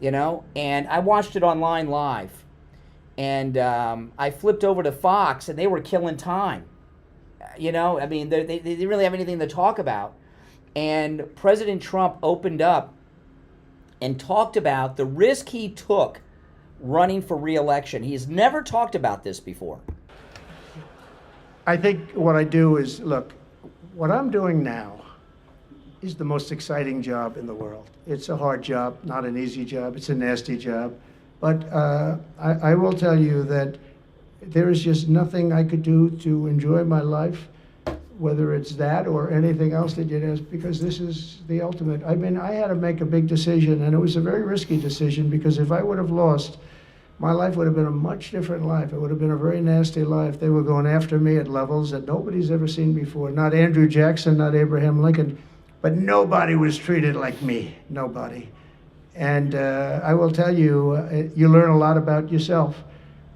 And I watched it online live. And I flipped over to Fox, and they were killing time. You know, I mean, they didn't really have anything to talk about. And President Trump opened up and talked about the risk he took running for re-election. He's never talked about this before. I think what I do is, look, what I'm doing now is the most exciting job in the world. It's a hard job, not an easy job. It's a nasty job. But I will tell you that there is just nothing I could do to enjoy my life, whether it's that or anything else that you'd ask, because this is the ultimate. I mean, I had to make a big decision, and it was a very risky decision, because if I would have lost, my life would have been a much different life. It would have been a very nasty life. They were going after me at levels that nobody's ever seen before. Not Andrew Jackson, not Abraham Lincoln, but nobody was treated like me, nobody. And I will tell you, you learn a lot about yourself.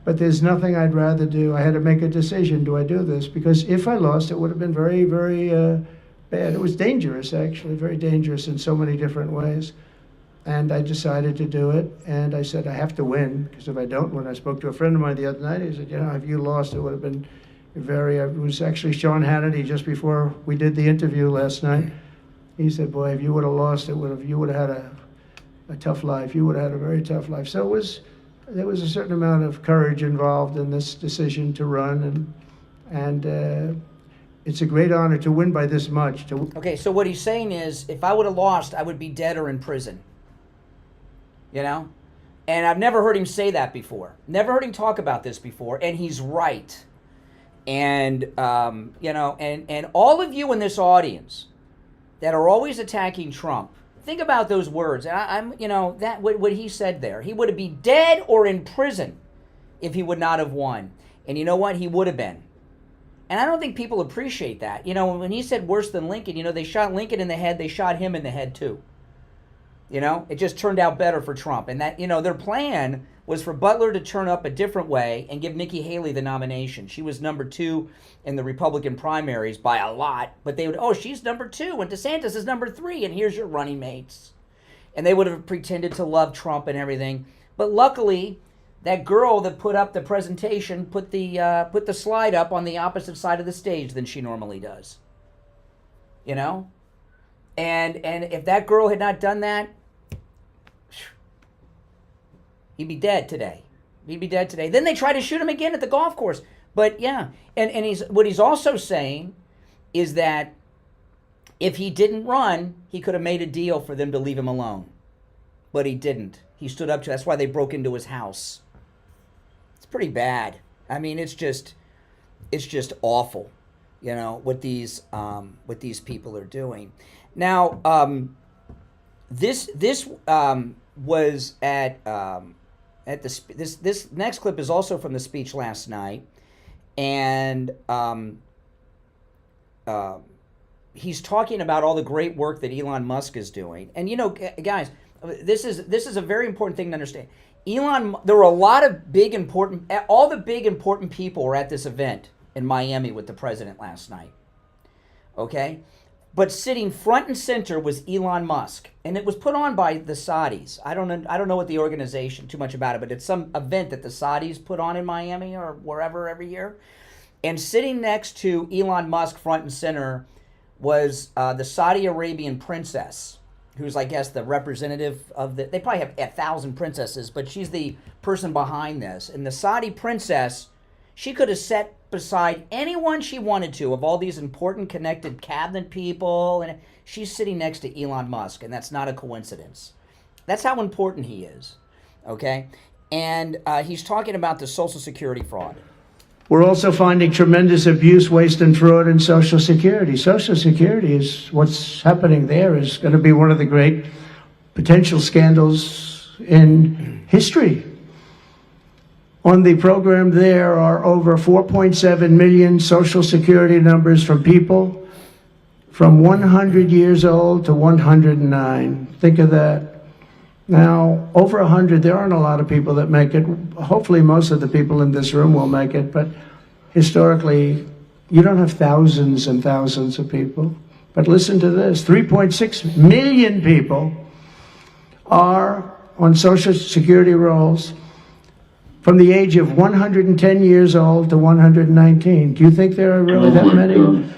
But there's nothing I'd rather do. I had to make a decision. Do I do this? Because if I lost, it would have been very, very bad. It was dangerous, actually, very dangerous in so many different ways. And I decided to do it. And I said, I have to win, because if I don't win, I spoke to a friend of mine the other night. He said, you know, if you lost, it would have been very, it was actually Sean Hannity just before we did the interview last night. He said, boy, if you would have lost, you would have had a tough life. You would have had a very tough life. So there was a certain amount of courage involved in this decision to run, and it's a great honor to win by this much. Okay, so what he's saying is, if I would have lost, I would be dead or in prison. You know? And I've never heard him say that before. Never heard him talk about this before, and he's right. And, you know, and all of you in this audience that are always attacking Trump, think about those words. I'm, you know, that what he said there. He would be dead or in prison if he would not have won. And you know what? He would have been. And I don't think people appreciate that. You know, when he said worse than Lincoln, you know, they shot Lincoln in the head. They shot him in the head too. You know, it just turned out better for Trump. And that, you know, their plan was for Butler to turn up a different way and give Nikki Haley the nomination. She was number 2 in the Republican primaries by a lot, but they would, oh, she's number 2 and DeSantis is number 3 and here's your running mates. And they would have pretended to love Trump and everything. But luckily, that girl that put up the presentation put the slide up on the opposite side of the stage than she normally does. You know? And if that girl had not done that, he'd be dead today. He'd be dead today. Then they try to shoot him again at the golf course. But yeah, and what he's also saying is that if he didn't run, he could have made a deal for them to leave him alone. But he didn't. He stood up to, that's why they broke into his house. It's pretty bad. I mean, it's just awful, you know, what these people are doing. Now, this was at this next clip is also from the speech last night, and he's talking about all the great work that Elon Musk is doing. And you know, guys, this is a very important thing to understand. There were a lot of all the big important people were at this event in Miami with the president last night. Okay? But sitting front and center was Elon Musk, and it was put on by the Saudis. I don't know what the organization too much about it, but it's some event that the Saudis put on in Miami or wherever every year. And sitting next to Elon Musk front and center was the Saudi Arabian princess, who's, I guess, the representative of they probably have 1,000 princesses, but she's the person behind this. And the Saudi princess, she could have sat beside anyone she wanted to of all these important connected cabinet people, and she's sitting next to Elon Musk, and that's not a coincidence. That's how important he is, okay? And he's talking about the Social Security fraud. We're also finding tremendous abuse, waste, and fraud in Social Security. Social Security is, what's happening there is going to be one of the great potential scandals in history. On the program, there are over 4.7 million Social Security numbers from people from 100 years old to 109. Think of that. Now, over 100, there aren't a lot of people that make it. Hopefully, most of the people in this room will make it, but historically, you don't have thousands and thousands of people. But listen to this, 3.6 million people are on Social Security rolls from the age of 110 years old to 119. Do you think there are really that many?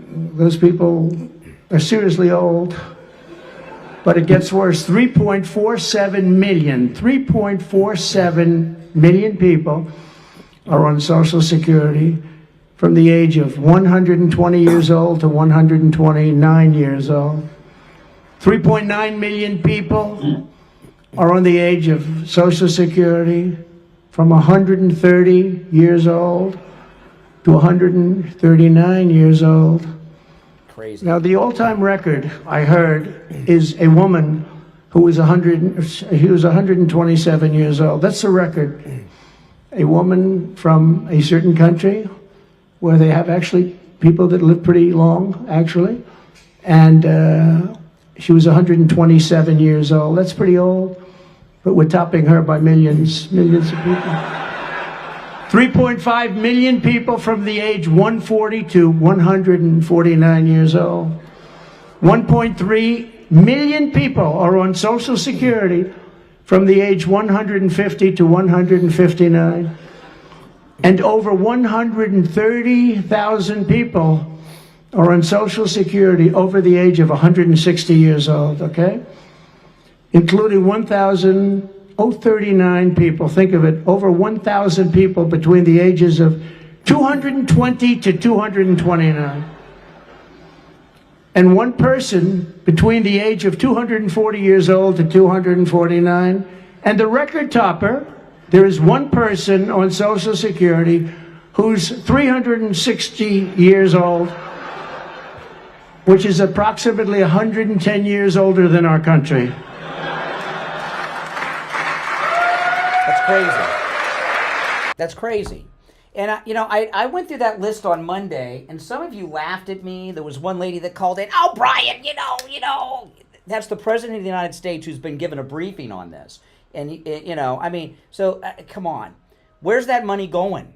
Those people are seriously old. But it gets worse. 3.47 million people are on Social Security from the age of 120 years old to 129 years old. 3.9 million people are on the age of Social Security from 130 years old to 139 years old. Crazy. Now, the all-time record, I heard, is a woman who was 127 years old. That's the record. A woman from a certain country where they have actually people that live pretty long, actually. And she was 127 years old. That's pretty old. But we're topping her by millions of people. 3.5 million people from the age 140 to 149 years old. 1.3 million people are on Social Security from the age 150 to 159. And over 130,000 people are on Social Security over the age of 160 years old, okay? Including 1,039 people, think of it, over 1,000 people between the ages of 220 to 229. And one person between the age of 240 years old to 249. And the record topper, there is one person on Social Security who's 360 years old, which is approximately 110 years older than our country. That's crazy. That's crazy. And, I went through that list on Monday, and some of you laughed at me. There was one lady that called in, "Oh, Brian, you know." That's the President of the United States who's been given a briefing on this. And, come on. Where's that money going?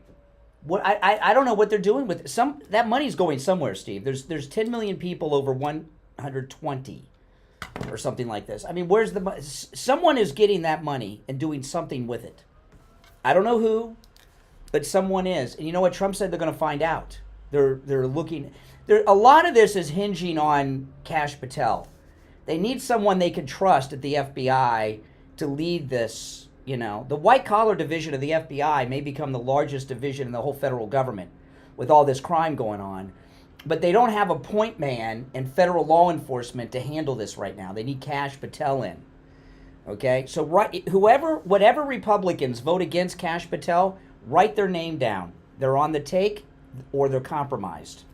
What I don't know what they're doing with it. That money's going somewhere, Steve. There's 10 million people over 120 or something like this. I mean, where's the money? Someone is getting that money and doing something with it. I don't know who, but someone is. And you know what? Trump said they're going to find out. They're looking. A lot of this is hinging on Kash Patel. They need someone they can trust at the FBI to lead this. The white-collar division of the FBI may become the largest division in the whole federal government with all this crime going on. But they don't have a point man in federal law enforcement to handle this right now. They need Kash Patel in. Okay? So whatever Republicans vote against Kash Patel, write their name down. They're on the take or they're compromised.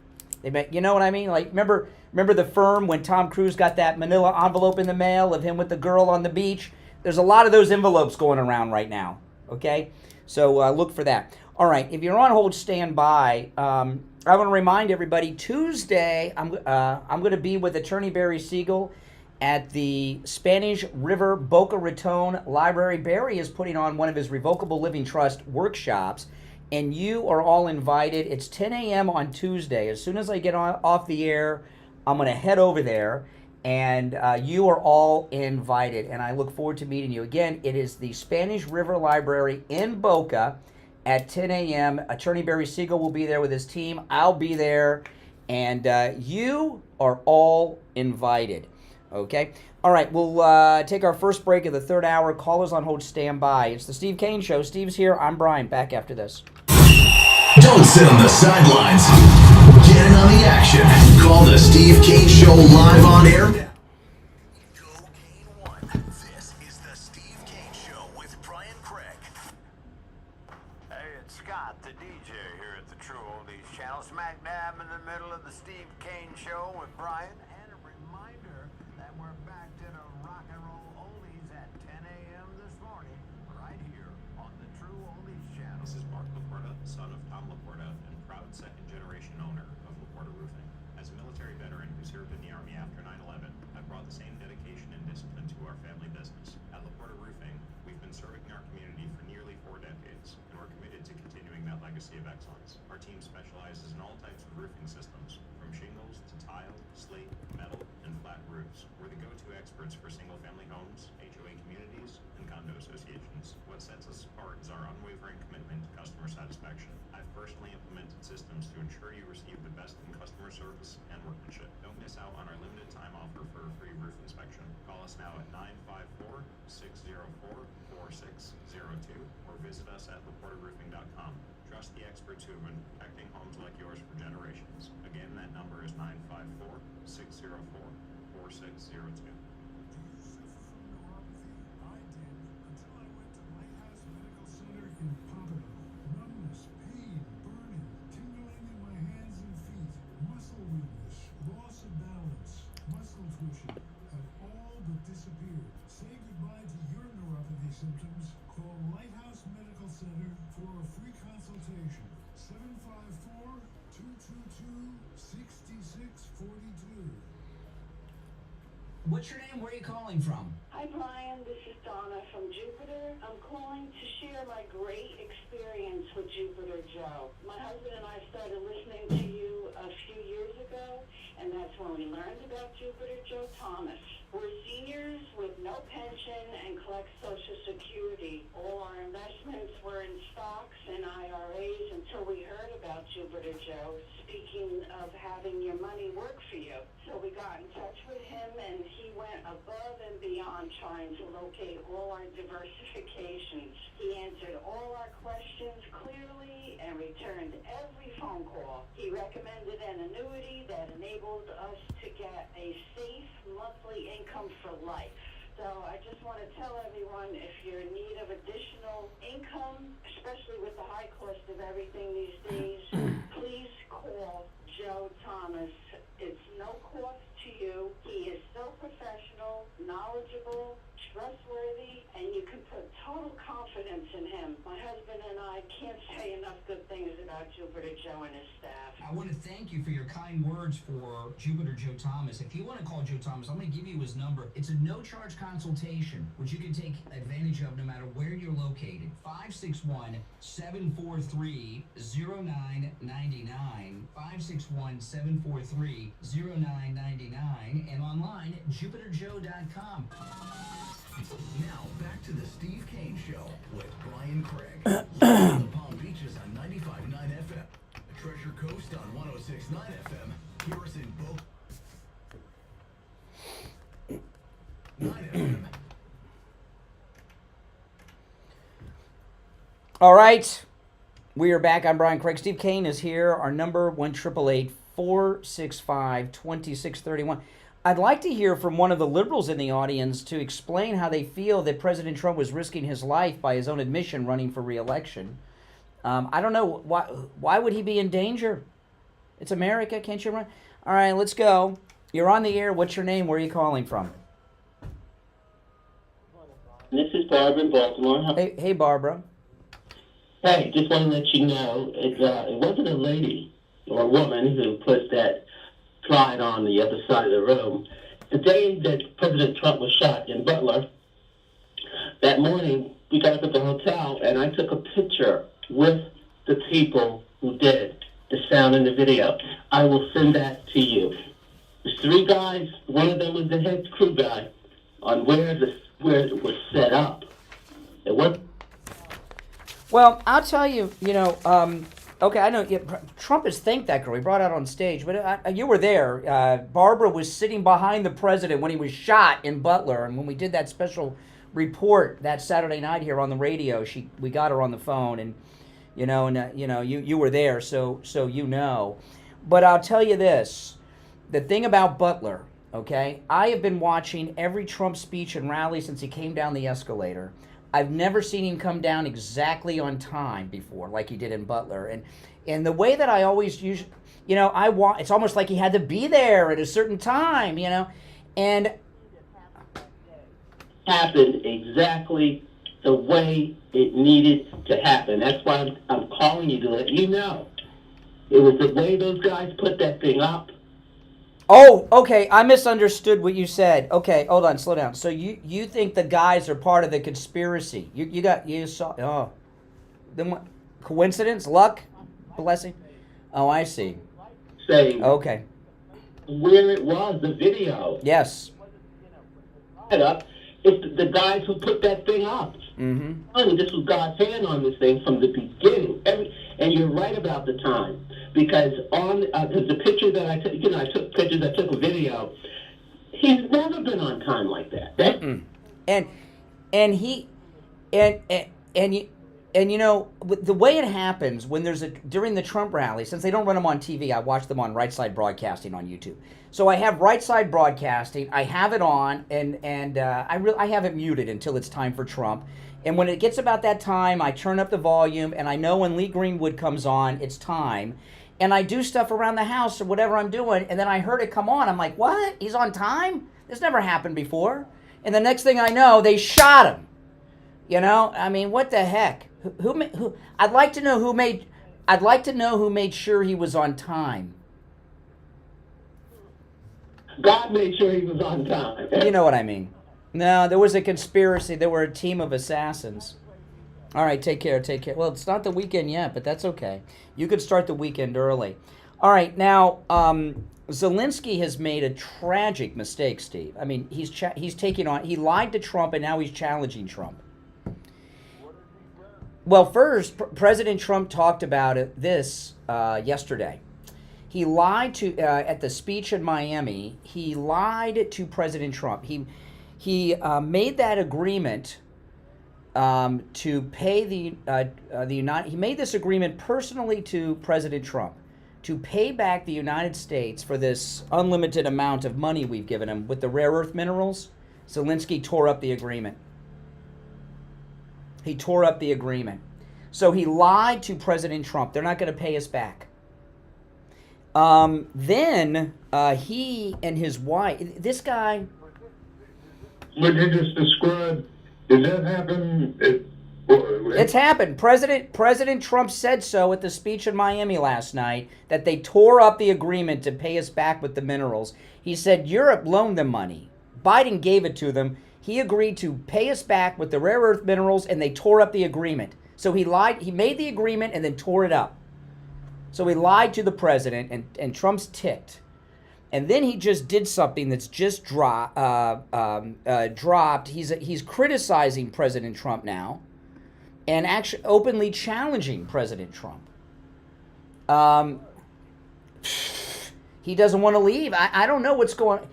You know what I mean? Like, remember the firm when Tom Cruise got that manila envelope in the mail of him with the girl on the beach? There's a lot of those envelopes going around right now, okay? So look for that. All right, if you're on hold, stand by. I want to remind everybody, Tuesday, I'm going to be with Attorney Barry Siegel at the Spanish River Boca Raton Library. Barry is putting on one of his Revocable Living Trust workshops, and you are all invited. It's 10 a.m. on Tuesday. As soon as I get off the air, I'm going to head over there. And you are all invited, and I look forward to meeting you. Again, it is the Spanish River Library in Boca at 10 a.m. Attorney Barry Siegel will be there with his team. I'll be there, and you are all invited. Okay? All right, we'll take our first break of the third hour. Callers on hold, stand by. It's the Steve Kane Show. Steve's here. I'm Brian. Back after this. Don't sit on the sidelines. Get in on the action. Call the Steve Kane Show live on air. Go Kane 1. This is the Steve Kane Show with Brian Craig. Hey, it's Scott, the DJ here at the True Oldies channel, smack dab in the middle of the Steve Kane Show with Brian. And a reminder that we're back to the rock and roll oldies at 10 a.m. this morning, right here on the True Oldies channel. This is Mark Laporta, son of Tom Laporta and proud second-generation owner of Laporta Roofing. As a military veteran who served in the Army after 9/11, I brought the same dedication and discipline to our family business. At Laporta Roofing, we've been serving our community for nearly 4 decades, and we're committed to continuing that legacy of excellence. Our team specializes in all types of roofing systems, from shingles to tile, slate, metal, and flat roofs. Roofs. We're the go-to experts for single-family homes, HOA communities, and condo associations. What sets us apart is our unwavering commitment to customer satisfaction. I've personally implemented systems to ensure you receive the best in customer service and workmanship. Don't miss out on our limited time offer for a free roof inspection. Call us now at 954-604-4602 or visit us at reporterroofing.com. Trust the experts who have been protecting homes like yours for generations. Again, that number is 954-604-4602. In Pompano, numbness, pain, burning, tingling in my hands and feet, muscle weakness, loss of balance, muscle twitching have all but disappeared. Say goodbye to your neuropathy symptoms. Call Lighthouse Medical Center for a free consultation. 754-222-6642. What's your name? Where are you calling from? Hi, Brian. This is Donna from Jupiter. I'm calling to share my great experience with Jupiter Joe. My husband and I started listening to you a few years ago, and that's when we learned about Jupiter Joe Thomas. We're seniors with no pension and collect Social Security. All our investments were in stocks and IRAs until we heard about Jupiter Joe, speaking of having your money work for you. So we got in touch with him, and he went above and beyond trying to locate all our diversifications. He answered all our questions clearly and returned every phone call. He recommended an annuity that enabled us to get a safe monthly income for life. So I just want to tell everyone, if you're in need of additional income, especially with the high cost of everything these days, please call Joe Thomas. It's no cost to you. He is so professional, knowledgeable, trustworthy, and you can put total confidence in him. My husband and I can't say enough good things about Jupiter Joe and his staff. I want to thank you for your kind words for Jupiter Joe Thomas. If you want to call Joe Thomas, I'm going to give you his number. It's a no-charge consultation, which you can take advantage of no matter where you're located. 561-743-0999, 561-743-0999, and online at jupiterjoe.com. Now back to the Steve Kane Show with Brian Craig. Live in the Palm Beaches on 95.9 FM, Treasure Coast on 106.9 FM. Hear us in Boca 9 FM. All right, we are back. I'm Brian Craig. Steve Kane is here. Our number 1-888-465-2631. I'd like to hear from one of the liberals in the audience to explain how they feel that President Trump was risking his life by his own admission running for re-election. I don't know, why would he be in danger? It's America, can't you run? All right, let's go. You're on the air. What's your name? Where are you calling from? This is Barbara in Baltimore. Hey, Barbara. Hey, just want to let you know, it wasn't a lady or a woman who put that slide on the other side of the room. The day that President Trump was shot in Butler, that morning we got up at the hotel and I took a picture with the people who did the sound in the video. I will send that to you. There's 3 guys. One of them was the head crew guy on where it was set up. It was. Well, I'll tell you, okay, I know Trump has thanked that girl. He brought her out on stage, but you were there. Barbara was sitting behind the president when he was shot in Butler, and when we did that special report that Saturday night here on the radio, we got her on the phone, and you were there, so you know. But I'll tell you this: the thing about Butler, okay, I have been watching every Trump speech and rally since he came down the escalator. I've never seen him come down exactly on time before, like he did in Butler. And the way that I always use, it's almost like he had to be there at a certain time, and happened exactly the way it needed to happen. That's why I'm calling you to let you know. It was the way those guys put that thing up. Oh, okay. I misunderstood what you said. Okay, hold on, slow down. So you think the guys are part of the conspiracy? You saw? Oh, then what? Coincidence? Luck? Blessing? Oh, I see. Saying. Okay. where it was, the video. Yes. Up. It's the guys who put that thing up. Mm-hmm. I mean, this was God's hand on this thing from the beginning. And you're right about the time, because on the picture that I took, I took pictures, I took a video. He's never been on time like that. And you know, the way it happens when there's during the Trump rally, since they don't run them on TV, I watch them on Right Side Broadcasting on YouTube. So I have Right Side Broadcasting, I have it on, and I have it muted until it's time for Trump. And when it gets about that time, I turn up the volume, and I know when Lee Greenwood comes on, it's time. And I do stuff around the house or whatever I'm doing, and then I heard it come on. I'm like, what? He's on time? This never happened before. And the next thing I know, they shot him. You know, I mean, what the heck? Who? I'd like to know who made sure he was on time. God made sure he was on time. You know what I mean? No, there was a conspiracy. There were a team of assassins. All right, take care. Well, it's not the weekend yet, but that's okay. You could start the weekend early. All right, now Zelensky has made a tragic mistake, Steve. I mean, he's taking on. He lied to Trump, and now he's challenging Trump. Well, first, President Trump talked about this yesterday. He lied to at the speech in Miami. He lied to President Trump. He made that agreement to pay the United. He made this agreement personally to President Trump to pay back the United States for this unlimited amount of money we've given him with the rare earth minerals. Zelensky tore up the agreement. He tore up the agreement. So he lied to President Trump. They're not going to pay us back. Then he and his wife, this guy. What you just described, did that happen? It's happened. President Trump said so at the speech in Miami last night, that they tore up the agreement to pay us back with the minerals. He said Europe loaned them money. Biden gave it to them. He agreed to pay us back with the rare earth minerals, and they tore up the agreement. So he lied. He made the agreement and then tore it up. So he lied to the president, and Trump's ticked. And then he just did something that's just dropped. He's criticizing President Trump now, and actually openly challenging President Trump. He doesn't want to leave. I don't know what's going on.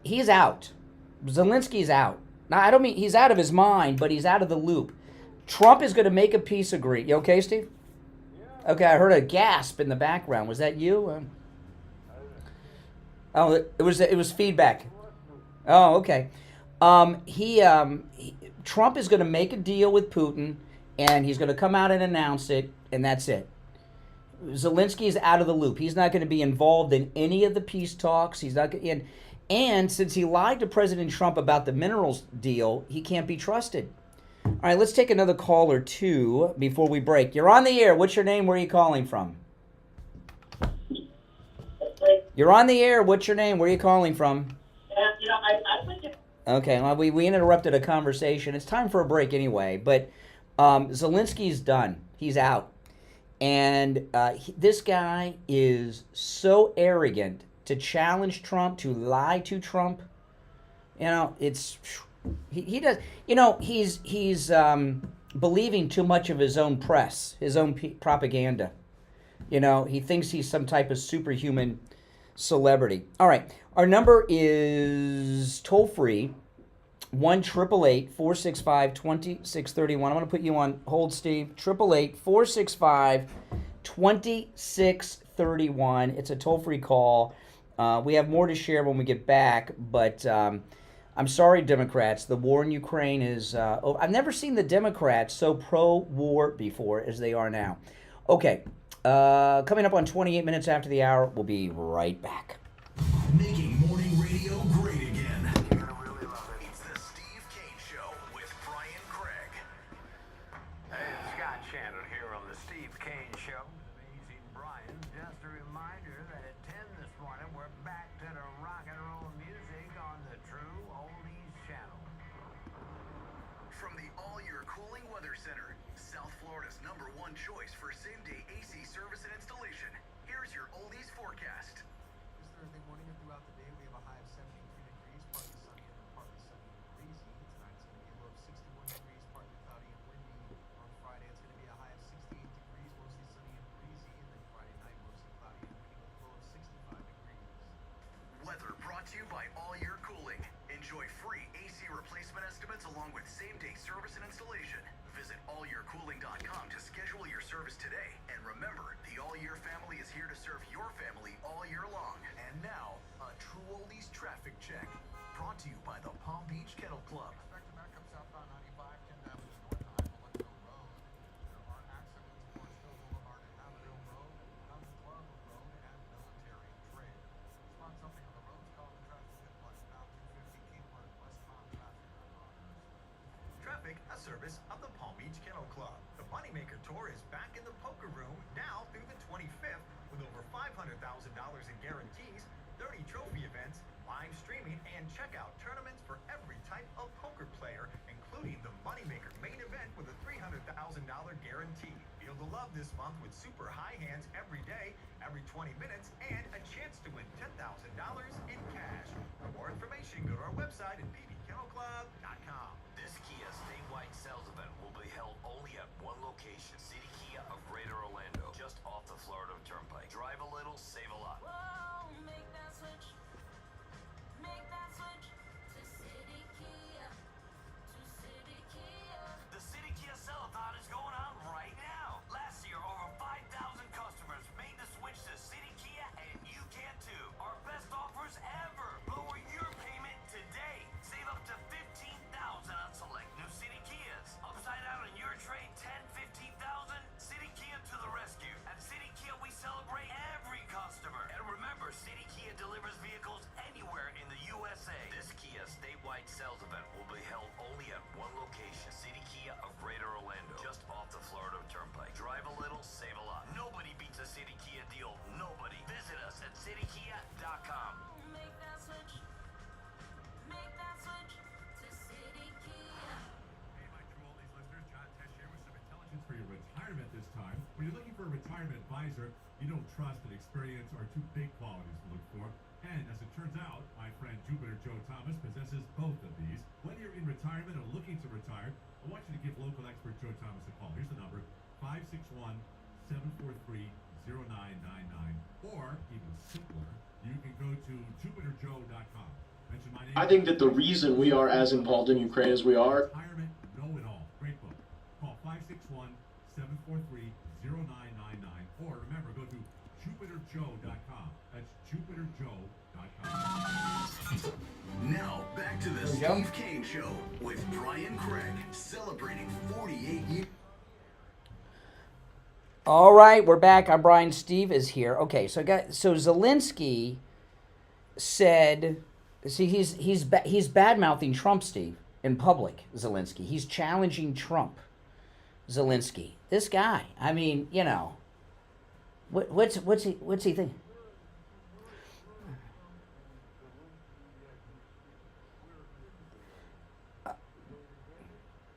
He's out. Zelensky's out. Now, I don't mean he's out of his mind, but he's out of the loop. Trump is going to make a peace agreement. You okay, Steve? Okay, I heard a gasp in the background. Was that you? Oh, it was feedback. Oh, okay. Trump is going to make a deal with Putin, and he's going to come out and announce it, and that's it. Zelensky is out of the loop. He's not going to be involved in any of the peace talks. He's not. And since he lied to President Trump about the minerals deal, he can't be trusted. All right, let's take another call or two before we break. You're on the air. What's your name? Where are you calling from? You're on the air. What's your name? Where are you calling from? Okay, well, we interrupted a conversation. It's time for a break anyway, but Zelensky's done. He's out. And this guy is so arrogant to challenge Trump, to lie to Trump. You know, it's... He does, you know, he's believing too much of his own press, his own propaganda. You know, he thinks he's some type of superhuman celebrity. All right, our number is toll free, 1-888-465-2631. I'm going to put you on hold, Steve. 888-465-2631. It's a toll free call. We have more to share when we get back, but. I'm sorry, Democrats. The war in Ukraine is... I've never seen the Democrats so pro-war before as they are now. Okay, coming up on 28 minutes after the hour, we'll be right back. Making morning radio great again. You're gonna really love it. It's the Steve Kane Show with Brian Craig. Hey, Scott Shannon here on the Steve Kane Show. Amazing Brian. Just a reminder that at 10 this morning, we're back to the rock and roll music on the True Oldies channel. From the All-Year Cooling Weather Center, South Florida's #1 choice for same-day AC service and installation. Here's your oldies forecast. This Thursday morning Enjoy free AC replacement estimates along with same-day service and installation. Visit allyearcooling.com to schedule your service today. And remember, the All Year family is here to serve your family all year long. And now, a True Oldies traffic check. Brought to you by the Palm Beach Kennel Club. Southbound 95, 10th Avenue North on Molecule Road. There are accidents for Still Boulevard and Avenue Road, Gun Club Road, and Military Trail. Spot something on the roads, call the traffic influx now 250 Keywood westbound traffic. Traffic, a service of the Palm Beach Kennel Club. The Moneymaker Tour is back in the poker room now through the 25th with over $500,000 in guarantees, 30 trophy events, live streaming, and checkout tournaments for every type of poker player, including the Moneymaker main event with a $300,000 guarantee. Feel the love this month with super high hands every day, every 20 minutes, and a chance to win $10,000 in cash. For more information, go to our website at pbkennelclub.com. This Kia statewide sales event will be held only at one location, City Kia of Greater Orlando, just off the Florida Turnpike. Drive a little, save a lot. Whoa, make that switch. Make that switch to City Kia. To City Kia. The City Kia Sell-A-thon is going on right now. Last year, over 5,000 customers made the switch to City Kia, and you can too. Our best offers ever. Lower your payment today. Save up to $15,000 on select new City Kias. Upside down on your trade, 10, 15,000. City Kia to the rescue. At City Kia, we celebrate every customer. And remember, City Kia delivers vehicles anywhere in the USA. This Kia statewide sales event will be held only at one location, City Kia of Greater Orlando, just off the Florida Turnpike. Drive a little, save a lot. Nobody beats a City Kia deal. Nobody. Visit us at citykia.com. Make that switch. Make that switch to City Kia. Hey, my True Oldies listeners, John Tesh here with some intelligence for your retirement this time. When you're looking for a retirement advisor, you don't trust and experience are two big qualities to look for. And as it turns out, my friend Jupiter Joe Thomas possesses both of these. Whether you're in retirement or looking to retire, I want you to give local expert Joe Thomas a call. Here's the number, 561-743-0999. Or, even simpler, you can go to jupiterjoe.com. Mention my name. I think that the reason we are as involved in Ukraine as we are. Retirement Know-It-All. Great book. Call 561-743-0999. Or remember, go to jupiterjoe.com. That's jupiterjoe.com. Now, back to the Steve Kane Show with Brian Craig, celebrating 48 years. All right, we're back. I'm Brian. Steve is here. Okay, so Zelensky said, see, he's bad-mouthing Trump, Steve, in public. Zelensky, he's challenging Trump. Zelensky, this guy. I mean, you know, what's he thinking?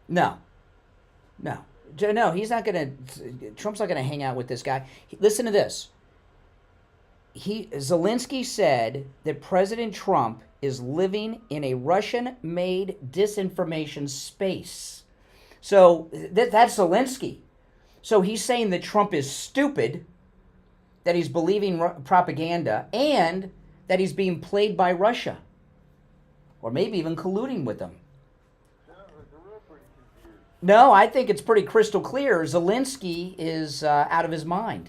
No, he's not going to, Trump's not going to hang out with this guy. Listen to this. Zelensky said that President Trump is living in a Russian-made disinformation space. So that's Zelensky. So he's saying that Trump is stupid, that he's believing propaganda, and that he's being played by Russia. Or maybe even colluding with them. No, I think it's pretty crystal clear. Zelensky is out of his mind.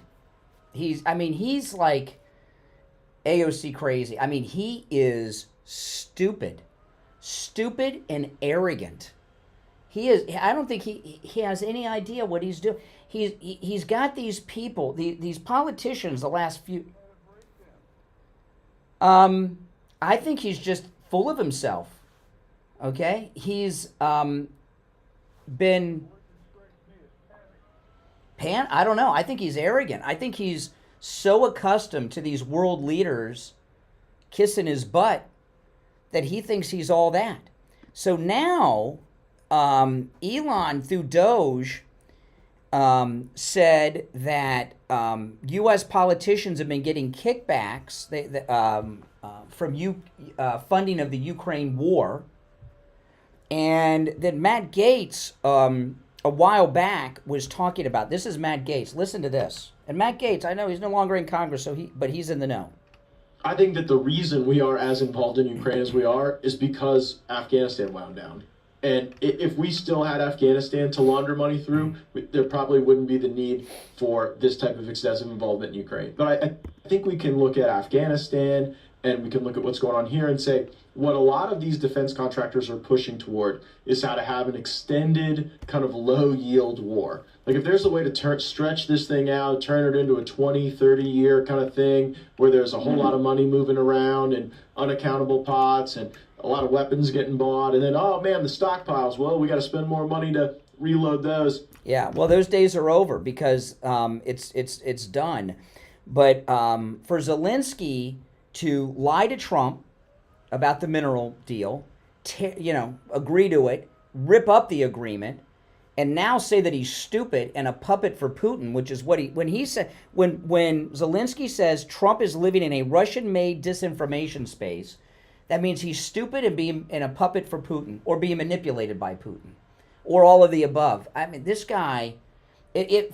He's like AOC crazy. I mean, he is stupid and arrogant. He is. I don't think he has any idea what he's doing. He's got these people, these politicians. The last few. I think he's just full of himself. Okay, he's been I don't know. I think he's arrogant. I think he's so accustomed to these world leaders kissing his butt that he thinks he's all that. So now, Elon through Doge said that U.S. politicians have been getting kickbacks from funding of the Ukraine war. And then Matt Gaetz, a while back, was talking about, this is Matt Gaetz. Listen to this. And Matt Gaetz, I know he's no longer in Congress, but he's in the know. I think that the reason we are as involved in Ukraine as we are is because Afghanistan wound down. And if we still had Afghanistan to launder money through, there probably wouldn't be the need for this type of excessive involvement in Ukraine. But I think we can look at Afghanistan and we can look at what's going on here and say what a lot of these defense contractors are pushing toward is how to have an extended kind of low yield war. Like if there's a way to stretch this thing out, turn it into a 20, 30 year kind of thing where there's a whole lot of money moving around and unaccountable pots and a lot of weapons getting bought, and then, oh man, the stockpiles, well, we got to spend more money to reload those. Yeah, well, those days are over because it's done. But for Zelensky to lie to Trump about the mineral deal, agree to it, rip up the agreement, and now say that he's stupid and a puppet for Putin, which is what when Zelensky says Trump is living in a Russian-made disinformation space, that means he's stupid and being a puppet for Putin or being manipulated by Putin or all of the above. I mean, this guy,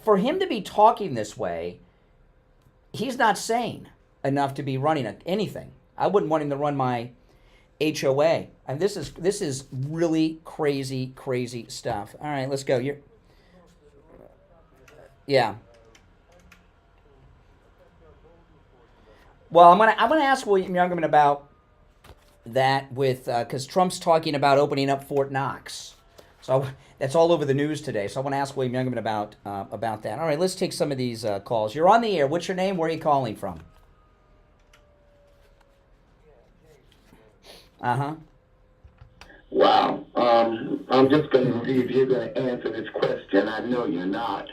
for him to be talking this way, he's not sane enough to be running anything. I wouldn't want him to run my HOA. And this is really crazy stuff. All right, let's go. Yeah. Well, I'm gonna ask William Youngerman about that because Trump's talking about opening up Fort Knox. So that's all over the news today. So I want to ask William Youngerman about that. All right, let's take some of these calls. You're on the air. What's your name? Where are you calling from? Uh-huh. Wow. I'm just going to see if you're going to answer this question. I know you're not.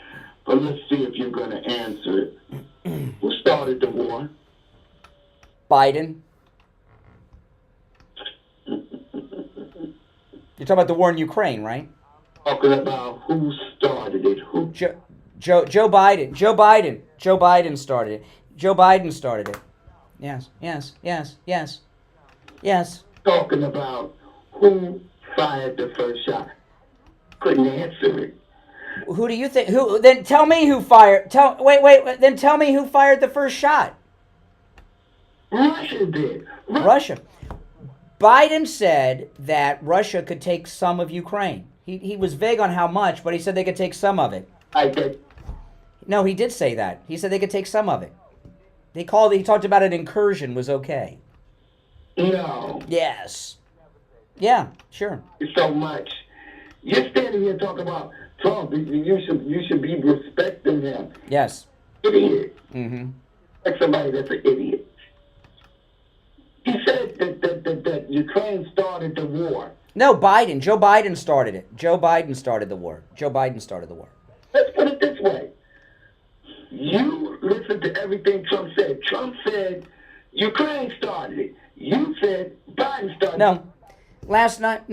But let's see if you're going to answer it. Who started the war? Biden. You're talking about the war in Ukraine, right? Talking about who started it. Who? Joe Biden. Joe Biden started it. Joe Biden started it. Yes. Talking about who fired the first shot. Couldn't answer it. Who do you think? Who? Then tell me who fired. Wait. Then tell me who fired the first shot. Russia did. Russia. Biden said that Russia could take some of Ukraine. He was vague on how much, but he said they could take some of it. I did. No, he did say that. He said they could take some of it. He talked about an incursion was okay. No. Yes. Yeah, sure. So much. You're standing here talking about Trump. You should be respecting him. Yes. Idiot. Mm-hmm. Like somebody that's an idiot. He said that Ukraine started the war. No, Biden. Joe Biden started it. Joe Biden started the war. Let's put it this way. You listen to everything Trump said. Trump said Ukraine started it. You said Biden started it. No. Last night,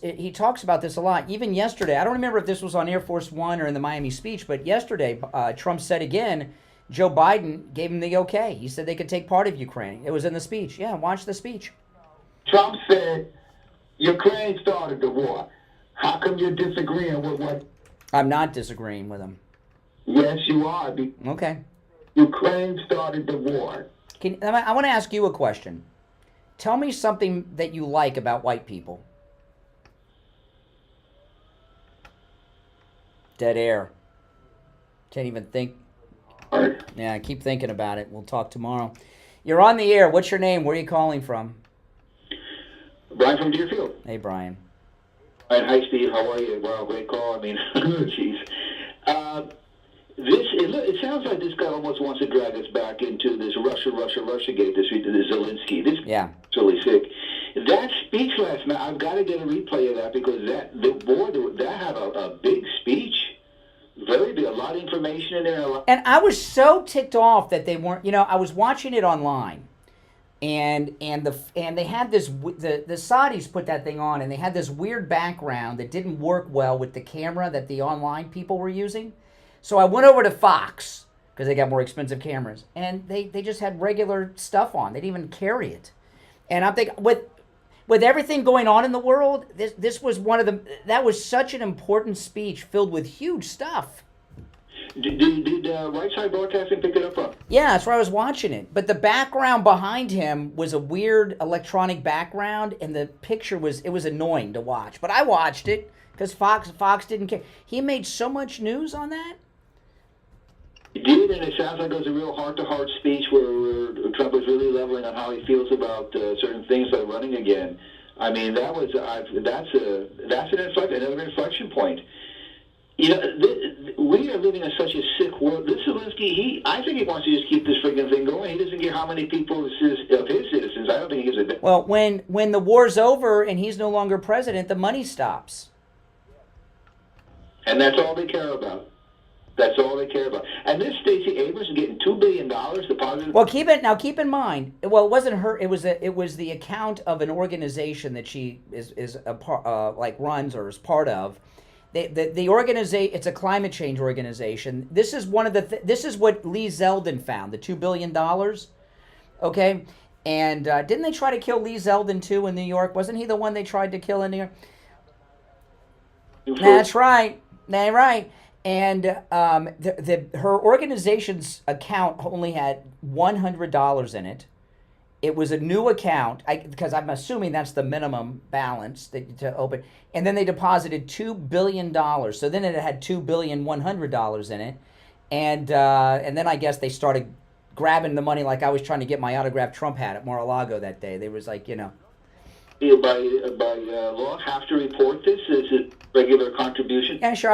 he talks about this a lot. Even yesterday, I don't remember if this was on Air Force One or in the Miami speech, but yesterday, Trump said again, Joe Biden gave him the okay. He said they could take part of Ukraine. It was in the speech. Yeah, watch the speech. Trump said Ukraine started the war. How come you're disagreeing with what? I'm not disagreeing with him. Yes, you are. Okay. Ukraine started the war. I want to ask you a question. Tell me something that you like about white people. Dead air. Can't even think. Yeah, keep thinking about it. We'll talk tomorrow. You're on the air. What's your name? Where are you calling from? Brian from Deerfield. Hey, Brian. Hi, Steve. How are you? Wow, great call. I mean, good. Jeez. It sounds like this guy almost wants to drag us back into this Russia gate, this Zelensky. This yeah. Is really sick. That speech last night, I've got to get a replay of that because that had a big speech. Very big, a lot of information in there. And I was so ticked off that they weren't. I was watching it online, and they had this. The Saudis put that thing on, and they had this weird background that didn't work well with the camera that the online people were using. So I went over to Fox because they got more expensive cameras, and they just had regular stuff on. They didn't even carry it. And I'm thinking with everything going on in the world, this was that was such an important speech filled with huge stuff. Did Right Side Broadcasting pick it up? Yeah, that's where I was watching it. But the background behind him was a weird electronic background, and the picture was annoying to watch. But I watched it because Fox didn't care. He made so much news on that. He did, and it sounds like it was a real heart-to-heart speech where Trump was really leveling on how he feels about certain things like running again. I mean, that's another inflection point. You know, we are living in such a sick world. This Zelensky, I think he wants to just keep this freaking thing going. He doesn't care how many people of his citizens. I don't think he gives a bit. Well, when the war's over and he's no longer president, the money stops. And that's all they care about. That's all they care about. And this Stacey Abrams is getting $2 billion deposited. Well, keep in mind. Well, it wasn't her. It was the account of an organization that she is a part, runs or is part of. The organization. It's a climate change organization. This is one of the. This is what Lee Zeldin found. The $2 billion. Okay, and didn't they try to kill Lee Zeldin too in New York? Wasn't he the one they tried to kill in New York? That's right. That's right. And her organization's account only had $100 in it. It was a new account, because I'm assuming that's the minimum balance to open. And then they deposited $2 billion. So then it had $2,100,000 in it. And then I guess they started grabbing the money like I was trying to get my autographed Trump hat at Mar-a-Lago that day. They was like, you know. By law, have to report this as a regular contribution. Yeah, sure.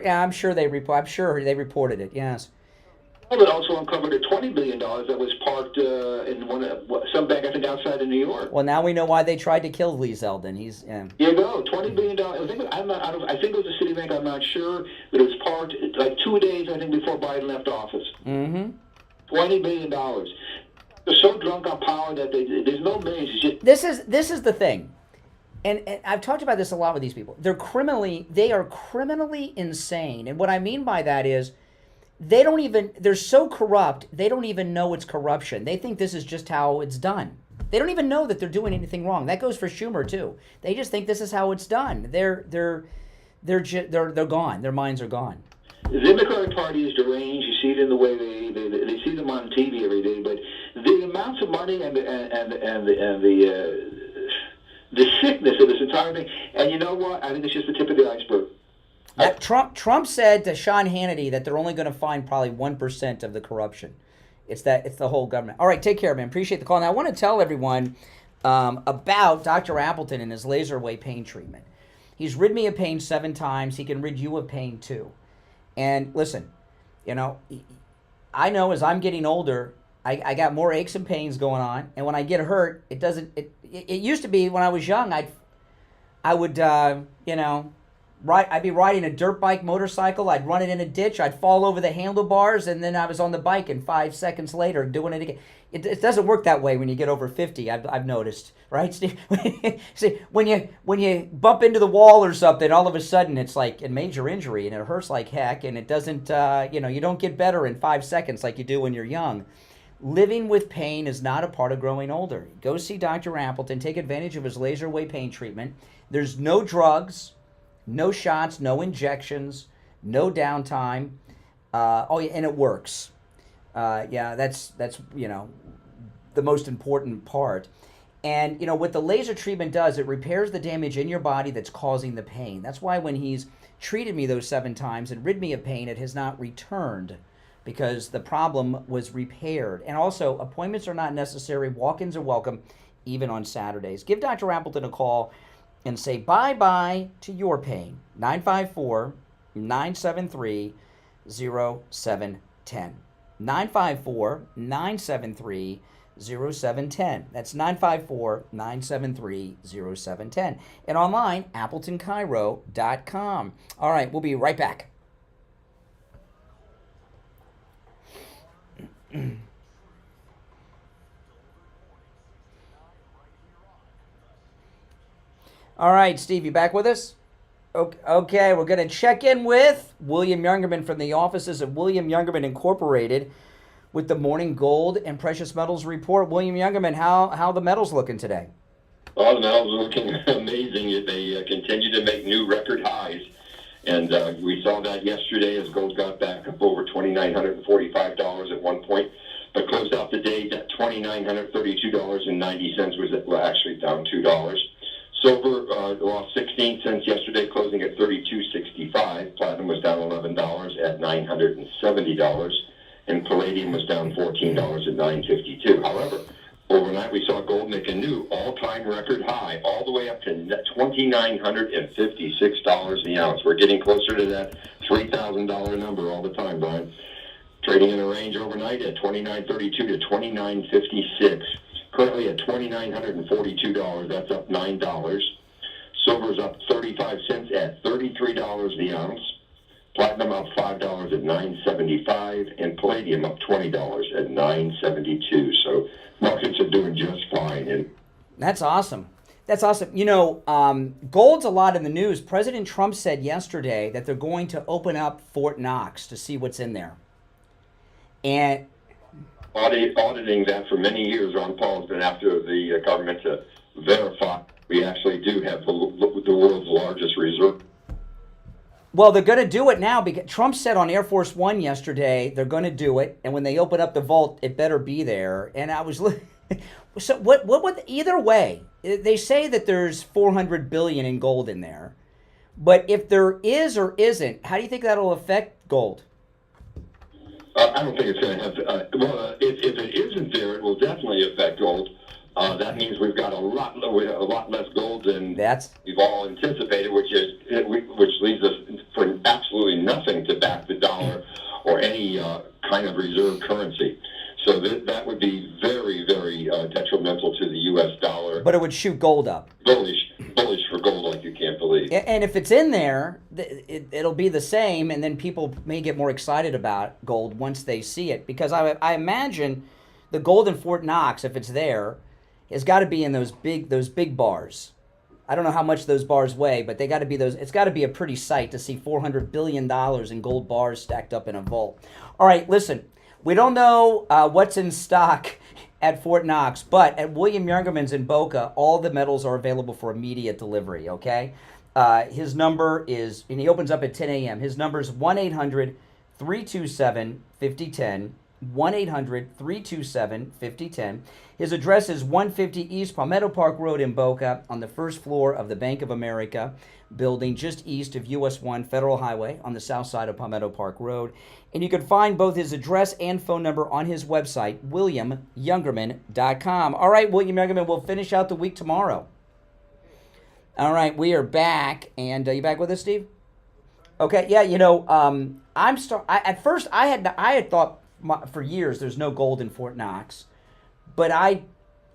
I'm sure they reported it. Yes. Well, it also uncovered a $20 billion that was parked in some bank, I think, outside of New York. Well, now we know why they tried to kill Lee Zeldin. He's Here you go, $20 billion. I think it was a Citibank. I'm not sure, but it was parked like 2 days, I think, before Biden left office. Mm-hmm. $20 billion. They're so drunk on power that there's no millions. This is the thing, and I've talked about this a lot with these people. They are criminally insane, and what I mean by that is they're so corrupt they don't even know it's corruption. They think this is just how it's done. They don't even know that they're doing anything wrong. That goes for Schumer too. They just think this is how it's done. They're gone. Their minds are gone. The Democratic Party is deranged. You see it in the way they see them on TV every day. But the amounts of money and the sickness of this entire thing. And you know what? I think it's just the tip of the iceberg. Trump said to Sean Hannity that they're only going to find probably 1% of the corruption. It's the whole government. All right, take care, man. Appreciate the call. Now I want to tell everyone about Dr. Appleton and his laser wave pain treatment. He's rid me of pain 7 times. He can rid you of pain too. And listen, you know, I know as I'm getting older, I got more aches and pains going on. And when I get hurt, it used to be when I was young, I would, I'd be riding a dirt bike, motorcycle. I'd run it in a ditch. I'd fall over the handlebars, and then I was on the bike, and 5 seconds later doing it again. It doesn't work that way when you get over 50. I've noticed, right, Steve? See, when you bump into the wall or something, all of a sudden it's like a major injury, and it hurts like heck, and it doesn't. You don't get better in 5 seconds like you do when you're young. Living with pain is not a part of growing older. Go see Dr. Appleton. Take advantage of his laser wave pain treatment. There's no drugs. No shots, no injections, no downtime. And it works. That's the most important part. And what the laser treatment does, it repairs the damage in your body that's causing the pain. That's why when he's treated me those 7 times and rid me of pain, it has not returned because the problem was repaired. And also, appointments are not necessary. Walk-ins are welcome, even on Saturdays. Give Dr. Appleton a call and say bye-bye to your pain. 954-973-0710. 954-973-0710. That's 954-973-0710. And online, AppletonCairo.com. All right, we'll be right back. All right, Steve, you back with us? Okay, we're going to check in with William Youngerman from the offices of William Youngerman Incorporated with the Morning Gold and Precious Metals Report. William Youngerman, how the metals looking today? Well, the metals are looking amazing. They continue to make new record highs. And we saw that yesterday as gold got back up over $2,945 at one point, but closed out the day at $2,932.90, was actually down $2. Silver lost 16 cents yesterday, closing at $32.65. Platinum was down $11 at $970, and palladium was down $14 at $952. However, overnight we saw gold make a new all-time record high, all the way up to $2,956 the ounce. We're getting closer to that $3,000 number all the time, Brian. Trading in a range overnight at $2,932 to $2,956. Currently at $2,942. That's up $9. Silver's up 35 cents at $33 the ounce. Platinum up $5 at $9.75, and palladium up $20 at $9.72. So markets are doing just fine. And that's awesome. That's awesome. You know, gold's a lot in the news. President Trump said yesterday that they're going to open up Fort Knox to see what's in there. And auditing that for many years, Ron Paul's been after the government to verify we actually do have the world's largest reserve. Well, they're going to do it now because Trump said on Air Force One yesterday they're going to do it, and when they open up the vault, it better be there. And I was so what would either way? They say that there's $400 billion in gold in there, but if there is or isn't, how do you think that'll affect gold? I don't think it's going to have. If it isn't there, it will definitely affect gold. That means we've got a lot less gold than we've all anticipated, which leaves us for absolutely nothing to back the dollar or any kind of reserve currency. So that would be very, very detrimental to the U.S. dollar. But it would shoot gold up. Bullish for gold like you can't believe. And if it's in there, it'll be the same, and then people may get more excited about gold once they see it. Because I imagine the gold in Fort Knox, if it's there, has got to be in those big bars. I don't know how much those bars weigh, but they got to be those. It's got to be a pretty sight to see $400 billion in gold bars stacked up in a vault. All right, listen. We don't know what's in stock at Fort Knox, but at William Youngerman's in Boca, all the metals are available for immediate delivery, okay? His number is, and he opens up at 10 a.m., his number is 1-800-327-5010, 1-800-327-5010. His address is 150 East Palmetto Park Road in Boca on the first floor of the Bank of America building just east of US 1 Federal Highway on the south side of Palmetto Park Road. And you can find both his address and phone number on his website, WilliamYoungerman.com. All right, William Youngerman, we'll finish out the week tomorrow. All right, we are back. And you back with us, Steve? Okay, yeah, you know, at first I had thought for years there's no gold in Fort Knox. But I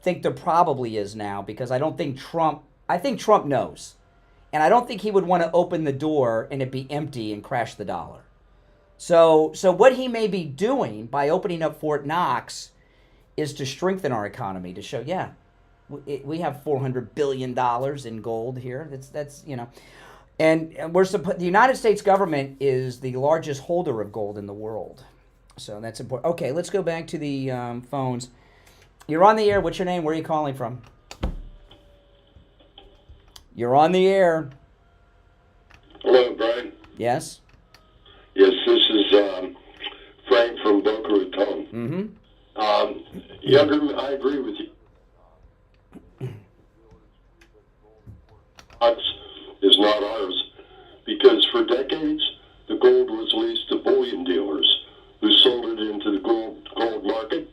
think there probably is now because I think Trump knows. And I don't think he would want to open the door and it be empty and crash the dollar. So what he may be doing by opening up Fort Knox is to strengthen our economy, to show, yeah, we have $400 billion in gold here. That's you know. And the United States government is the largest holder of gold in the world. So that's important. Okay, let's go back to the phones. You're on the air. What's your name? Where are you calling from? You're on the air. Hello, Brian. Yes? Yes, this is Frank from Boca Raton. Mm-hmm. Youngerman, I agree with you. Is not ours because for decades the gold was leased to bullion dealers who sold it into the gold market,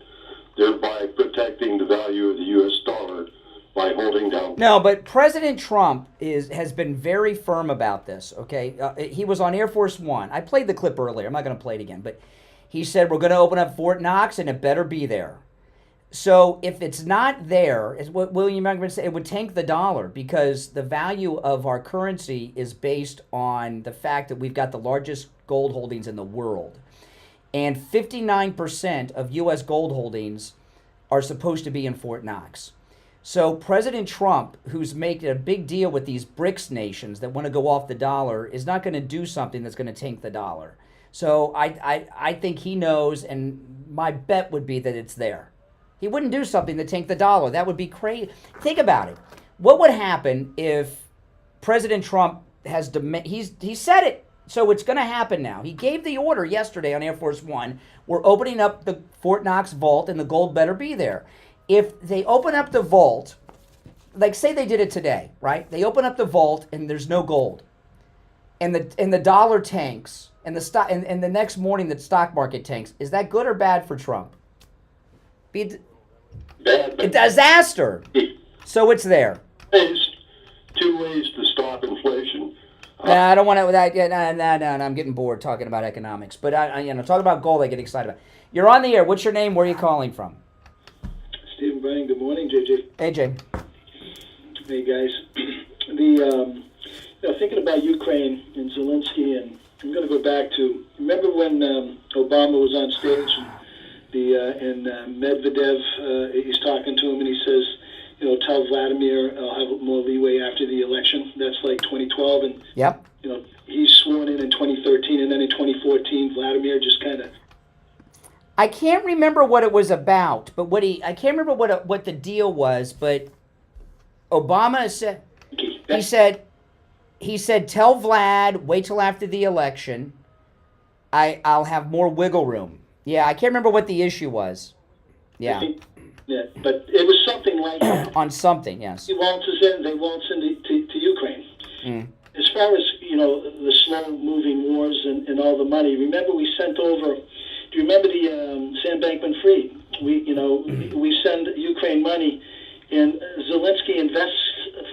thereby protecting the value of the U.S. dollar by holding down. No, but President Trump has been very firm about this, okay? He was on Air Force One. I played the clip earlier. I'm not going to play it again. But he said, we're going to open up Fort Knox, and it better be there. So if it's not there, as what William Youngerman said, it would tank the dollar because the value of our currency is based on the fact that we've got the largest gold holdings in the world. And 59% of U.S. gold holdings are supposed to be in Fort Knox. So President Trump, who's making a big deal with these BRICS nations that want to go off the dollar, is not going to do something that's going to tank the dollar. So I think he knows, and my bet would be that it's there. He wouldn't do something to tank the dollar. That would be crazy. Think about it. What would happen if President Trump he said it. So it's going to happen now. He gave the order yesterday on Air Force One. We're opening up the Fort Knox vault, and the gold better be there. If they open up the vault, like say they did it today, right? They open up the vault and there's no gold, and the dollar tanks, and the stock, and the next morning the stock market tanks. Is that good or bad for Trump? A disaster. So it's there. There's two ways to stop inflation. I don't want to. No, I'm getting bored talking about economics. But talking about gold, I get excited about. You're on the air. What's your name? Where are you calling from? Steve and Brian. Good morning, JJ. AJ. Hey guys. Thinking about Ukraine and Zelensky, and I'm going to go back to remember when Obama was on stage and Medvedev, he's talking to him and he says, tell Vladimir I'll have more leeway after the election. That's like 2012, and yep. He's sworn in 2013, and then in 2014, Vladimir just kind of. I can't remember what it was about, but I can't remember what the deal was, but Obama said he said tell Vlad wait till after the election. I'll have more wiggle room. Yeah, I can't remember what the issue was. Yeah. Yeah, but it was something like that. On something, yes. They waltz into Ukraine. Mm. As far as, the slow-moving wars and all the money, remember we sent over, do you remember the Sam Bankman-Fried? We send Ukraine money, and Zelensky invests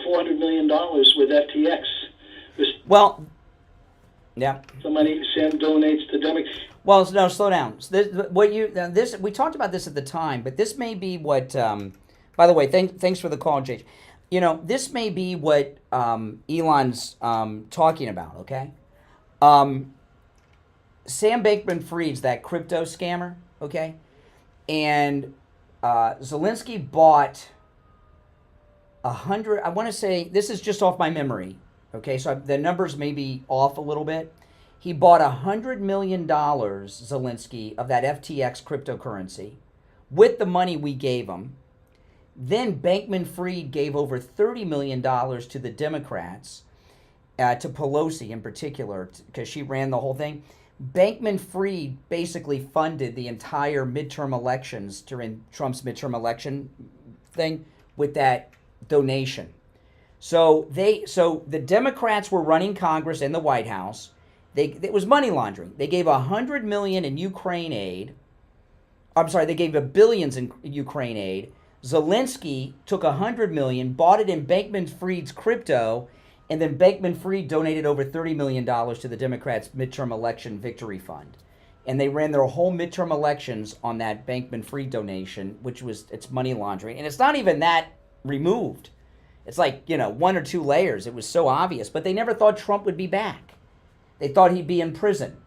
$400 million with FTX. Well, yeah. The money Sam donates to Democrats. Well, no, slow down. We talked about this at the time, but this may be what. By the way, thanks for the call, Jake. This may be what Elon's talking about. Okay, Sam Bankman-Fried's that crypto scammer. Okay, and Zelensky bought 100. I want to say this is just off my memory. Okay, so the numbers may be off a little bit. He bought $100 million, Zelensky, of that FTX cryptocurrency with the money we gave him. Then Bankman-Fried gave over $30 million to the Democrats, to Pelosi in particular, because she ran the whole thing. Bankman-Fried basically funded the entire midterm elections during Trump's midterm election thing with that donation. So the Democrats were running Congress and the White House. It was money laundering. They gave $100 million in Ukraine aid. I'm sorry, they gave billions in Ukraine aid. Zelensky took $100 million, bought it in Bankman-Fried's crypto, and then Bankman-Fried donated over $30 million to the Democrats' midterm election victory fund. And they ran their whole midterm elections on that Bankman-Fried donation, it's money laundering. And it's not even that removed. It's like, 1 or 2 layers. It was so obvious. But they never thought Trump would be back. They thought he'd be in prison,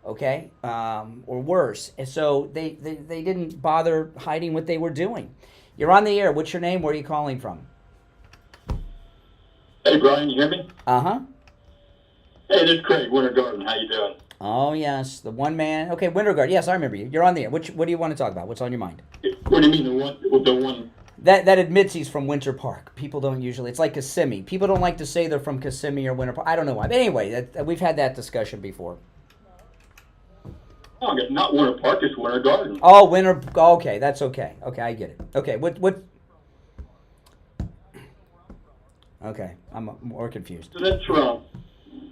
okay, or worse. And so they didn't bother hiding what they were doing. You're on the air. What's your name? Where are you calling from? Hey, Brian, you hear me? Uh-huh. Hey, this is Craig, Winter Garden. How you doing? Oh, yes, the one man. Okay, Winter Garden. Yes, I remember you. You're on the air. What do you want to talk about? What's on your mind? What do you mean, the one? That admits he's from Winter Park. People don't usually. It's like Kissimmee. People don't like to say they're from Kissimmee or Winter Park. I don't know why. But anyway, we've had that discussion before. Oh, not Winter Park. It's Winter Garden. Oh, Winter. Okay, that's okay. Okay, I get it. Okay, what? Okay, I'm more confused. President Trump.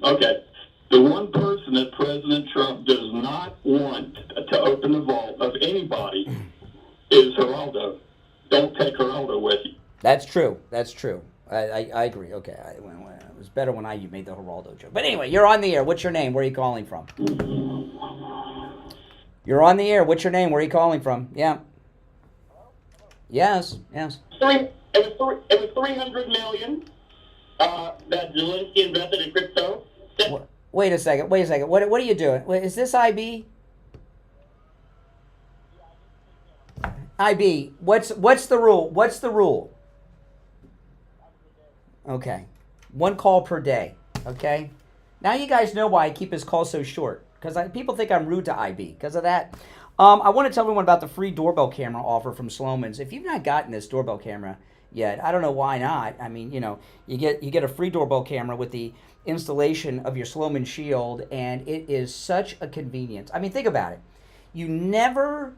Okay, the one person that President Trump does not want to open the vault of anybody is Geraldo. Don't take Geraldo with you. That's true. That's true. I agree. Okay. It was better when you made the Geraldo joke. But anyway, you're on the air. What's your name? Where are you calling from? You're on the air. What's your name? Where are you calling from? Yeah. Yes. Yes. It was $300 million that Zelensky invested in crypto. Wait a second. What are you doing? Wait, is this IB? IB, what's the rule? What's the rule? Okay. 1 call per day. Okay? Now you guys know why I keep his call so short. Because people think I'm rude to IB because of that. I want to tell everyone about the free doorbell camera offer from Sloman's. If you've not gotten this doorbell camera, yet. I don't know why not. I mean, you know, you get a free doorbell camera with the installation of your Sloman Shield, and it is such a convenience. I mean, think about it. You never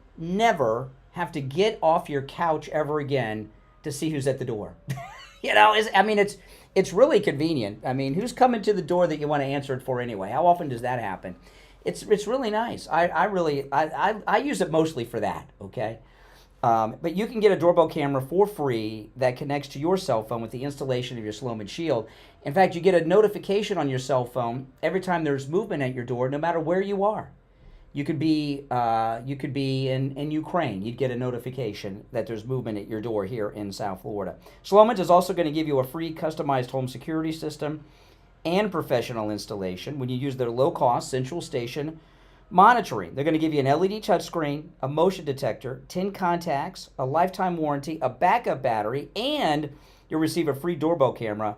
have to get off your couch ever again to see who's at the door. You know, it's really convenient. I mean, who's coming to the door that you want to answer it for anyway? How often does that happen? It's really nice. I use it mostly for that, okay? But you can get a doorbell camera for free that connects to your cell phone with the installation of your Sloman Shield. In fact, you get a notification on your cell phone every time there's movement at your door, no matter where you are. You could be in Ukraine. You'd get a notification that there's movement at your door here in South Florida. Sloman's is also going to give you a free customized home security system and professional installation when you use their low-cost central station monitoring. They're going to give you an LED touchscreen, a motion detector, 10 contacts, a lifetime warranty, a backup battery, and you'll receive a free doorbell camera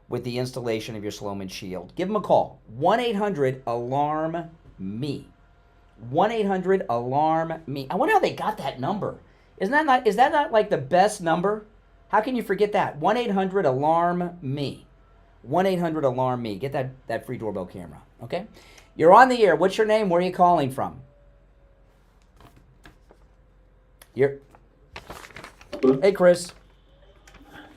with the installation of your Sloman Shield. Give them a call. 1-800-ALARM-ME. 1-800-ALARM-ME. I wonder how they got that number. Is that not like the best number? How can you forget that? 1-800-ALARM-ME. 1-800-ALARM-ME. Get that free doorbell camera, okay? You're on the air. What's your name? Where are you calling from? Hey, Chris.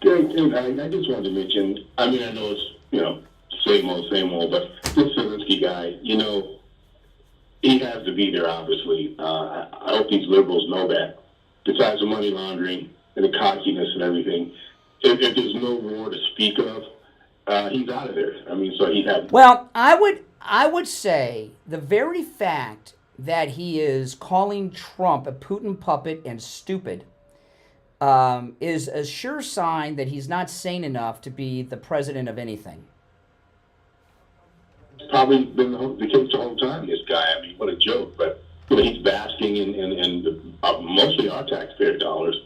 Good. I just wanted to mention, I mean, I know it's, you know, same old, but this Zelensky guy, you know, he has to be there, obviously. I hope these liberals know that. Besides the money laundering and the cockiness and everything, if there's no war to speak of, he's out of there. I mean, so he had... Well, I would say the very fact that he is calling Trump a Putin puppet and stupid is a sure sign that he's not sane enough to be the president of anything. Probably been the case the whole time, this guy. I mean, what a joke. But you know, he's basking in mostly our taxpayer dollars.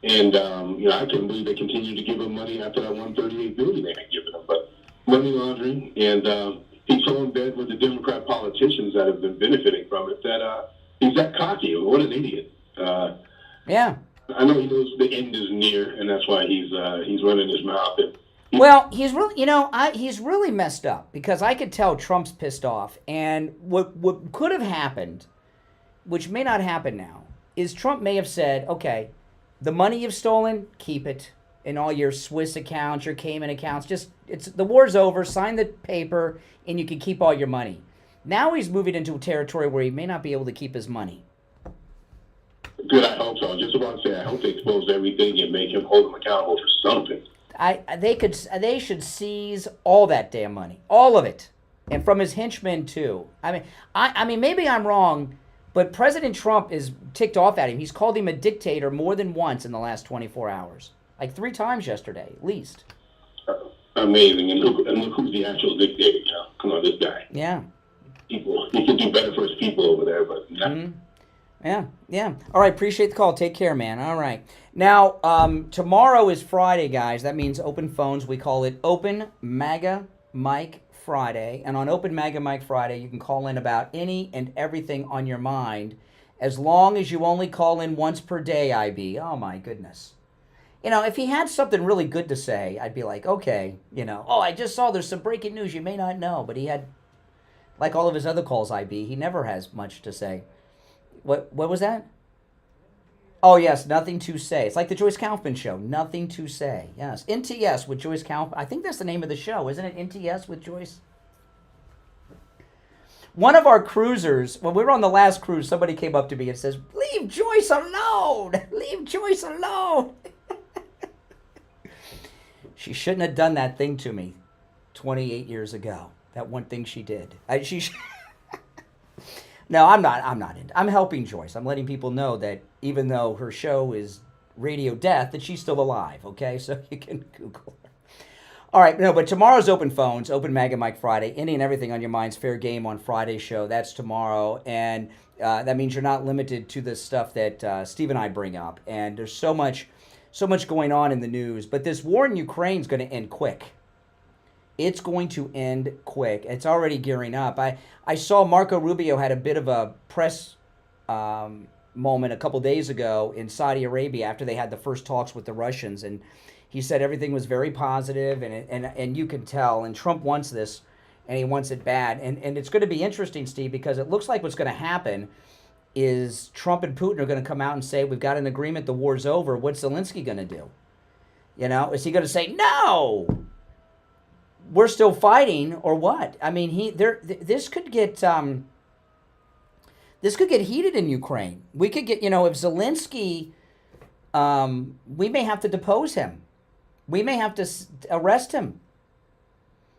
And, you know, I couldn't believe they continued to give him money after that $138 billion they had given him. But money laundering, and he's so in bed with the Democrat politicians that have been benefiting from it that he's that cocky. What an idiot. Yeah. I know he knows the end is near, and that's why he's running his mouth. Well, he's really messed up, because I could tell Trump's pissed off. And what could have happened, which may not happen now, is Trump may have said, okay, the money you've stolen, keep it in all your Swiss accounts, your Cayman accounts. The war's over, sign the paper, and you can keep all your money. Now he's moving into a territory where he may not be able to keep his money. Good, I hope so. I was just about to say, I hope they expose everything and make him hold him accountable for something. They should seize all that damn money, all of it, and from his henchmen too. I mean, maybe I'm wrong, but President Trump is ticked off at him. He's called him a dictator more than once in the last 24 hours, like 3 times yesterday, at least. Amazing, and look who's the actual dictator. You know, come on, this guy. Yeah. He can do better for his people over there, but. Nah. Mm-hmm. Yeah. All right, appreciate the call. Take care, man. All right. Now, tomorrow is Friday, guys. That means open phones. We call it Open MAGA Mike Friday. And on Open MAGA Mike Friday, you can call in about any and everything on your mind, as long as you only call in once per day, IB. Oh, my goodness. You know, if he had something really good to say, I'd be like, okay, you know, I just saw there's some breaking news you may not know. But he had, like all of his other calls, IB, he never has much to say. What was that? Oh, yes, nothing to say. It's like the Joyce Kaufman show, nothing to say. Yes, NTS with Joyce Kaufman. I think that's the name of the show, isn't it? NTS with Joyce? One of our cruisers, when we were on the last cruise, somebody came up to me and says, leave Joyce alone. Leave Joyce alone. She shouldn't have done that thing to me 28 years ago. That one thing she did. No, I'm not I'm helping Joyce. I'm letting people know that even though her show is radio death, that she's still alive, okay? So you can Google her. All right, no, but tomorrow's open phones, Open MAGA Mike Friday. Any and everything on your mind's fair game on Friday's show. That's tomorrow. And that means you're not limited to the stuff that Steve and I bring up. And there's so much going on in the news. But this war in Ukraine is going to end quick. It's going to end quick. It's already gearing up. I saw Marco Rubio had a bit of a press moment a couple days ago in Saudi Arabia after they had the first talks with the Russians, and he said everything was very positive, and you can tell. And Trump wants this, and he wants it bad. And it's going to be interesting, Steve, because it looks like what's going to happen is Trump and Putin are going to come out and say, we've got an agreement, the war's over. What's Zelensky going to do? You know, is he going to say, no, we're still fighting, or what? I mean, this could get heated in Ukraine. We could get, if Zelensky, we may have to depose him. We may have to arrest him.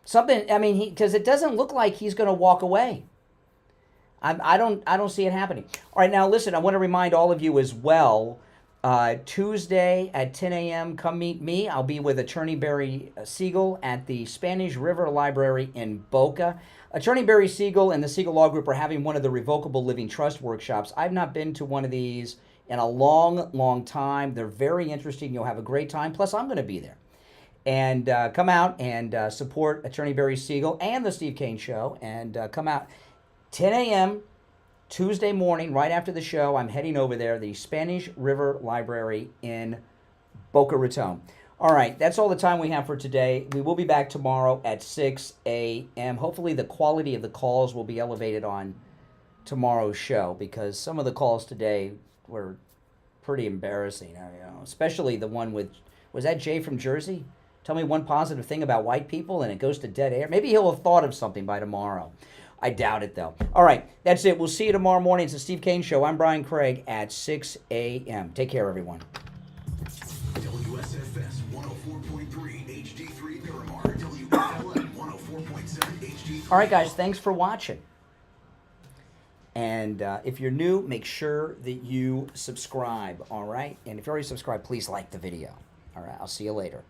Something, I mean, because it doesn't look like he's going to walk away. I don't see it happening. All right, now listen, I want to remind all of you as well, Tuesday at 10 a.m., come meet me. I'll be with Attorney Barry Siegel at the Spanish River Library in Boca. Attorney Barry Siegel and the Siegel Law Group are having one of the Revocable Living Trust workshops. I've not been to one of these in a long, long time. They're very interesting. You'll have a great time. Plus, I'm going to be there. And come out and support Attorney Barry Siegel and the Steve Kane Show. And come out 10 a.m. Tuesday morning, right after the show. I'm heading over there, the Spanish River Library in Boca Raton. All right, that's all the time we have for today. We will be back tomorrow at 6 a.m. Hopefully the quality of the calls will be elevated on tomorrow's show, because some of the calls today were pretty embarrassing. Especially the one with, was that Jay from Jersey? Tell me one positive thing about white people, and it goes to dead air. Maybe he'll have thought of something by tomorrow. I doubt it, though. All right, that's it. We'll see you tomorrow morning. It's the Steve Kane Show. I'm Brian Craig at 6 a.m. Take care, everyone. WSFS 104.3 HD3 Miramar, WFLM 104.7 HD3. All right, guys, thanks for watching. And if you're new, make sure that you subscribe, all right? And if you're already subscribed, please like the video. All right, I'll see you later.